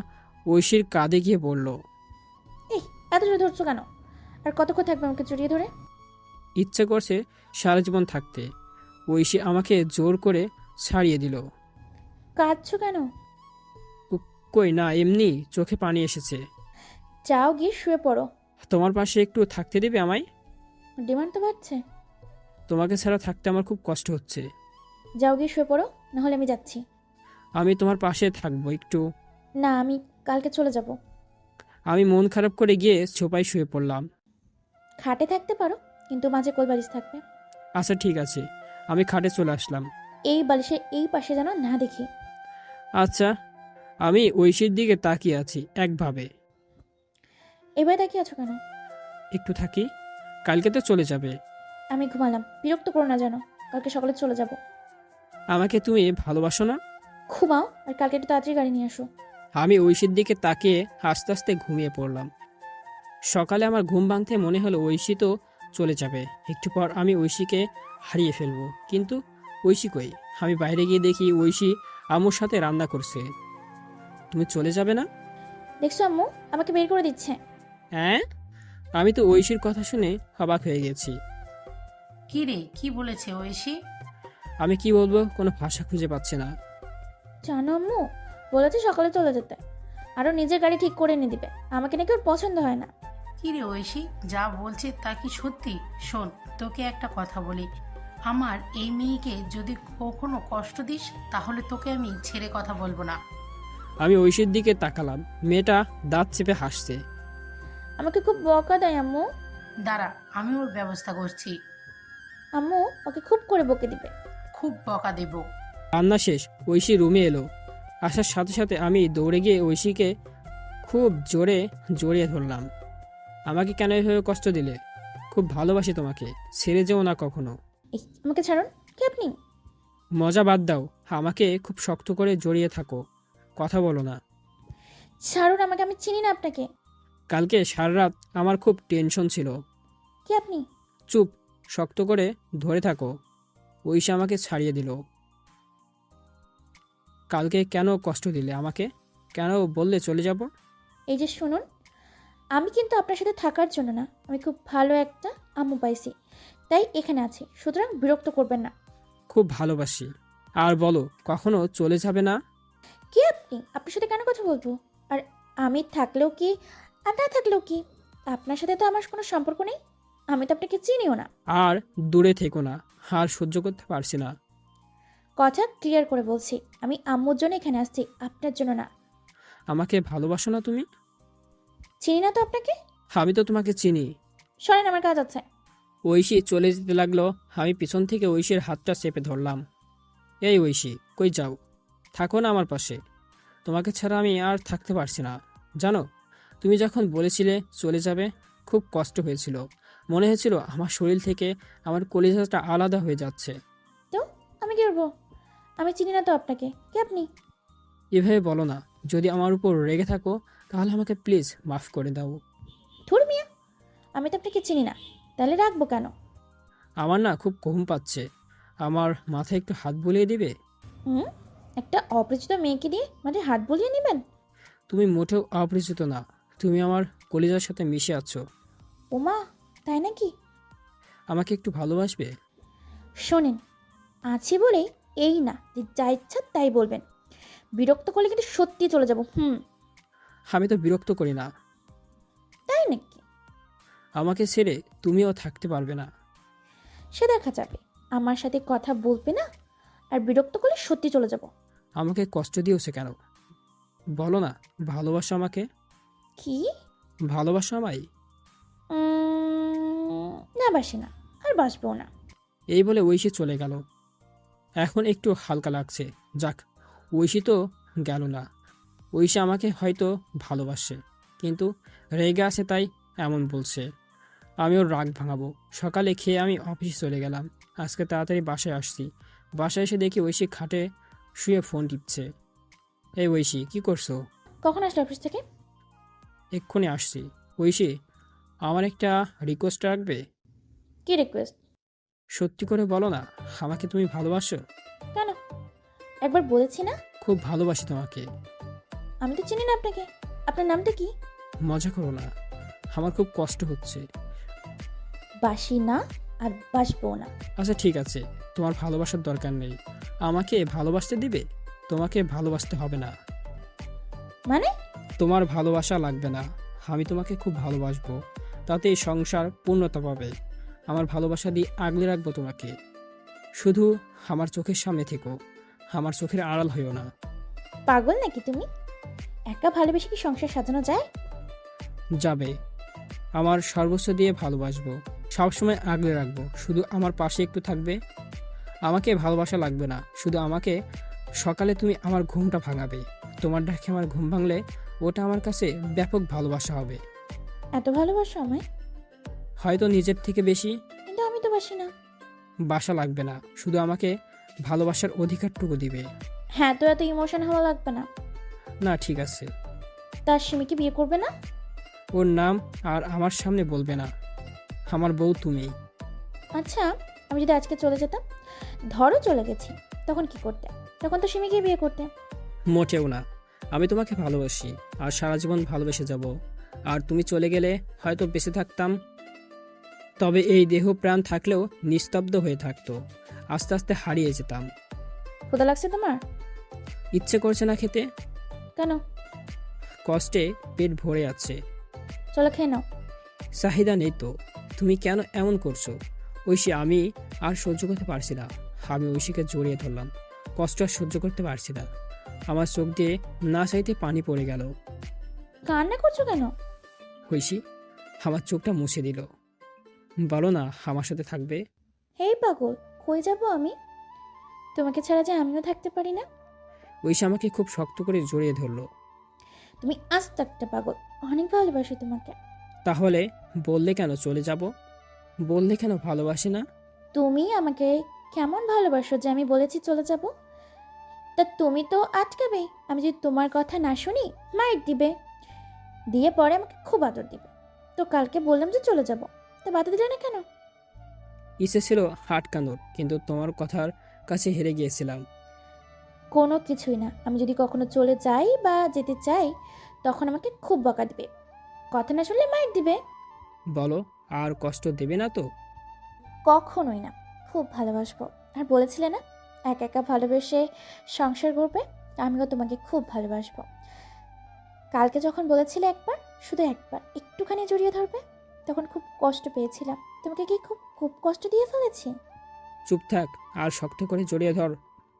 ঐশীর কাঁধে গিয়ে পড়ল। এই, এত জোরে ধরছো কেন? আর কতক্ষণ থাকবে আমাকে জড়িয়ে ধরে? ইচ্ছে করছে সারা জীবন থাকতে। ঐশী আমাকে জোর করে ছাড়িয়ে দিল। কাঁদছো কেন? কই না, এমনি চোখে পানি এসেছে। যাও গিয়ে শুয়ে পড়ো। তোমার পাশে একটু থাকতে দেবে আমায়? ডিমান্ড তো বাড়ছে। তোমাকে ছাড়া থাকতে আমার খুব কষ্ট হচ্ছে। যাও গিয়ে শুয়ে পড়ো, নাহলে আমি যাচ্ছি। আমি তোমার পাশে থাকবো একটু। না, আমি কালকে চলে যাব। আমি মন খারাপ করে গিয়ে সোফায় শুয়ে পড়লাম। খাটে থাকতে পারো, কিন্তু মাঝে কোলবালিশ থাকবে। আচ্ছা ঠিক আছে, আমি খাটে চলে আসলাম। এই বালিশের এই পাশে যেন না দেখি। আচ্ছা। আমি ঐশীর দিকে তাকিয়ে আছি একভাবে। এবার তাকিয়ে আছো কেন? একটু থাকি, কালকে তো চলে যাবে। আমি ঘুমালাম, বিরক্ত করো না যেন। কালকে সকালে চলে যাব। আমাকে তুমি ভালোবাসো না? ঘুমাও, আর কালকে একটু তাড়াতাড়ি গাড়ি নিয়ে আসো। আমি ঐশীর দিকে তাকিয়ে আস্তে আস্তে ঘুমিয়ে পড়লাম। সকালে আমার ঘুম ভাঙতে মনে হলো ঐশী তো চলে যাবে। একটু পর আমি ঐশীকে হারিয়ে ফেলবো, কিন্তু ঐশী কই? আমি বাইরে গিয়ে দেখি ঐশী আম্মুর সাথে রান্না করছে। তুমি চলে যাবে না? দেখছো আম্মু আমাকে বের করে দিচ্ছে। হ্যাঁ, আমি তো ঐশীর কথা শুনে অবাক হয়ে গেছি। কি রে, কি বলেছে ঐশী? আমি কি বলবো, কোনো ভাষা খুঁজে পাচ্ছি না। জানো আম্মু, বলেছে সকালে চলে যেতে, আরও নিজের গাড়ি ঠিক করে এনে দিবে। আমাকে নাকি ওর পছন্দ হয় না। কি রে ঐশী, যা বলছে তা কি সত্যি? শোন, তোকে একটা কথা বলি, আমার এই মেয়েকে যদি কখনো কষ্ট দিস তাহলে তোকে আমি ছেড়ে কথা বলবো না। আমি ঐশীর দিকে তাকালাম। মেয়েটা দাঁত চেপে হাসছে। আমাকে খুব বকা দেয় আম্মু। দাঁড়া, আমি ওর ব্যবস্থা করছি। আম্মু ওকে খুব করে বকে দিবে। খুব বকা দেব। রান্না শেষ, ঐশী রুমে এলো। আসার সাথে সাথে আমি দৌড়ে গিয়ে ঐশীকে খুব জোরে জড়িয়ে ধরলাম। আমাকে কেন এভাবে কষ্ট দিলে? খুব ভালোবাসি তোমাকে, ছেড়ে যেও না কখনো। এই, আমাকে ছাড়ুন। কি আপনি? মজা বাদ দাও, আমাকে খুব শক্ত করে জড়িয়ে থাকো, কথা বলো না। ছাড়ুন আমাকে, আমি চিনি না আপনাকে। কালকে সারা রাত আমার খুব টেনশন ছিল। কি আপনি? চুপ, শক্ত করে ধরে থাকো। ঐশী আমাকে ছাড়িয়ে দিল। কালকে কেন কষ্ট দিলে আমাকে? কেন বললে চলে যাব? এই যে শুনুন, আমি কিন্তু আপনার সাথে থাকার জন্য না, আমি খুব ভালো একটা আম্মু পাইছি, তাই এখানে আছি। সুতরাং বিরক্ত করবেন না। খুব ভালোবাসি। আর বলো, কখনো চলে যাবে না? কি আপনি? আপনার সাথে কেন কথা বলবো? আর আমি থাকলেও কি আর না থাকলেও কি, আপনার সাথে তো আমার কোনো সম্পর্ক নেই। আমি তো আপনাকে চিনিও না। আর দূরে থেকো না, আর সহ্য করতে পারছি না। কথা ক্লিয়ার করে বলছি, আমি আম্মুর জন্য এখানে আসছি, আপনার জন্য না। আমাকে ভালোবাসো না তুমি? চিনি না তো আপনাকে। আমি তো তোমাকে চিনি। শোনেন, আমার কাজ আছে। ঐশী চলে যেতে লাগলো। আমি পিছন থেকে ঐশীর হাতটা চেপে ধরলাম। এই ঐশী, কই যাও? থাকো না আমার পাশে। তোমাকে ছাড়া আমি আর থাকতে পারছি না। জানো, তুমি যখন বলেছিলে চলে যাবে, খুব কষ্ট হয়েছিল। মনে হয়েছিল আমার শরীর থেকে আমার কলিজাটা আলাদা হয়ে যাচ্ছে। তো আমি কি করবো? আমি চিনি না তো আপনাকে। কে আপনি? এভাবে বলো না। যদি আমার উপর রেগে থাকো তাহলে আমাকে প্লিজ মাফ করে দাও। ধুর মিয়া, আমি তো আপনাকে চিনি না, তাহলে রাখবো কেন? আমার না খুব ঘুম পাচ্ছে। আমার মাথায় একটু হাত বুলিয়ে দিবে? হুম, একটা অপরিচিত মেয়েকে দিয়ে মাঝে হাত বুলিয়ে নেবেন? তুমি মোটেও অপরিচিত না। তুমি আমার কলিজার সাথে মিশে আছো। ওমা, তাই নাকি? আমাকে একটু ভালোবাসবে? শোনেন, আছি বলেই এই না যে যা ইচ্ছা তাই বলবেন। বিরক্ত করলে কিন্তু সত্যি চলে যাব। আমি তো বিরক্ত করি না। তাই নাকি? আমাকে ছেড়ে তুমিও থাকতে পারবে না। সে দেখা যাবে। আমার সাথে কথা বলবে না, আর বিরক্ত করলে সত্যি চলে যাব। আমাকে কষ্ট দিয়েছে কেন? বলো না, ভালোবাসো আমাকে? কি? ভালোবাসো আমায়? না, বাসি না, আর বাসবো না। এই বলে ঐশী চলে গেল। এখন একটু হালকা লাগছে। যাক, ঐশী তো গেল না। ঐশী আমাকে হয়তো ভালোবাসে, কিন্তু রেগে আছে তাই এমন বলছে। আমি ওর রাগ ভাঙাবো। সকালে খেয়ে আমি অফিসে চলে গেলাম। আজকে তাড়াতাড়ি বাসায় আসছি। বাসায় এসে দেখি ঐশী খাটে শুয়ে ফোন টিপছে। এই ঐশী, কি করছো? কখন আসলে অফিস থেকে? এক্ষুনি আসছি। ঐশী, আমার একটা রিকোয়েস্ট রাখবে? কি রিকোয়েস্ট? সত্যি করে বলো না, আমাকে তুমি ভালোবাসো? কেন? একবার বলেছি না? খুব ভালোবাসি তোমাকে। আমি তো চিনি না আপনাকে। আপনার নামটা কি? মজা করো না, আমার খুব কষ্ট হচ্ছে। বাসি না, আর বাসবো না। আচ্ছা ঠিক আছে, তোমার ভালোবাসার দরকার নেই। আমাকে ভালোবাসতে দিবে? তোমাকে ভালোবাসতে হবে না। মানে? তোমার ভালোবাসা লাগবে না। আমি তোমাকে খুব ভালোবাসবো, তাতে এই সংসার পূর্ণতা পাবে। আমার ভালোবাসা দিয়ে আগলে রাখবো তোমাকে। শুধু আমার চোখের সামনে থেকো, আমার চোখের আড়াল হইও না। পাগল নাকি তুমি? একা ভালোবেসে কি সংসার সাজানো যায়? যাবে। আমার সর্বস্ব দিয়ে ভালোবাসবো, সবসময় আগলে রাখবো। শুধু আমার পাশে একটু থাকবে। আমাকে ভালোবাসা লাগবে না, শুধু আমাকে সকালে তুমি আমার ঘুমটা ভাঙাবে। তোমার ডাকে আমার ঘুম ভাঙলে ওটা আমার কাছে ব্যাপক ভালোবাসা হবে। এত ভালোবাসো আমায়? হয়তো নিজের থেকে বেশি। কিন্তু আমি তো বাসি না। বাসা লাগবে না, শুধু আমাকে ভালোবাসার অধিকারটুকু দিবে। হ্যাঁ, তো এত ইমোশন হওয়া লাগবে না। না ঠিক আছে। তার সিমিকে বিয়ে করবে না? ওর নাম আর আমার সামনে বলবে না। আমার বউ তুমি। আচ্ছা, আমি যদি আজকে চলে যেতাম, ধরো চলে গেছি, তখন কি করতে? তখন তো সিমিকে বিয়ে করতে। মোটেও না। আমি তোমাকে ভালোবাসি, আর সারা জীবন ভালোবেসে যাব। আর তুমি চলে গেলে হয়তো বেঁচে থাকতাম, তবে এই দেহ প্রাণ থাকলেও নিস্তব্ধ হয়ে থাকতো। আস্তে আস্তে হারিয়ে যেতাম। ক্ষুধা লাগছে তোমার? ইচ্ছে করছে না খেতে? কেন? কষ্টে পেট ভরে আছে। চলো খেয়ে নাও। চাহিদা নেই তো। তুমি কেন এমন করছো ঐশী? আমি আর সহ্য করতে পারছি না। আমি ঐশীকে জড়িয়ে ধরলাম। কষ্ট আর সহ্য করতে পারছি না। আমার চোখ দিয়ে না চাইতে পানি পড়ে গেল। কান্না করছো কেন? ঐশী আমার চোখটা মুছে দিল। বলো না আমার সাথে থাকবে? হেই পাগল, কই যাবো আমি? তোমাকে ছাড়া যে আমিও থাকতে পারি না। ঐশী আমাকে খুব শক্ত করে জড়িয়ে ধরলো। তুমি আস্ত একটা পাগল, অনেক ভালোবাসি তোমাকে। তাহলে বললে কেন চলে যাব? বললে কেন ভালোবাসি না? তুমি আমাকে কেমন ভালোবাসো যে আমি বলেছি চলে যাব? তা তুমি তো আটকাবে। আমি যদি তোমার কথা না শুনি, মাইর দিবে, দিয়ে পরে আমাকে খুব আদর দিবে। তো কালকে বললাম যে চলে যাব, তা বাধা দিলে না কেন? ইচ্ছে ছিল আটকানোর, কিন্তু তোমার কথার কাছে হেরে গিয়েছিলাম। কোনো কিছুই না। আমি যদি কখনো চলে যাই বা যেতে চাই, তখন আমাকে খুব বকা দিবে, কথা না শুনলে মাইর দিবে। বলো, আর কষ্ট দেবে না তো? কখনোই না, খুব ভালোবাসবো। আর বলেছিলে না একা একা ভালোবেসে সংসার করবে, আমিও তোমাকে খুব ভালোবাসবো। কালকে যখন বলেছিলে একবার, শুধু একবার একটুখানি জড়িয়ে ধরবে, তখন খুব কষ্ট পেয়েছিলাম। তোমাকে কি খুব খুব কষ্ট দিয়ে ফেলেছি? চুপ থাক, আর শক্ত করে জড়িয়ে ধর,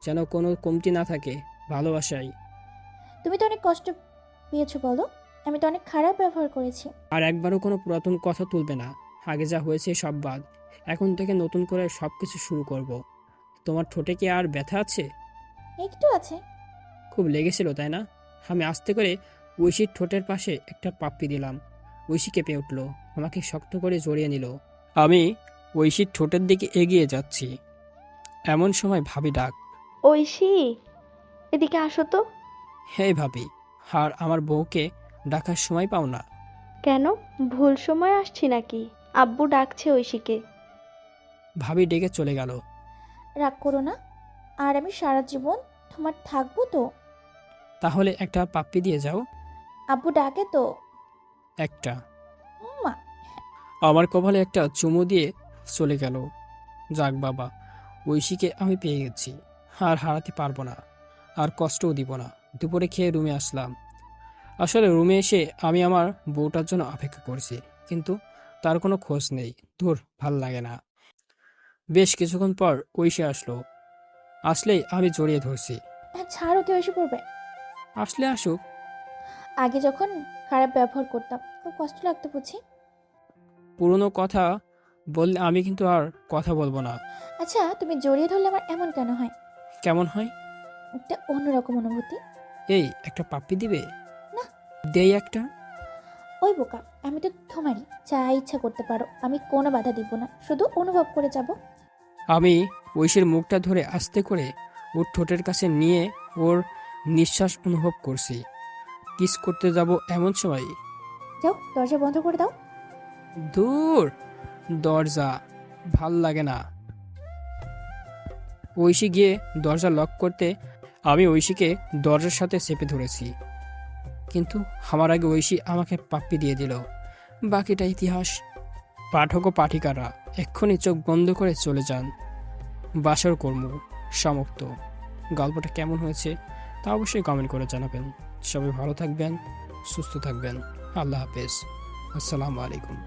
যেন কোনো কমতি না থাকে ভালোবাসায়। তুমি তো অনেক কষ্ট পেয়েছো বলো, আমি তো অনেক খারাপ ব্যবহার করেছি। আর একবারও কোনো পুরাতন কথা তুলবে না। আগে যা হয়েছে সব বাদ, এখন থেকে নতুন করে সব কিছু শুরু করব। তোমার ঠোঁটে কি আর ব্যথা আছে? একটু আছে। খুব লেগেছিল তাই না? আমি আস্তে করে ঐশীর ঠোঁটের পাশে একটা পাপ্পি দিলাম। ঐশী কেঁপে উঠল, আমাকে শক্ত করে জড়িয়ে নিল। আমি ঐশীর ঠোঁটের দিকে এগিয়ে যাচ্ছি, এমন সময় ভাবি ডাক। ঐশী, এদিকে আসো তো। হে ভাবি, আর আমার বউকে ডাকার সময় পাও না? কেন, ভুল সময় আসছি নাকি? আব্বু ডাকছে ঐশীকে। ভাবি ডেকে চলে গেল। রাগ করো না, আর আমি সারা জীবন তোমার থাকবো তো। তাহলে একটা পাপ্পি দিয়ে যাও। আব্বু ডাকে তো। একটা। মা, আমার কপালে একটা চুমু দিয়ে চলে গেল। যাক বাবা, ঐশীকে আমি পেয়ে গেছি, আর হারাতে পারবো না, আর কষ্টও দিব না। দুপুরে খেয়ে রুমে আসলাম। আসলে রুমে এসে আমি আমার বউটার জন্য অপেক্ষা করছি, কিন্তু তার কোনো খোঁজ নেই। ধুর, ভাল লাগে না। বেশ কিছুক্ষণ পর ঐশী আসলো। আসলেই আমি জড়িয়ে ধরছি। ছাড়ো, কেউ এসে পড়বে। আসলে আসুক। আগে যখন খারাপ ব্যবহার করতাম খুব কষ্ট লাগতো বুঝি। পুরনো কথা বললে আমি কিন্তু আর কথা বলবো না। আচ্ছা, তুমি জড়িয়ে ধরলে আমার এমন কেন হয়? কেমন হয়? একটা অন্যরকম অনুভূতি। এই একটা পাপ্পি দিবে? না। দেই একটা। ওই বোকা, আমি তো তোমারই, যা ইচ্ছা করতে পারো, আমি কোনো বাধা দিব না, শুধু অনুভব করে যাব। আমি ঐশীর মুখটা ধরে আস্তে করে ওর ঠোঁটের কাছে নিয়ে ওর নিঃশ্বাস অনুভব করছি। কিস করতে যাব এমন সময়। যাও, দরজা বন্ধ করে দাও। দূর, দরজা ভাল লাগে না। ঐশী গিয়ে দরজা লক করতে আমি ঐশীকে দরজার সাথে চেপে ধরেছি, কিন্তু আমার আগে ঐশী আমাকে পাপ্পি দিয়ে দিল। বাকিটা ইতিহাস। পাঠক ও পাঠিকারা এক্ষুনি চোখ বন্ধ করে চলে যান। বাসর কর্ম সমাপ্ত। গল্পটা কেমন হয়েছে তা অবশ্যই কমেন্ট করে জানাবেন। সবাই ভালো থাকবেন, সুস্থ থাকবেন। আল্লাহ হাফেজ। আসসালামু আলাইকুম।